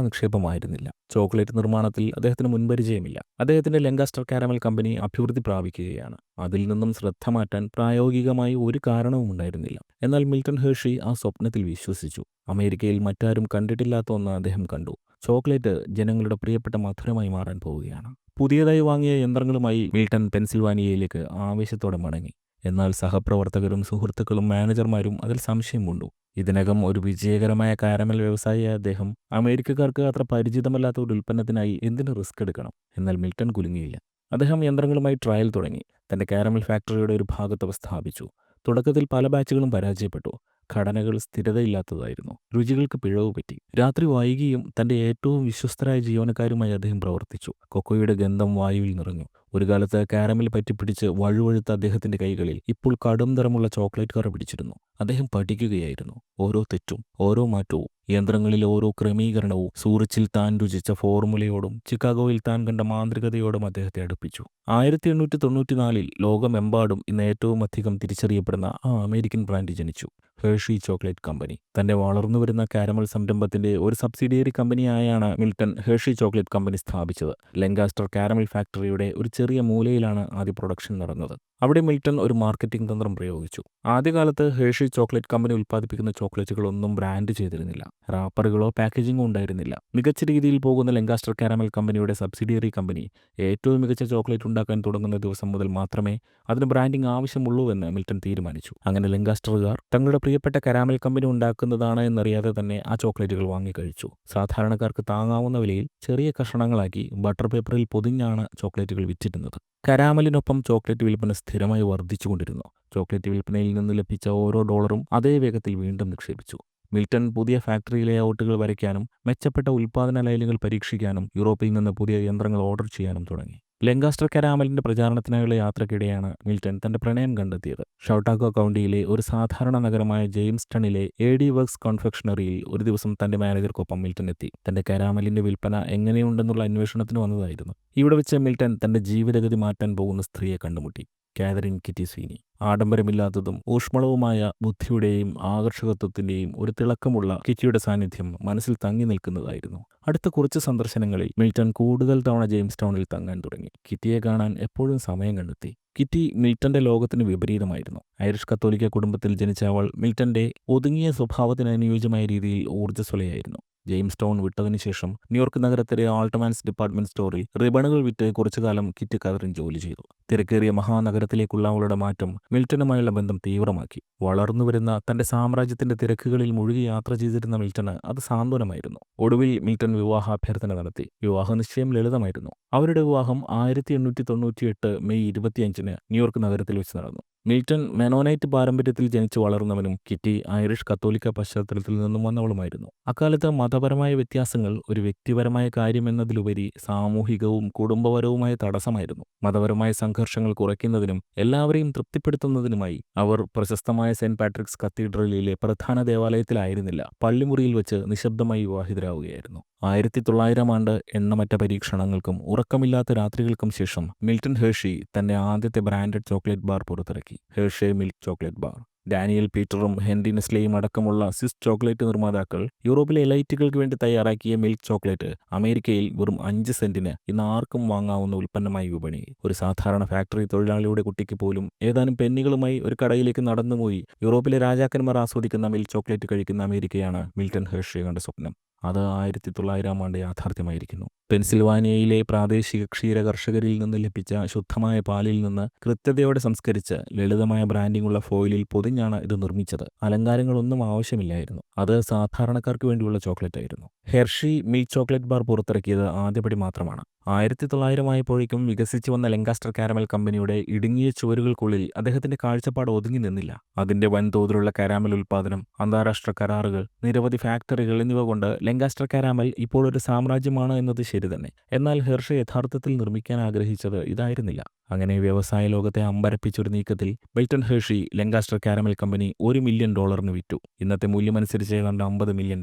[SPEAKER 1] നിക്ഷേപമായിരുന്നില്ല. ചോക്ലേറ്റ് നിർമ്മാണത്തിൽ അദ്ദേഹത്തിന് മുൻപരിചയമില്ല. അദ്ദേഹത്തിന്റെ ലങ്കാസ്റ്റർ കാരമൽ കമ്പനി അഭിവൃദ്ധി പ്രാപിക്കുകയാണ്. അതിൽ നിന്നും ശ്രദ്ധ മാറ്റാൻ പ്രായോഗികമായി ഒരു കാരണവും ഉണ്ടായിരുന്നില്ല. എന്നാൽ മിൽട്ടൺ ഹെർഷി ആ സ്വപ്നത്തിൽ വിശ്വസിച്ചു. അമേരിക്കയിൽ മറ്റാരും കണ്ടിട്ടില്ലാത്ത ഒന്ന് അദ്ദേഹം കണ്ടു. ചോക്ലേറ്റ് ജനങ്ങളുടെ പ്രിയപ്പെട്ട മധുരമായി മാറാൻ പോവുകയാണ്. പുതിയതായി വാങ്ങിയ യന്ത്രങ്ങളുമായി മിൽട്ടൺ പെൻസിൽവാനിയയിലേക്ക് ആവേശത്തോടെ മടങ്ങി. എന്നാൽ സഹപ്രവർത്തകരും സുഹൃത്തുക്കളും മാനേജർമാരും അതിൽ സംശയം കൊണ്ടു. ഇതിനകം ഒരു വിജയകരമായ കാരമൽ വ്യവസായിയായ അദ്ദേഹം അമേരിക്കക്കാർക്ക് അത്ര പരിചിതമല്ലാത്ത ഒരു ഉൽപ്പന്നത്തിനായി എന്തിന് റിസ്ക് എടുക്കണം? എന്നാൽ മിൽട്ടൺ കുലുങ്ങിയില്ല. അദ്ദേഹം യന്ത്രങ്ങളുമായി ട്രയൽ തുടങ്ങി. തന്റെ കാരമൽ ഫാക്ടറിയുടെ ഒരു ഭാഗത്ത് അവ സ്ഥാപിച്ചു. തുടക്കത്തിൽ പല ബാച്ചുകളും പരാജയപ്പെട്ടു. ഘടനകൾ സ്ഥിരതയില്ലാത്തതായിരുന്നു. രുചികൾക്ക് പിഴവ് പറ്റി. രാത്രി വൈകിയും തന്റെ ഏറ്റവും വിശ്വസ്തരായ ജീവനക്കാരുമായി അദ്ദേഹം പ്രവർത്തിച്ചു. കൊക്കോയുടെ ഗന്ധം വായുവിൽ നിറഞ്ഞു. ഒരു കാലത്ത് കാരമൽ പറ്റിപ്പിടിച്ച് വഴുവഴുത്ത അദ്ദേഹത്തിന്റെ കൈകളിൽ ഇപ്പോൾ കടും നിറമുള്ള ചോക്ലേറ്റ് കറ പിടിച്ചിരുന്നു. അദ്ദേഹം പഠിക്കുകയായിരുന്നു. ഓരോ തെറ്റും, ഓരോ മാറ്റവും, യന്ത്രങ്ങളിലെ ഓരോ ക്രമീകരണവും സൂറിച്ചിൽ താൻ രുചിച്ച ഫോർമുലയോടും ചിക്കാഗോയിൽ താൻ കണ്ട മാന്ത്രികതയോടും അദ്ദേഹത്തെ അടുപ്പിച്ചു. 1894 ലോകമെമ്പാടും ഇന്ന് ഏറ്റവും അധികം തിരിച്ചറിയപ്പെടുന്ന ആ അമേരിക്കൻ ബ്രാൻഡ് ജനിച്ചു, ഹെർഷി ചോക്ലേറ്റ് കമ്പനി. തന്റെ വളർന്നുവരുന്ന കാരമൽ സംരംഭത്തിന്റെ ഒരു സബ്സിഡിയറി കമ്പനിയായാണ് മിൽട്ടൺ ഹെർഷി ചോക്ലേറ്റ് കമ്പനി സ്ഥാപിച്ചത്. ലങ്കാസ്റ്റർ കാരമൽ ഫാക്ടറിയുടെ ഒരു ചെറിയ മൂലയിലാണ് ആദ്യ പ്രൊഡക്ഷൻ നടന്നത്. അവിടെ മിൽട്ടൺ ഒരു മാർക്കറ്റിംഗ് തന്ത്രം പ്രയോഗിച്ചു. ആദ്യകാലത്ത് ഹേഴ്ഷി ചോക്ലേറ്റ് കമ്പനി ഉൽപ്പാദിപ്പിക്കുന്ന ചോക്ലേറ്റുകളൊന്നും ബ്രാൻഡ് ചെയ്തിരുന്നില്ല. റാപ്പറുകളോ പാക്കേജിംഗോ ഉണ്ടായിരുന്നില്ല. മികച്ച രീതിയിൽ പോകുന്ന ലങ്കാസ്റ്റർ കാരമൽ കമ്പനിയുടെ സബ്സിഡിയറി കമ്പനി ഏറ്റവും മികച്ച ചോക്ലേറ്റ് ഉണ്ടാക്കാൻ തുടങ്ങുന്ന ദിവസം മുതൽ മാത്രമേ അതിന് ബ്രാൻഡിംഗ് ആവശ്യമുള്ളൂവെന്ന് മിൽട്ടൺ തീരുമാനിച്ചു. അങ്ങനെ ലങ്കാസ്റ്ററുകാർ തങ്ങളുടെ പ്രിയപ്പെട്ട കരാമൽ കമ്പനി ഉണ്ടാക്കുന്നതാണ് എന്നറിയാതെ തന്നെ ആ ചോക്ലേറ്റുകൾ വാങ്ങിക്കഴിച്ചു. സാധാരണക്കാർക്ക് താങ്ങാവുന്ന വിലയിൽ ചെറിയ കഷണങ്ങളാക്കി ബട്ടർ പേപ്പറിൽ പൊതിഞ്ഞാണ് ചോക്ലേറ്റുകൾ വിറ്റിരുന്നത്. കരാമലിനൊപ്പം ചോക്ലേറ്റ് വിൽപ്പന സ്ഥിരമായി വർദ്ധിച്ചുകൊണ്ടിരുന്നു. ചോക്ലേറ്റ് വിൽപ്പനയിൽ നിന്ന് ലഭിച്ച ഓരോ ഡോളറും അതേ വേഗത്തിൽ വീണ്ടും നിക്ഷേപിച്ചു. മിൽട്ടൺ പുതിയ ഫാക്ടറി ലേഔട്ടുകൾ വരയ്ക്കാനും മെച്ചപ്പെട്ട ഉൽപ്പാദന ലൈനുകൾ പരീക്ഷിക്കാനും യൂറോപ്പിൽ നിന്ന് പുതിയ യന്ത്രങ്ങൾ ഓർഡർ ചെയ്യാനും തുടങ്ങി. ലങ്കാസ്റ്റർ കരാമലിന്റെ പ്രചാരണത്തിനായുള്ള യാത്രക്കിടെയാണ് മിൽട്ടൺ തന്റെ പ്രണയം കണ്ടെത്തിയത്. ഷൗട്ടാക്കോ കൗണ്ടിയിലെ ഒരു സാധാരണ നഗരമായ ജെയിംസ്റ്റണിലെ എ.ഡി. വർക്ക്സ് കോൺഫെക്ഷണറിയിൽ ഒരു ദിവസം തന്റെ മാനേജർക്കൊപ്പം മിൽട്ടൺ എത്തി. തന്റെ കരാമലിന്റെ വിൽപ്പന എങ്ങനെയുണ്ടെന്നുള്ള അന്വേഷണത്തിന് വന്നതായിരുന്നു. ഇവിടെ വെച്ച് മിൽട്ടൺ തന്റെ ജീവിതഗതി മാറ്റാൻ പോകുന്ന സ്ത്രീയെ കണ്ടുമുട്ടി. Catherine Kitty Sweeney. ആഡംബരമില്ലാത്തതും ഊഷ്മളവുമായ ബുദ്ധിയുടെയും ആകർഷകത്വത്തിന്റെയും ഒരു തിളക്കമുള്ള കിറ്റിയുടെ സാന്നിധ്യം മനസ്സിൽ തങ്ങി നിൽക്കുന്നതായിരുന്നു. അടുത്ത കുറച്ച് സന്ദർശനങ്ങളിൽ മിൽട്ടൺ കൂടുതൽ തവണ ജെയിംസ് ടൗണിൽ തങ്ങാൻ തുടങ്ങി. കിറ്റിയെ കാണാൻ എപ്പോഴും സമയം കണ്ടെത്തി. കിറ്റി മിൽട്ടന്റെ ലോകത്തിന് വിപരീതമായിരുന്നു. ഐറിഷ് കത്തോലിക്ക കുടുംബത്തിൽ ജനിച്ച അവൾ മിൽട്ടന്റെ ഒതുങ്ങിയ സ്വഭാവത്തിന് അനുയോജ്യമായ രീതിയിൽ ഊർജ്ജസ്വലയായിരുന്നു. ജെയിംസ് ടൗൺ വിട്ടതിനു ശേഷം ന്യൂയോർക്ക് നഗരത്തിലെ ആൾട്ടമാൻസ് ഡിപ്പാർട്ട്മെന്റ് സ്റ്റോറിൽ റിബണുകൾ വിറ്റ് കുറച്ചുകാലം കിറ്റി കാതറിൻ ജോലി ചെയ്തു. തിരക്കേറിയ മഹാനഗരത്തിലേക്കുള്ള അവളുടെ മാറ്റം മിൽട്ടനുമായുള്ള ബന്ധം തീവ്രമാക്കി. വളർന്നുവരുന്ന തന്റെ സാമ്രാജ്യത്തിന്റെ തിരക്കുകളിൽ മുഴുകി യാത്ര ചെയ്തിരുന്ന മിൽട്ടന് അത് സാന്ത്വനമായിരുന്നു. ഒടുവിൽ മിൽട്ടൺ വിവാഹാഭ്യർത്ഥന നടത്തി. വിവാഹ നിശ്ചയം ലളിതമായിരുന്നു. അവരുടെ വിവാഹം 1898 മെയ് 25-ന് ന്യൂയോർക്ക് നഗരത്തിൽ വെച്ച് നടന്നു. മിൽട്ടൺ മെനോനൈറ്റ് പാരമ്പര്യത്തിൽ ജനിച്ചു വളർന്നവനും കിറ്റി ഐറിഷ് കത്തോലിക്ക പശ്ചാത്തലത്തിൽ നിന്നും വന്നവളുമായിരുന്നു. അക്കാലത്ത് മതപരമായ വ്യത്യാസങ്ങൾ ഒരു വ്യക്തിപരമായ കാര്യമെന്നതിലുപരി സാമൂഹികവും കുടുംബപരവുമായ തടസ്സമായിരുന്നു. മതപരമായ സംഘർഷങ്ങൾ കുറയ്ക്കുന്നതിനും എല്ലാവരെയും തൃപ്തിപ്പെടുത്തുന്നതിനുമായി അവർ പ്രശസ്തമായ സെന്റ് പാട്രിക്സ് കത്തീഡ്രലിലെ പ്രധാന ദേവാലയത്തിലായിരുന്നില്ല, പള്ളിമുറിയിൽ വെച്ച് നിശബ്ദമായി വിവാഹിതരാവുകയായിരുന്നു. 1900 ആണ്ട് എണ്ണമറ്റ പരീക്ഷണങ്ങൾക്കും ഉറക്കമില്ലാത്ത രാത്രികൾക്കും ശേഷം മിൽട്ടൺ ഹേഴ്ഷി തന്റെ ആദ്യത്തെ ബ്രാൻഡഡ് ചോക്ലേറ്റ് ബാർ പുറത്തിറക്കി. Hershey milk chocolate bar. Daniel പീറ്ററും ഹെൻറി നെസ്ലെയും അടക്കമുള്ള സ്വിസ് ചോക്ലേറ്റ് നിർമ്മാതാക്കൾ യൂറോപ്പിലെ എലൈറ്റുകൾക്ക് വേണ്ടി തയ്യാറാക്കിയ മിൽക്ക് ചോക്ലേറ്റ് അമേരിക്കയിൽ വെറും 5 സെന്റിന് ഇന്ന് ആർക്കും വാങ്ങാവുന്ന ഉൽപ്പന്നമായി വിപണിയിൽ. ഒരു സാധാരണ ഫാക്ടറി തൊഴിലാളിയുടെ കുട്ടിക്ക് പോലും ഏതാനും പെന്നികളുമായി ഒരു കടയിലേക്ക് നടന്നുപോയി യൂറോപ്പിലെ രാജാക്കന്മാർ ആസ്വദിക്കുന്ന മിൽക്ക് ചോക്ലേറ്റ് കഴിക്കുന്ന അമേരിക്കയാണ് മിൽട്ടൺ ഹേഴ്ഷെ കണ്ട സ്വപ്നം. അത് 1900 ആണ്ട് യാഥാർത്ഥ്യമായിരിക്കുന്നു. പെൻസിൽവാനിയയിലെ പ്രാദേശിക ക്ഷീര കർഷകരിൽ നിന്ന് ലഭിച്ച ശുദ്ധമായ പാലിൽ നിന്ന് കൃത്യതയോടെ സംസ്കരിച്ച് ലളിതമായ ബ്രാൻഡിംഗുള്ള ഫോയിലിൽ പൊതിഞ്ഞാണ് ഇത് നിർമ്മിച്ചത്. അലങ്കാരങ്ങളൊന്നും ആവശ്യമില്ലായിരുന്നു. അത് സാധാരണക്കാർക്ക് വേണ്ടിയുള്ള ചോക്ലേറ്റ് ആയിരുന്നു. ഹെർഷി മിൽക്ക് ചോക്ലേറ്റ് ബാർ പുറത്തിറക്കിയത് ആദ്യപടി മാത്രമാണ്. 1900 ആയപ്പോഴേക്കും വികസിച്ചു വന്ന ലങ്കാസ്റ്റർ കാരമൽ കമ്പനിയുടെ ഇടുങ്ങിയ ചുവരുകൾക്കുള്ളിൽ അദ്ദേഹത്തിന്റെ കാഴ്ചപ്പാട് ഒതുങ്ങി നിന്നില്ല. അതിന്റെ വൻതോതിലുള്ള കാരാമൽ ഉൽപ്പാദനം, അന്താരാഷ്ട്ര കരാറുകൾ, നിരവധി ഫാക്ടറികൾ എന്നിവ കൊണ്ട് ലങ്കാസ്റ്റർ കാരാമൽ ഇപ്പോൾ ഒരു സാമ്രാജ്യമാണ് എന്നത് ശരി തന്നെ. എന്നാൽ ഹെർഷെ യഥാർത്ഥത്തിൽ നിർമ്മിക്കാൻ ആഗ്രഹിച്ചത് ഇതായിരുന്നില്ല. അങ്ങനെ വ്യവസായ ലോകത്തെ അമ്പരപ്പിച്ചൊരു നീക്കത്തിൽ Milton Hershey Lancaster caramel company $1 million വിറ്റു. ഇന്നത്തെ മൂല്യമനുസരിച്ച് ഏതാണ്ട് $50 മില്യൺ.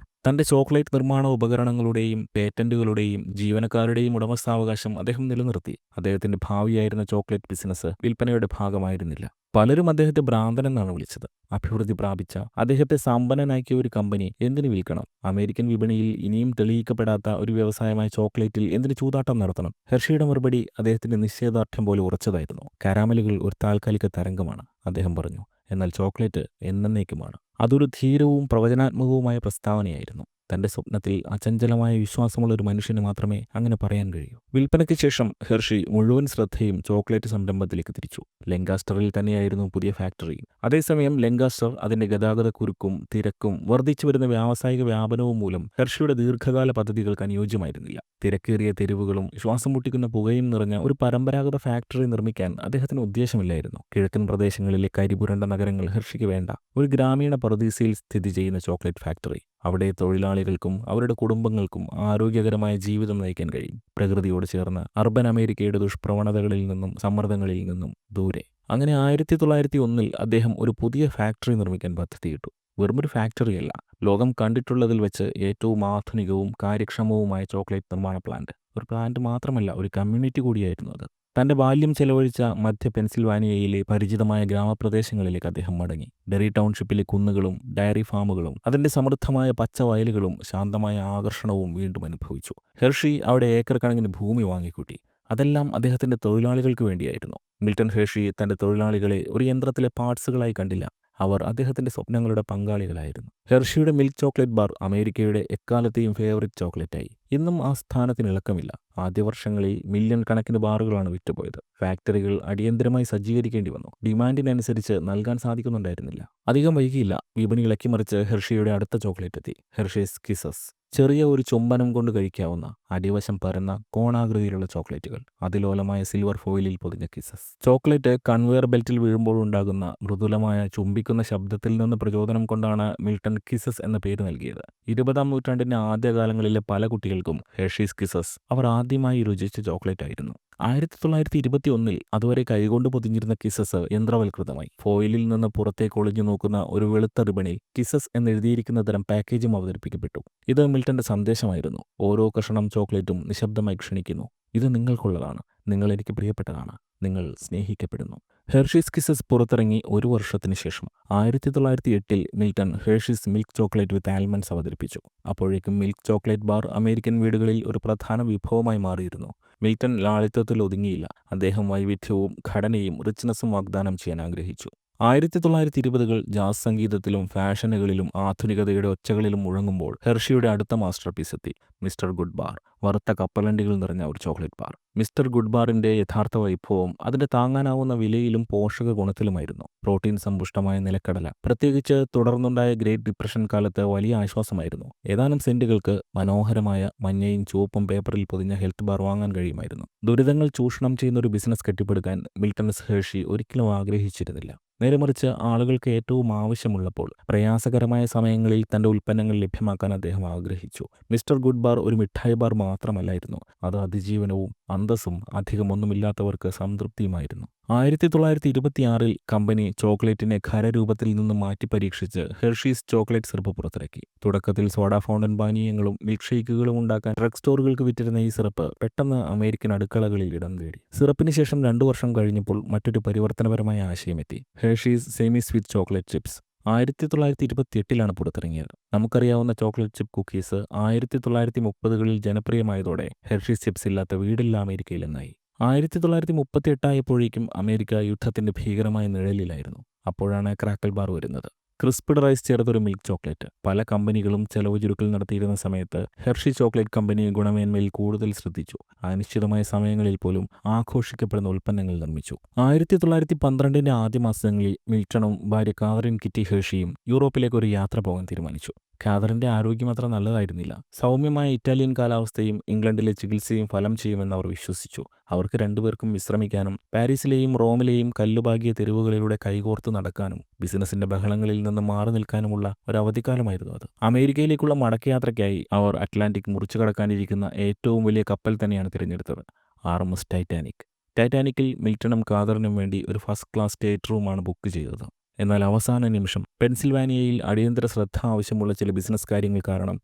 [SPEAKER 1] തന്റെ ചോക്ലേറ്റ് നിർമ്മാണ ഉപകരണങ്ങളുടെയും പേറ്റന്റുകളുടെയും ജീവനക്കാരുടെയും ഉടമസ്ഥാവകാശം അദ്ദേഹം നിലനിർത്തി. അദ്ദേഹത്തിന്റെ ഭാവിയായിരുന്ന ചോക്ലേറ്റ് ബിസിനസ് വിൽപ്പനയുടെ ഭാഗമായിരുന്നില്ല. പലരും അദ്ദേഹത്തെ ഭ്രാന്തൻ എന്നാണ് വിളിച്ചത്. അഭിവൃദ്ധി പ്രാപിച്ച അദ്ദേഹത്തെ സമ്പന്നനാക്കിയ ഒരു കമ്പനി എന്തിനു വിൽക്കണം? അമേരിക്കൻ വിപണിയിൽ ഇനിയും തെളിയിക്കപ്പെടാത്ത ഒരു വ്യവസായമായ ചോക്ലേറ്റിൽ എന്തിനു ചൂതാട്ടം നടത്തണം? ഹെർഷിയുടെ മറുപടി അദ്ദേഹത്തിന്റെ നിശ്ചയദാർഢ്യം പോലെ ഉറച്ചതായിരുന്നു. കാരാമലുകൾ ഒരു താൽക്കാലിക തരംഗമാണ്, അദ്ദേഹം പറഞ്ഞു. എന്നാൽ ചോക്ലേറ്റ് എന്നേക്കുമാണ്. അതൊരു ധീരവും പ്രവചനാത്മകവുമായ പ്രസ്താവനയായിരുന്നു. തന്റെ സ്വപ്നത്തിൽ അചഞ്ചലമായ വിശ്വാസമുള്ള ഒരു മനുഷ്യന് മാത്രമേ അങ്ങനെ പറയാൻ കഴിയൂ. വിൽപ്പനയ്ക്ക് ശേഷം ഹെർഷി മുഴുവൻ ശ്രദ്ധയും ചോക്ലേറ്റ് സംരംഭത്തിലേക്ക് തിരിച്ചു. ലങ്കാസ്റ്ററിൽ തന്നെയായിരുന്നു പുതിയ ഫാക്ടറി. അതേസമയം ലങ്കാസ്റ്റർ അതിന്റെ ഗതാഗത കുരുക്കും തിരക്കും വർദ്ധിച്ചു വരുന്ന വ്യാവസായിക വ്യാപനവും മൂലം ഹെർഷിയുടെ ദീർഘകാല പദ്ധതികൾക്ക് അനുയോജ്യമായിരുന്നില്ല. തിരക്കേറിയ തെരുവുകളും ശ്വാസം മുട്ടിക്കുന്ന പുകയും നിറഞ്ഞ ഒരു പരമ്പരാഗത ഫാക്ടറി നിർമ്മിക്കാൻ അദ്ദേഹത്തിന് ഉദ്ദേശമില്ലായിരുന്നു. കിഴക്കൻ പ്രദേശങ്ങളിലെ കരിപുരണ്ട നഗരങ്ങൾ ഹെർഷിക്ക് വേണ്ട. ഒരു ഗ്രാമീണ പറുദീസയിൽ സ്ഥിതി ചെയ്യുന്ന ചോക്ലേറ്റ് ഫാക്ടറി. അവിടെ തൊഴിലാളികൾക്കും അവരുടെ കുടുംബങ്ങൾക്കും ആരോഗ്യകരമായ ജീവിതം നയിക്കാൻ കഴിയും. പ്രകൃതിയോട് ചേർന്ന് അർബൻ അമേരിക്കയുടെ ദുഷ്പ്രവണതകളിൽ നിന്നും സമ്മർദ്ദങ്ങളിൽ നിന്നും ദൂരെ. അങ്ങനെ 1901 അദ്ദേഹം ഒരു പുതിയ ഫാക്ടറി നിർമ്മിക്കാൻ പദ്ധതിയിട്ടു. വെറുമൊരു ഫാക്ടറിയല്ല, ലോകം കണ്ടിട്ടുള്ളതിൽ വെച്ച് ഏറ്റവും ആധുനികവും കാര്യക്ഷമവുമായ ചോക്ലേറ്റ് നിർമ്മാണ പ്ലാന്റ്. ഒരു പ്ലാന്റ് മാത്രമല്ല, ഒരു കമ്മ്യൂണിറ്റി കൂടിയായിരുന്നു അത്. തന്റെ ബാല്യം ചെലവഴിച്ച മധ്യ പെൻസിൽവാനിയയിലെ പരിചിതമായ ഗ്രാമപ്രദേശങ്ങളിലേക്ക് അദ്ദേഹം മടങ്ങി. ഡെറി ടൗൺഷിപ്പിലെ കുന്നുകളും ഡയറി ഫാമുകളും അതിന്റെ സമൃദ്ധമായ പച്ചവയലുകളും ശാന്തമായ ആകർഷണവും വീണ്ടും അനുഭവിച്ചു. ഹെർഷി അവിടെ ഏക്കർ കണക്കിന് ഭൂമി വാങ്ങിക്കൂട്ടി. അതെല്ലാം അദ്ദേഹത്തിന്റെ തൊഴിലാളികൾക്ക് വേണ്ടിയായിരുന്നു. മിൽട്ടൺ ഹേർഷി തന്റെ തൊഴിലാളികളെ ഒരു യന്ത്രത്തിലെ പാർട്സുകളായി കണ്ടില്ല. അവർ അദ്ദേഹത്തിന്റെ സ്വപ്നങ്ങളുടെ പങ്കാളികളായിരുന്നു. ഹെർഷിയുടെ മിൽക്ക് ചോക്ലേറ്റ് ബാർ അമേരിക്കയുടെ എക്കാലത്തെയും ഫേവറിറ്റ് ചോക്ലേറ്റായി. ഇന്നും ആ സ്ഥാനത്തിന് ഇളക്കമില്ല. ആദ്യ വർഷങ്ങളിൽ മില്യൺ കണക്കിന് ബാറുകളാണ് വിറ്റുപോയത്. ഫാക്ടറികൾ അടിയന്തരമായി സജ്ജീകരിക്കേണ്ടി വന്നു. ഡിമാൻഡിനനുസരിച്ച് നൽകാൻ സാധിക്കുന്നുണ്ടായിരുന്നില്ല. അധികം വൈകിയില്ല, വിപണി ഇളക്കിമറിച്ച് ഹെർഷിയുടെ അടുത്ത ചോക്ലേറ്റ് എത്തി. Hershey's kisses. ചെറിയ ഒരു ചുംബനം കൊണ്ട് കഴിക്കാവുന്ന, അടിവശം പരന്ന കോണാകൃതിയിലുള്ള ചോക്ലേറ്റുകൾ. അതിലോലമായ സിൽവർ ഫോയിലിൽ പൊതിഞ്ഞ കിസസ്. ചോക്ലേറ്റ് കൺവെയർ ബെൽറ്റിൽ വീഴുമ്പോൾ ഉണ്ടാകുന്ന മൃദുലമായ ചുംബിക്കുന്ന ശബ്ദത്തിൽ നിന്ന് പ്രചോദനം കൊണ്ടാണ് മിൽട്ടൺ കിസസ് എന്ന പേര് നൽകിയത്. 20-ാം നൂറ്റാണ്ടിന്റെ ആദ്യകാലങ്ങളിലെ പല കുട്ടികൾക്കും ഹെർഷീസ് കിസസ് അവർ ആദ്യമായി രുചിച്ച ചോക്ലേറ്റ് ആയിരുന്നു. 1921 അതുവരെ കൈകൊണ്ട് പൊതിഞ്ഞിരുന്ന കിസസ് യന്ത്രവൽകൃതമായി. ഫോയിലിൽ നിന്ന് പുറത്തേക്ക് ഒളിഞ്ഞു നോക്കുന്ന ഒരു വെളുത്ത റിബണിൽ കിസസ് എന്നെഴുതിയിരിക്കുന്ന തരം പാക്കേജും അവതരിപ്പിക്കപ്പെട്ടു. ഇത് മിൽട്ടന്റെ സന്ദേശമായിരുന്നു. ഓരോ കഷണം ചോക്ലേറ്റും നിശബ്ദമായി ക്ഷണിക്കുന്നു: ഇത് നിങ്ങൾക്കുള്ളതാണ്, നിങ്ങൾ എനിക്ക് പ്രിയപ്പെട്ടതാണ്, നിങ്ങൾ സ്നേഹിക്കപ്പെടുന്നു. ഹെർഷീസ് കിസസ് പുറത്തിറങ്ങി ഒരു വർഷത്തിന് ശേഷം 1908 മിൽട്ടൺ ഹെർഷീസ് മിൽക്ക് ചോക്ലേറ്റ് വിത്ത് ആൽമണ്ട്സ് അവതരിപ്പിച്ചു. അപ്പോഴേക്കും മിൽക്ക് ചോക്ലേറ്റ് ബാർ അമേരിക്കൻ വീടുകളിൽ ഒരു പ്രധാന വിഭവമായി മാറിയിരുന്നു. മിൽട്ടൺ ലാളിത്യത്തിൽ ഒതുങ്ങിയില്ല. അദ്ദേഹം വൈവിധ്യവും ഘടനയും റിച്ച്നെസ്സും വാഗ്ദാനം ചെയ്യാൻ ആഗ്രഹിച്ചു. 1920-കൾ ജാസ് സംഗീതത്തിലും ഫാഷനുകളിലും ആധുനികതയുടെ ഒച്ചകളിലും മുഴങ്ങുമ്പോൾ ഹെർഷിയുടെ അടുത്ത മാസ്റ്റർ പീസ് എത്തി: മിസ്റ്റർ ഗുഡ് ബാർ. വറുത്ത കപ്പലണ്ടികൾ നിറഞ്ഞ ഒരു ചോക്ലേറ്റ് ബാർ. മിസ്റ്റർ ഗുഡ് ബാറിന്റെ യഥാർത്ഥ വൈഭവം അതിന്റെ താങ്ങാനാവുന്ന വിലയിലും പോഷക ഗുണത്തിലുമായിരുന്നു. പ്രോട്ടീൻ സമ്പുഷ്ടമായ നിലക്കടല, പ്രത്യേകിച്ച് തുടർന്നുണ്ടായ ഗ്രേറ്റ് ഡിപ്രഷൻ കാലത്ത് വലിയ ആശ്വാസമായിരുന്നു. ഏതാനും സെന്റുകൾക്ക് മനോഹരമായ മഞ്ഞയും ചുവപ്പും പേപ്പറിൽ പൊതിഞ്ഞ ഹെൽത്ത് ബാർ വാങ്ങാൻ കഴിയുമായിരുന്നു. ദുരിതങ്ങൾ ചൂഷണം ചെയ്യുന്ന ഒരു ബിസിനസ് കെട്ടിപ്പടുക്കാൻ മിൽട്ടൺ ഹെർഷി ഒരിക്കലും ആഗ്രഹിച്ചിരുന്നില്ല. നേരെമറിച്ച് ആളുകൾക്ക് ഏറ്റവും ആവശ്യമുള്ളപ്പോൾ പ്രയാസകരമായ സമയങ്ങളിൽ തന്റെ ഉൽപ്പന്നങ്ങൾ ലഭ്യമാക്കാൻ അദ്ദേഹം ആഗ്രഹിച്ചു. മിസ്റ്റർ ഗുഡ് ബാർ ഒരു മിഠായി ബാർ മാത്രമല്ലായിരുന്നു. അത് അതിജീവനവും അന്തസ്സും അധികമൊന്നുമില്ലാത്തവർക്ക് സംതൃപ്തിയുമായിരുന്നു. 1926 കമ്പനി ചോക്ലേറ്റിനെ ഖരരൂപത്തിൽ നിന്ന് മാറ്റി പരീക്ഷിച്ച് ഹെർഷീസ് ചോക്ലേറ്റ് സിറപ്പ് പുറത്തിറക്കി. തുടക്കത്തിൽ സോഡ ഫൗണ്ടൻ പാനീയങ്ങളും മിൽക്ക് ഷേക്കുകളും ഉണ്ടാക്കാൻ ഡ്രഗ് സ്റ്റോറുകൾക്ക് വിറ്റിരുന്ന ഈ സിറപ്പ് പെട്ടെന്ന് അമേരിക്കൻ അടുക്കളകളിൽ ഇടം നേടി. സിറപ്പിന് ശേഷം 2 വർഷം കഴിഞ്ഞപ്പോൾ മറ്റൊരു പരിവർത്തനപരമായ ആശയമെത്തി: Hershey's semi sweet chocolate chips. 1928 പുറത്തിറങ്ങിയത്. നമുക്കറിയാവുന്ന ചോക്ലേറ്റ് ചിപ്പ് കുക്കീസ് 1930-കളിൽ ജനപ്രിയമായതോടെ ഹെർഷീസ് ചിപ്സ് ഇല്ലാത്ത വീടില്ല അമേരിക്കയിലെന്നായി. 1938 ആയപ്പോഴേക്കും അമേരിക്ക യുദ്ധത്തിന്റെ ഭീകരമായ നിഴലിലായിരുന്നു. അപ്പോഴാണ് ക്രാക്കൽ ബാർ വരുന്നത്. ക്രിസ്പ്ഡ് റൈസ് ചേർത്തൊരു മിൽക്ക് ചോക്ലേറ്റ്. പല കമ്പനികളും ചെലവ് ചുരുക്കൽ നടത്തിയിരുന്ന സമയത്ത് ഹെർഷി ചോക്ലേറ്റ് കമ്പനി ഗുണമേന്മയിൽ കൂടുതൽ ശ്രദ്ധിച്ചു. അനിശ്ചിതമായ സമയങ്ങളിൽ പോലും ആഘോഷിക്കപ്പെടുന്ന ഉൽപ്പന്നങ്ങൾ നിർമ്മിച്ചു. 1912 ആദ്യ മാസങ്ങളിൽ മിൽട്ടണും ഭാര്യ കാതറിൻ കിറ്റി ഹെർഷിയും യൂറോപ്പിലേക്ക് ഒരു യാത്ര പോകാൻ തീരുമാനിച്ചു. കാതറിന്റെ ആരോഗ്യം അത്ര നല്ലതായിരുന്നില്ല. സൗമ്യമായ ഇറ്റാലിയൻ കാലാവസ്ഥയും ഇംഗ്ലണ്ടിലെ ചികിത്സയും ഫലം ചെയ്യുമെന്ന് അവർ വിശ്വസിച്ചു. അവർക്ക് രണ്ടുപേർക്കും വിശ്രമിക്കാനും പാരീസിലെയും റോമിലെയും കല്ലുപാകിയ തെരുവുകളിലൂടെ കൈകോർത്ത് നടക്കാനും ബിസിനസിന്റെ ബഹളങ്ങളിൽ നിന്ന് മാറി നിൽക്കാനുമുള്ള ഒരു അവധിക്കാലമായിരുന്നു അത്. അമേരിക്കയിലേക്കുള്ള മടക്കയാത്രയ്ക്കായി അവർ അറ്റ്ലാന്റിക് മുറിച്ചു കടക്കാനിരിക്കുന്ന ഏറ്റവും വലിയ കപ്പൽ തന്നെയാണ് തിരഞ്ഞെടുത്തത്: RMS ടൈറ്റാനിക്. ടൈറ്റാനിക്കിൽ മിൽട്ടണും കാതറിനും വേണ്ടി ഒരു ഫസ്റ്റ് ക്ലാസ് സ്റ്റേറ്റ് റൂമാണ് ബുക്ക് ചെയ്തത്. എന്നാൽ അവസാന നിമിഷം പെൻസിൽവാനിയയിൽ അടിയന്തര ശ്രദ്ധ ആവശ്യമുള്ള ചില ബിസിനസ് കാര്യങ്ങൾ കാരണം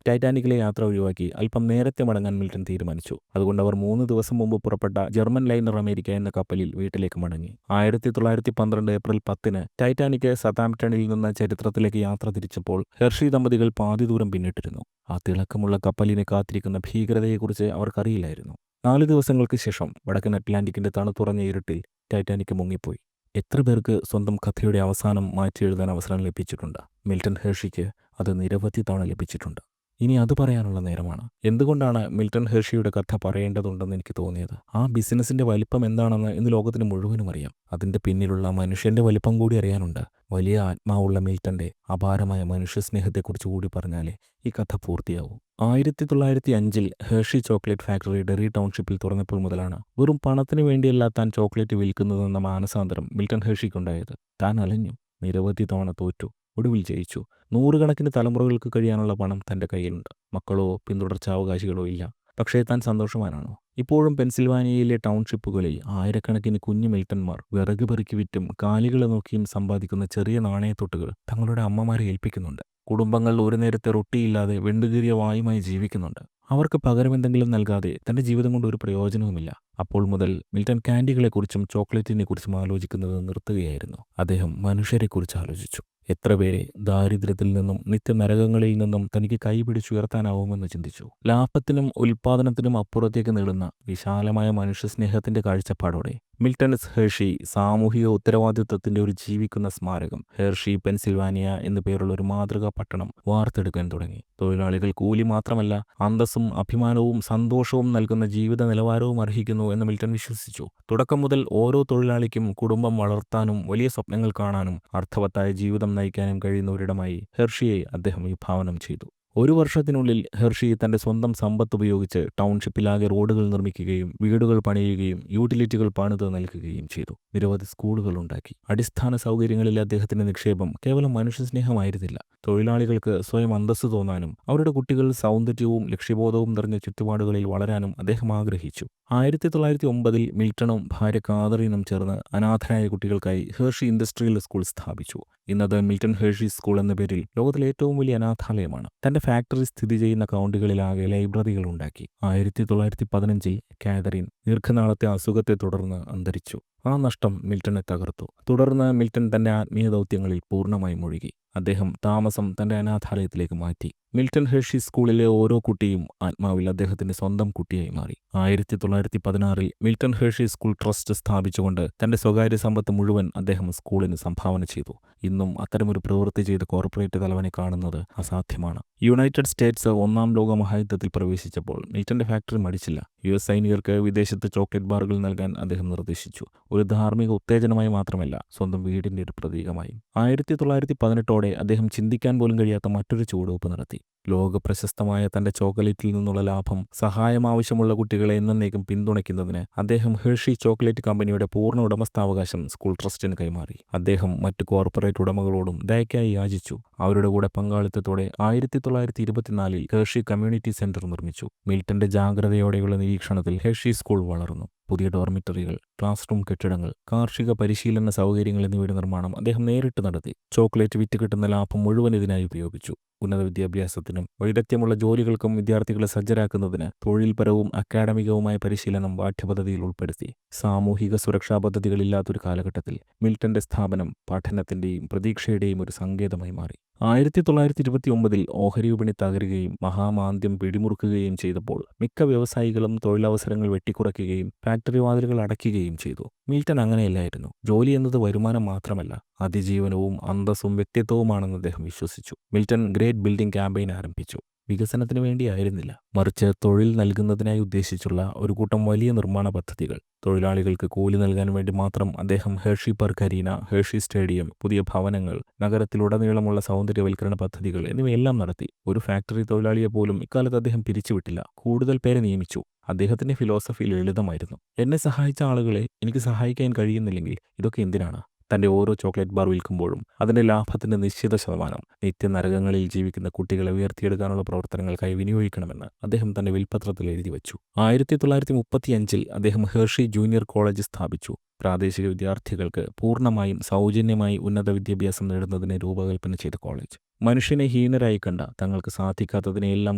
[SPEAKER 1] ടൈറ്റാനിക്കിലെ യാത്ര ഒഴിവാക്കി അല്പം നേരത്തെ മടങ്ങാൻ മിൽട്ടൺ തീരുമാനിച്ചു. അതുകൊണ്ട് അവർ 3 ദിവസം മുമ്പ് പുറപ്പെട്ട ജർമ്മൻ ലൈനർ അമേരിക്ക എന്ന കപ്പലിൽ വീട്ടിലേക്ക് മടങ്ങി. 1912 ഏപ്രിൽ 10 ടൈറ്റാനിക് സതാംപ്ടണിൽ നിന്ന് ചരിത്രത്തിലേക്ക് യാത്ര തിരിച്ചപ്പോൾ ഹെർഷി ദമ്പതികൾ പാതി ദൂരം പിന്നിട്ടിരുന്നു. ആ തിളക്കമുള്ള കപ്പലിനെ കാത്തിരിക്കുന്ന ഭീകരതയെക്കുറിച്ച് അവർക്കറിയില്ലായിരുന്നു. 4 ദിവസങ്ങൾക്ക് ശേഷം വടക്കൻ അറ്റ്ലാന്റിക്കിന്റെ തണുത്തുറഞ്ഞ ഇരുട്ടിൽ ടൈറ്റാനിക് മുങ്ങിപ്പോയി. എത്ര പേർക്ക് സ്വന്തം കഥയുടെ അവസാനം മാറ്റിയെഴുതാൻ അവസരം ലഭിച്ചിട്ടുണ്ട്? മിൽട്ടൺ ഹെർഷിക്ക് അത് നിരവധി തവണ ലഭിച്ചിട്ടുണ്ട്. ഇനി അത് പറയാനുള്ള നേരമാണ്. എന്തുകൊണ്ടാണ് മിൽട്ടൺ ഹെർഷിയുടെ കഥ പറയേണ്ടതുണ്ടെന്ന് എനിക്ക് തോന്നിയത്? ആ ബിസിനസിന്റെ വലിപ്പം എന്താണെന്ന് ഇന്ന് ലോകത്തിന് മുഴുവനും അറിയാം. അതിന്റെ പിന്നിലുള്ള മനുഷ്യന്റെ വലിപ്പം കൂടി അറിയാനുണ്ട്. വലിയ ആത്മാവുള്ള മിൽട്ടന്റെ അപാരമായ മനുഷ്യസ്നേഹത്തെക്കുറിച്ച് കൂടി പറഞ്ഞാലേ ഈ കഥ പൂർത്തിയാവൂ. 1905 ഹെർഷി ചോക്ലേറ്റ് ഫാക്ടറി ഡെറി ടൗൺഷിപ്പിൽ തുറന്നപ്പോൾ മുതലാണ് വെറും പണത്തിന് വേണ്ടിയല്ല താൻ ചോക്ലേറ്റ് വിൽക്കുന്നതെന്ന മാനസാന്തരം മിൽട്ടൺ ഹെർഷിക്കുണ്ടായത്. താൻ അലഞ്ഞു, നിരവധി തവണ തോറ്റു, ഒടുവിൽ ജയിച്ചു. 100 കണക്കിന് തലമുറകൾക്ക് കഴിയാനുള്ള പണം തൻ്റെ കയ്യിലുണ്ട്. മക്കളോ പിന്തുടർച്ചാവകാശികളോ ഇല്ല. പക്ഷേ താൻ സന്തോഷവാനാണോ? ഇപ്പോഴും പെൻസിൽവാനിയയിലെ ടൗൺഷിപ്പുകളിൽ ആയിരക്കണക്കിന് കുഞ്ഞു മിൽട്ടന്മാർ വിറക് പെറുക്കി വിറ്റും കാലികളെ നോക്കിയും സമ്പാദിക്കുന്ന ചെറിയ നാണയത്തൊട്ടുകൾ തങ്ങളുടെ അമ്മമാരെ ഏൽപ്പിക്കുന്നുണ്ട്. കുടുംബങ്ങൾ ഒരു നേരത്തെ റൊട്ടിയില്ലാതെ വെണ്ടുകീറിയ വായുമായി ജീവിക്കുന്നുണ്ട്. അവർക്ക് പകരം എന്തെങ്കിലും നൽകാതെ തൻ്റെ ജീവിതം കൊണ്ട് ഒരു പ്രയോജനവുമില്ല. അപ്പോൾ മുതൽ മിൽട്ടൺ ക്യാൻഡികളെക്കുറിച്ചും ചോക്ലേറ്റിനെ കുറിച്ചും ആലോചിക്കുന്നത് നിർത്തുകയായിരുന്നു. അദ്ദേഹം മനുഷ്യരെക്കുറിച്ച് ആലോചിച്ചു. എത്ര പേരെ ദാരിദ്ര്യത്തിൽ നിന്നും നിത്യനരകങ്ങളിൽ നിന്നും തനിക്ക് കൈപിടിച്ചുയർത്താനാവുമെന്ന് ചിന്തിച്ചു. ലാഭത്തിനും ഉൽപ്പാദനത്തിനും അപ്പുറത്തേക്ക് നീളുന്ന വിശാലമായ മനുഷ്യസ്നേഹത്തിന്റെ കാഴ്ചപ്പാടോടെ മിൽട്ടൺ എസ്. ഹെർഷി സാമൂഹിക ഉത്തരവാദിത്വത്തിന്റെ ഒരു ജീവിക്കുന്ന സ്മാരകം ഹെർഷി പെൻസിൽവാനിയ എന്നു പേരുള്ള ഒരു മാതൃകാ പട്ടണം വാർത്തെടുക്കാൻ തുടങ്ങി. തൊഴിലാളികൾ കൂലി മാത്രമല്ല, അന്തസ്സും അഭിമാനവും സന്തോഷവും നൽകുന്ന ജീവിത നിലവാരവും അർഹിക്കുന്നു എന്ന് മിൽട്ടൺ വിശ്വസിച്ചു. തുടക്കം മുതൽ ഓരോ തൊഴിലാളിക്കും കുടുംബം വളർത്താനും വലിയ സ്വപ്നങ്ങൾ കാണാനും അർത്ഥവത്തായ ജീവിതം നയിക്കാനും കഴിയുന്ന ഒരിടമായി ഹെർഷിയെ അദ്ദേഹം വിഭാവനം ചെയ്തു. ഒരു വർഷത്തിനുള്ളിൽ ഹെർഷി തന്റെ സ്വന്തം സമ്പത്ത് ഉപയോഗിച്ച് ടൗൺഷിപ്പിലാകെ റോഡുകൾ നിർമ്മിക്കുകയും വീടുകൾ പണിയുകയും യൂട്ടിലിറ്റികൾ പണിത് നൽകുകയും ചെയ്തു. നിരവധി സ്കൂളുകൾ ഉണ്ടാക്കി. അടിസ്ഥാന സൗകര്യങ്ങളിൽ അദ്ദേഹത്തിന്റെ നിക്ഷേപം കേവലം മനുഷ്യസ്നേഹമായിരുന്നില്ല, തൊഴിലാളികൾക്ക് സ്വയം അന്തസ്സ് തോന്നാനും അവരുടെ കുട്ടികൾ സൗന്ദര്യവും ലക്ഷ്യബോധവും നിറഞ്ഞ ചുറ്റുപാടുകളിൽ വളരാനും അദ്ദേഹം ആഗ്രഹിച്ചു. 1909 മിൽട്ടണും ഭാര്യ കാതറീനും ചേർന്ന് അനാഥരായ കുട്ടികൾക്കായി ഹെർഷി ഇൻഡസ്ട്രിയൽ സ്കൂൾ സ്ഥാപിച്ചു. ഇന്നത് മിൽട്ടൺ ഹെർഷി സ്കൂൾ എന്ന പേരിൽ ലോകത്തിലെ ഏറ്റവും വലിയ അനാഥാലയമാണ്. തന്റെ ഫാക്ടറി സ്ഥിതി ചെയ്യുന്ന കൗണ്ടികളിലാകെ ലൈബ്രറികൾ ഉണ്ടാക്കി. 1915 കാതറീൻ ദീർഘനാളത്തെ അസുഖത്തെ തുടർന്ന് അന്തരിച്ചു. ആ നഷ്ടം മിൽട്ടനെ തകർത്തു. തുടർന്ന് മിൽട്ടൺ തന്റെ ആത്മീയ ദൗത്യങ്ങളിൽ പൂർണ്ണമായി മുഴുകി. അദ്ദേഹം താമസം തന്റെ അനാഥാലയത്തിലേക്ക് മാറ്റി. മിൽട്ടൺ ഹെർഷി സ്കൂളിലെ ഓരോ കുട്ടിയും ആത്മാവിൽ അദ്ദേഹത്തിന്റെ സ്വന്തം കുട്ടിയായി മാറി. 1916 മിൽട്ടൺ ഹെർഷി സ്കൂൾ ട്രസ്റ്റ് സ്ഥാപിച്ചുകൊണ്ട് തന്റെ സ്വകാര്യ സമ്പത്ത് മുഴുവൻ അദ്ദേഹം സ്കൂളിന് സംഭാവന ചെയ്തു. ഇന്നും അത്തരമൊരു പ്രവൃത്തി ചെയ്ത കോർപ്പറേറ്റ് തലവനെ കാണുന്നത് അസാധ്യമാണ്. യുണൈറ്റഡ് സ്റ്റേറ്റ്സ് ഒന്നാം ലോക മഹായുദ്ധത്തിൽ പ്രവേശിച്ചപ്പോൾ മിൽട്ടന്റെ ഫാക്ടറി മടിച്ചില്ല. US സൈനികർക്ക് വിദേശത്ത് ചോക്ലേറ്റ് ബാറുകൾ നൽകാൻ അദ്ദേഹം നിർദ്ദേശിച്ചു. ഒരു ധാർമ്മിക ഉത്തേജനമായി മാത്രമല്ല, സ്വന്തം വീടിന്റെ ഒരു പ്രതീകമായും. 1918 അദ്ദേഹം ചിന്തിക്കാൻ പോലും കഴിയാത്ത മറ്റൊരു ചുവടുവെപ്പ് നടത്തി. ലോക പ്രശസ്തമായ തന്റെ ചോക്ലേറ്റിൽ നിന്നുള്ള ലാഭം സഹായം ആവശ്യമുള്ള കുട്ടികളെ എന്നേക്കും പിന്തുണയ്ക്കുന്നതിന് അദ്ദേഹം ഹെർഷി ചോക്ലേറ്റ് കമ്പനിയുടെ പൂർണ്ണ ഉടമസ്ഥാവകാശം സ്കൂൾ ട്രസ്റ്റിന് കൈമാറി. അദ്ദേഹം മറ്റ് കോർപ്പറേറ്റ് ഉടമകളോടും ദയക്കായി യാചിച്ചു. അവരുടെ കൂടെ പങ്കാളിത്തത്തോടെ 1924 ഹെർഷി കമ്മ്യൂണിറ്റി സെന്റർ നിർമ്മിച്ചു. മിൽട്ടന്റെ ജാഗ്രതയോടെയുള്ള നിരീക്ഷണത്തിൽ ഹെർഷി സ്കൂൾ വളർന്നു. പുതിയ ഡോർമിറ്ററികൾ, ക്ലാസ് റൂം കെട്ടിടങ്ങൾ, കാർഷിക പരിശീലന സൗകര്യങ്ങൾ എന്നിവയുടെ നിർമ്മാണം അദ്ദേഹം നേരിട്ട് നടത്തി. ചോക്ലേറ്റ് വിറ്റ് കിട്ടുന്ന ലാഭം മുഴുവൻ ഇതിനായി ഉപയോഗിച്ചു. ഉന്നത വിദ്യാഭ്യാസത്തിനും വൈദഗ്ധ്യമുള്ള ജോലികൾക്കും വിദ്യാർത്ഥികളെ സജ്ജരാക്കുന്നതിന് തൊഴിൽപരവും അക്കാഡമികവുമായ പരിശീലനം പാഠ്യപദ്ധതിയിൽ ഉൾപ്പെടുത്തി. സാമൂഹിക സുരക്ഷാ പദ്ധതികളില്ലാത്തൊരു കാലഘട്ടത്തിൽ മിൽട്ടന്റെ സ്ഥാപനം പഠനത്തിന്റെയും പ്രതീക്ഷയുടെയും ഒരു സങ്കേതമായി മാറി. 1929 ഓഹരി വിപണി തകരുകയും മഹാമാന്ദ്യം പിടിമുറുക്കുകയും ചെയ്തപ്പോൾ മിക്ക വ്യവസായികളും തൊഴിലവസരങ്ങൾ വെട്ടിക്കുറയ്ക്കുകയും ഫാക്ടറി വാതിലുകൾ അടയ്ക്കുകയും ചെയ്തു. മിൽട്ടൺ അങ്ങനെയല്ലായിരുന്നു. ജോലി എന്നത് വരുമാനം മാത്രമല്ല, അതിജീവനവും അന്തസ്സും വ്യക്തിത്വവുമാണെന്ന് അദ്ദേഹം വിശ്വസിച്ചു. മിൽട്ടൺ ഗ്രേറ്റ് ബിൽഡിംഗ് ക്യാമ്പയിൻ ആരംഭിച്ചു. വികസനത്തിന് വേണ്ടിയായിരുന്നില്ല, മറിച്ച് തൊഴിൽ നൽകുന്നതിനായി ഉദ്ദേശിച്ചുള്ള ഒരു കൂട്ടം വലിയ നിർമ്മാണ പദ്ധതികൾ. തൊഴിലാളികൾക്ക് കൂലി നൽകാൻ വേണ്ടി മാത്രം അദ്ദേഹം Hershey Park Arena, Hershey Stadium, പുതിയ ഭവനങ്ങൾ, നഗരത്തിലുടനീളമുള്ള സൗന്ദര്യവൽക്കരണ പദ്ധതികൾ എന്നിവയെല്ലാം നടത്തി. ഒരു ഫാക്ടറി തൊഴിലാളിയെ പോലും ഇക്കാലത്ത് അദ്ദേഹം പിരിച്ചുവിട്ടില്ല. കൂടുതൽ പേരെ നിയമിച്ചു. അദ്ദേഹത്തിന്റെ ഫിലോസഫി ലളിതമായിരുന്നു. എന്നെ സഹായിച്ച ആളുകളെ എനിക്ക് സഹായിക്കാൻ കഴിയുന്നില്ലെങ്കിൽ ഇതൊക്കെ എന്തിനാണ്? തന്റെ ഓരോ ചോക്ലേറ്റ് ബാർ വിൽക്കുമ്പോഴും അതിന്റെ ലാഭത്തിന്റെ നിശ്ചിത ശതമാനം നിത്യനരകങ്ങളിൽ ജീവിക്കുന്ന കുട്ടികളെ ഉയർത്തിയെടുക്കാനുള്ള പ്രവർത്തനങ്ങൾക്കായി വിനിയോഗിക്കണമെന്ന് അദ്ദേഹം തന്റെ വിൽപ്പത്രത്തിൽ എഴുതി വച്ചു. 1935 അദ്ദേഹം ഹെർഷി ജൂനിയർ കോളേജ് സ്ഥാപിച്ചു. പ്രാദേശിക വിദ്യാർത്ഥികൾക്ക് പൂർണ്ണമായും സൗജന്യമായി ഉന്നത വിദ്യാഭ്യാസം നേടുന്നതിനെ രൂപകൽപ്പന ചെയ്ത കോളേജ്. മനുഷ്യനെ ഹീനരായി കണ്ട, തങ്ങൾക്ക് സാധിക്കാത്തതിനെയെല്ലാം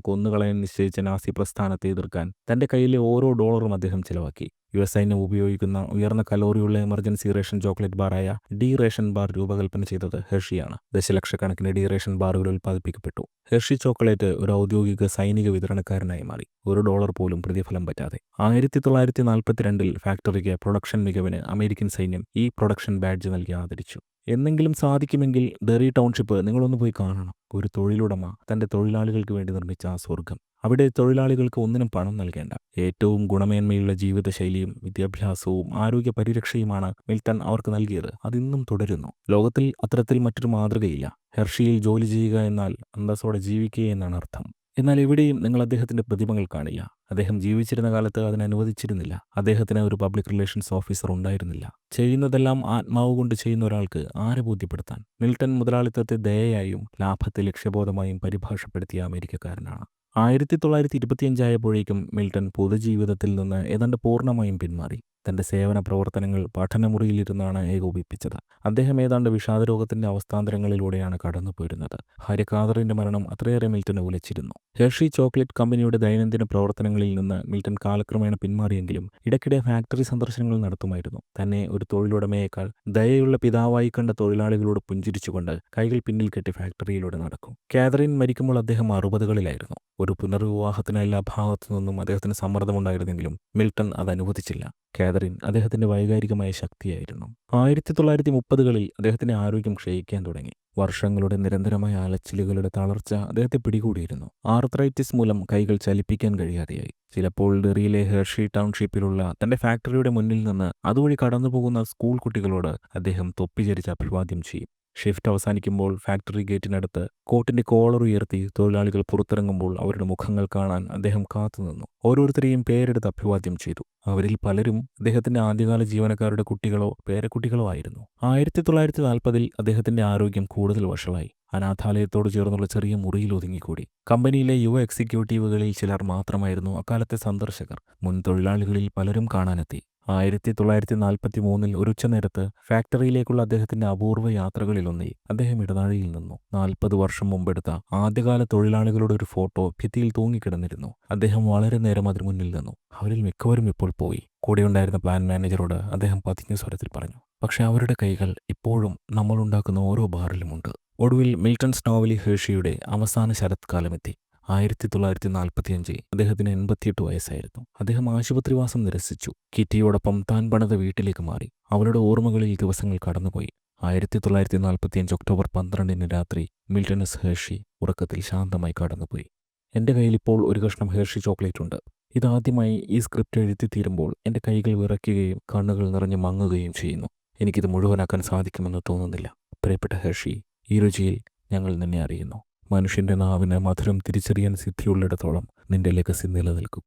[SPEAKER 1] കൊന്നുകളയാൻ നിശ്ചയിച്ച നാസി പ്രസ്ഥാനത്തെ എതിർക്കാൻ തന്റെ കയ്യിലെ ഓരോ ഡോളറും അദ്ദേഹം ചിലവാക്കി. US സൈന്യം ഉപയോഗിക്കുന്ന ഉയർന്ന കലോറിയുള്ള എമർജൻസി റേഷൻ ചോക്ലേറ്റ് ബാറായ ഡി റേഷൻ ബാർ രൂപകൽപ്പന ചെയ്തത് ഹെർഷിയാണ്. ദശലക്ഷക്കണക്കിന് ഡി റേഷൻ ബാറുകൾ ഉൽപ്പാദിപ്പിക്കപ്പെട്ടു. ഹെർഷി ചോക്ലേറ്റ് ഒരു ഔദ്യോഗിക സൈനിക വിതരണക്കാരനായി മാറി, $1 പോലും പ്രതിഫലം പറ്റാതെ. 1942 ഫാക്ടറിക്ക് പ്രൊഡക്ഷൻ മികവിന് അമേരിക്കൻ സൈന്യം ഈ പ്രൊഡക്ഷൻ ബാഡ്ജ് നൽകി ആദരിച്ചു. എന്നെങ്കിലും സാധിക്കുമെങ്കിൽ ഡെറി ടൗൺഷിപ്പ് നിങ്ങളൊന്ന് പോയി കാണണം. ഒരു തൊഴിലുടമ തന്റെ തൊഴിലാളികൾക്ക് വേണ്ടി നിർമ്മിച്ച ആ സ്വർഗം. അവിടെ തൊഴിലാളികൾക്ക് ഒന്നിനും പണം നൽകേണ്ട, ഏറ്റവും ഗുണമേന്മയുള്ള ജീവിതശൈലിയും വിദ്യാഭ്യാസവും ആരോഗ്യ പരിരക്ഷയുമാണ് മിൽട്ടൺ അവർക്ക് നൽകിയത്. അതിന്നും തുടരുന്നു. ലോകത്തിൽ അത്തരത്തിൽ മറ്റൊരു മാതൃകയില്ല. ഹെർഷിയിൽ ജോലി ചെയ്യുക എന്നാൽ അന്തസ്സോടെ ജീവിക്കുക എന്നാണ് അർത്ഥം. എന്നാൽ എവിടെയും നിങ്ങൾ അദ്ദേഹത്തിന്റെ പ്രതിമകൾ കാണില്ല. അദ്ദേഹം ജീവിച്ചിരുന്ന കാലത്ത് അതിനനുവദിച്ചിരുന്നില്ല. അദ്ദേഹത്തിന് ഒരു പബ്ലിക് റിലേഷൻസ് ഓഫീസർ ഉണ്ടായിരുന്നില്ല. ചെയ്യുന്നതെല്ലാം ആത്മാവ് കൊണ്ട് ചെയ്യുന്ന ഒരാൾക്ക് ആരെ ബോധ്യപ്പെടുത്താൻ? മിൽട്ടൺ മുതലാളിത്തത്തെ ദയയായും ലാഭത്തെ ലക്ഷ്യബോധമായും പരിഭാഷപ്പെടുത്തിയ അമേരിക്കക്കാരനാണ്. 1925 ആയപ്പോഴേക്കും മിൽട്ടൺ പൊതുജീവിതത്തിൽ നിന്ന് ഏതാണ്ട് പൂർണ്ണമായും പിന്മാറി. തന്റെ സേവന പ്രവർത്തനങ്ങൾ പഠനമുറിയിലിരുന്നാണ് ഏകോപിപ്പിച്ചത്. അദ്ദേഹം ഏതാണ്ട് വിഷാദരോഗത്തിന്റെ അവസ്ഥാന്തരങ്ങളിലൂടെയാണ് കടന്നുപോയിരുന്നത്. ഭാര്യ കാതറിന്റെ മരണം അത്രയേറെ മിൽട്ടനെ ഉലച്ചിരുന്നു. ഹെർഷി ചോക്ലേറ്റ് കമ്പനിയുടെ ദൈനംദിന പ്രവർത്തനങ്ങളിൽ നിന്ന് മിൽട്ടൺ കാലക്രമേണ പിന്മാറിയെങ്കിലും ഇടയ്ക്കിടെ ഫാക്ടറി സന്ദർശനങ്ങൾ നടത്തുമായിരുന്നു. തന്നെ ഒരു തൊഴിലുടമയേക്കാൾ ദയയുള്ള പിതാവായി കണ്ട തൊഴിലാളികളോട് പുഞ്ചിരിച്ചുകൊണ്ട് കൈകൾ പിന്നിൽ കെട്ടി ഫാക്ടറിയിലൂടെ നടക്കും. കാതറിൻ മരിക്കുമ്പോൾ അദ്ദേഹം 60കളിലായിരുന്നു. ഒരു പുനർവിവാഹത്തിന് എല്ലാ ഭാഗത്തു നിന്നും അദ്ദേഹത്തിന് സമ്മർദ്ദമുണ്ടായിരുന്നെങ്കിലും മിൽട്ടൺ അത് അനുവദിച്ചില്ല. കാതറിൻ അദ്ദേഹത്തിന്റെ വൈകാരികമായ ശക്തിയായിരുന്നു. 1930കളിൽ അദ്ദേഹത്തിന്റെ ആരോഗ്യം ക്ഷയിക്കാൻ തുടങ്ങി. വർഷങ്ങളുടെ നിരന്തരമായ അലച്ചിലുകളുടെ തളർച്ച അദ്ദേഹത്തെ പിടികൂടിയിരുന്നു. ആർത്രൈറ്റിസ് മൂലം കൈകൾ ചലിപ്പിക്കാൻ കഴിയാതെയായി. ചിലപ്പോൾ ഡെറിയിലെ ഹെർഷി ടൗൺഷിപ്പിലുള്ള തന്റെ ഫാക്ടറിയുടെ മുന്നിൽ നിന്ന് അതുവഴി കടന്നുപോകുന്ന സ്കൂൾ കുട്ടികളോട് അദ്ദേഹം തൊപ്പിചരിച്ച് അഭിവാദ്യം ചെയ്യും. ഷിഫ്റ്റ് അവസാനിക്കുമ്പോൾ ഫാക്ടറി ഗേറ്റിനടുത്ത് കോട്ടിന്റെ കോളർ ഉയർത്തി തൊഴിലാളികൾ പുറത്തിറങ്ങുമ്പോൾ അവരുടെ മുഖങ്ങൾ കാണാൻ അദ്ദേഹം കാത്തുനിന്നു. ഓരോരുത്തരെയും പേരെടുത്ത് അഭിവാദ്യം ചെയ്തു. അവരിൽ പലരും അദ്ദേഹത്തിന്റെ ആദ്യകാല ജീവനക്കാരുടെ കുട്ടികളോ പേരക്കുട്ടികളോ ആയിരുന്നു. 1940-ൽ അദ്ദേഹത്തിന്റെ ആരോഗ്യം കൂടുതൽ വഷളായി. അനാഥാലയത്തോട് ചേർന്നുള്ള ചെറിയ മുറിയിൽ ഒതുങ്ങിക്കൂടി. കമ്പനിയിലെ യുവ എക്സിക്യൂട്ടീവുകളിൽ ചിലർ മാത്രമായിരുന്നു അക്കാലത്തെ സന്ദർശകർ. മുൻ തൊഴിലാളികളിൽ പലരും കാണാനെത്തി. 1943-ൽ ഒരു ഉച്ചനേരത്ത് ഫാക്ടറിയിലേക്കുള്ള അദ്ദേഹത്തിന്റെ അപൂർവ യാത്രകളിലൊന്നിൽ അദ്ദേഹം ഇടനാഴിയിൽ നിന്നു. 40 വർഷം മുമ്പെടുത്ത ആദ്യകാല തൊഴിലാളികളുടെ ഒരു ഫോട്ടോ ഭിത്തിയിൽ തൂങ്ങിക്കിടന്നിരുന്നു. അദ്ദേഹം വളരെ നേരം അതിന് മുന്നിൽ നിന്നു. അവരിൽ മിക്കവരും ഇപ്പോൾ പോയി. കൂടെയുണ്ടായിരുന്ന പ്ലാൻ മാനേജറോട് അദ്ദേഹം പതിഞ്ഞ സ്വരത്തിൽ പറഞ്ഞു, പക്ഷെ അവരുടെ കൈകൾ ഇപ്പോഴും നമ്മളുണ്ടാക്കുന്ന ഓരോ ബാറിലുമുണ്ട്. ഒടുവിൽ മിൽട്ടൺ സ്നോവലി ഹെർഷിയുടെ അവസാന ശരത്കാലമെത്തി. 1945 അദ്ദേഹത്തിന് 88 വയസ്സായിരുന്നു. അദ്ദേഹം ആശുപത്രിവാസം നിരസിച്ചു. കിറ്റിയോടൊപ്പം താൻ പണിത വീട്ടിലേക്ക് മാറി. അവളുടെ ഓർമ്മകളിൽ ദിവസങ്ങൾ കടന്നുപോയി. 1945 ഒക്ടോബർ 12 രാത്രി മിൽട്ടൺ എസ് ഹെർഷി ഉറക്കത്തിൽ ശാന്തമായി കടന്നുപോയി. എൻ്റെ കയ്യിൽ ഇപ്പോൾ ഒരു കഷ്ണം ഹെർഷി ചോക്ലേറ്റ് ഉണ്ട്. ഇതാദ്യമായി ഈ സ്ക്രിപ്റ്റ് എഴുതി തീരുമ്പോൾ എൻ്റെ കൈകൾ വിറയ്ക്കുകയും കണ്ണുകൾ നിറഞ്ഞ് മങ്ങുകയും ചെയ്യുന്നു. എനിക്കിത് മുഴുവനാക്കാൻ സാധിക്കുമെന്ന് തോന്നുന്നില്ല. പ്രിയപ്പെട്ട ഹെർഷി, ഈ രുചിയിൽ ഞങ്ങൾ നിന്നെ അറിയുന്നു. മനുഷ്യന്റെ നാവിന് മധുരം തിരിച്ചറിയാൻ സിദ്ധിയുള്ളിടത്തോളം നിന്റെ ലെഗസി നിലനിൽക്കും.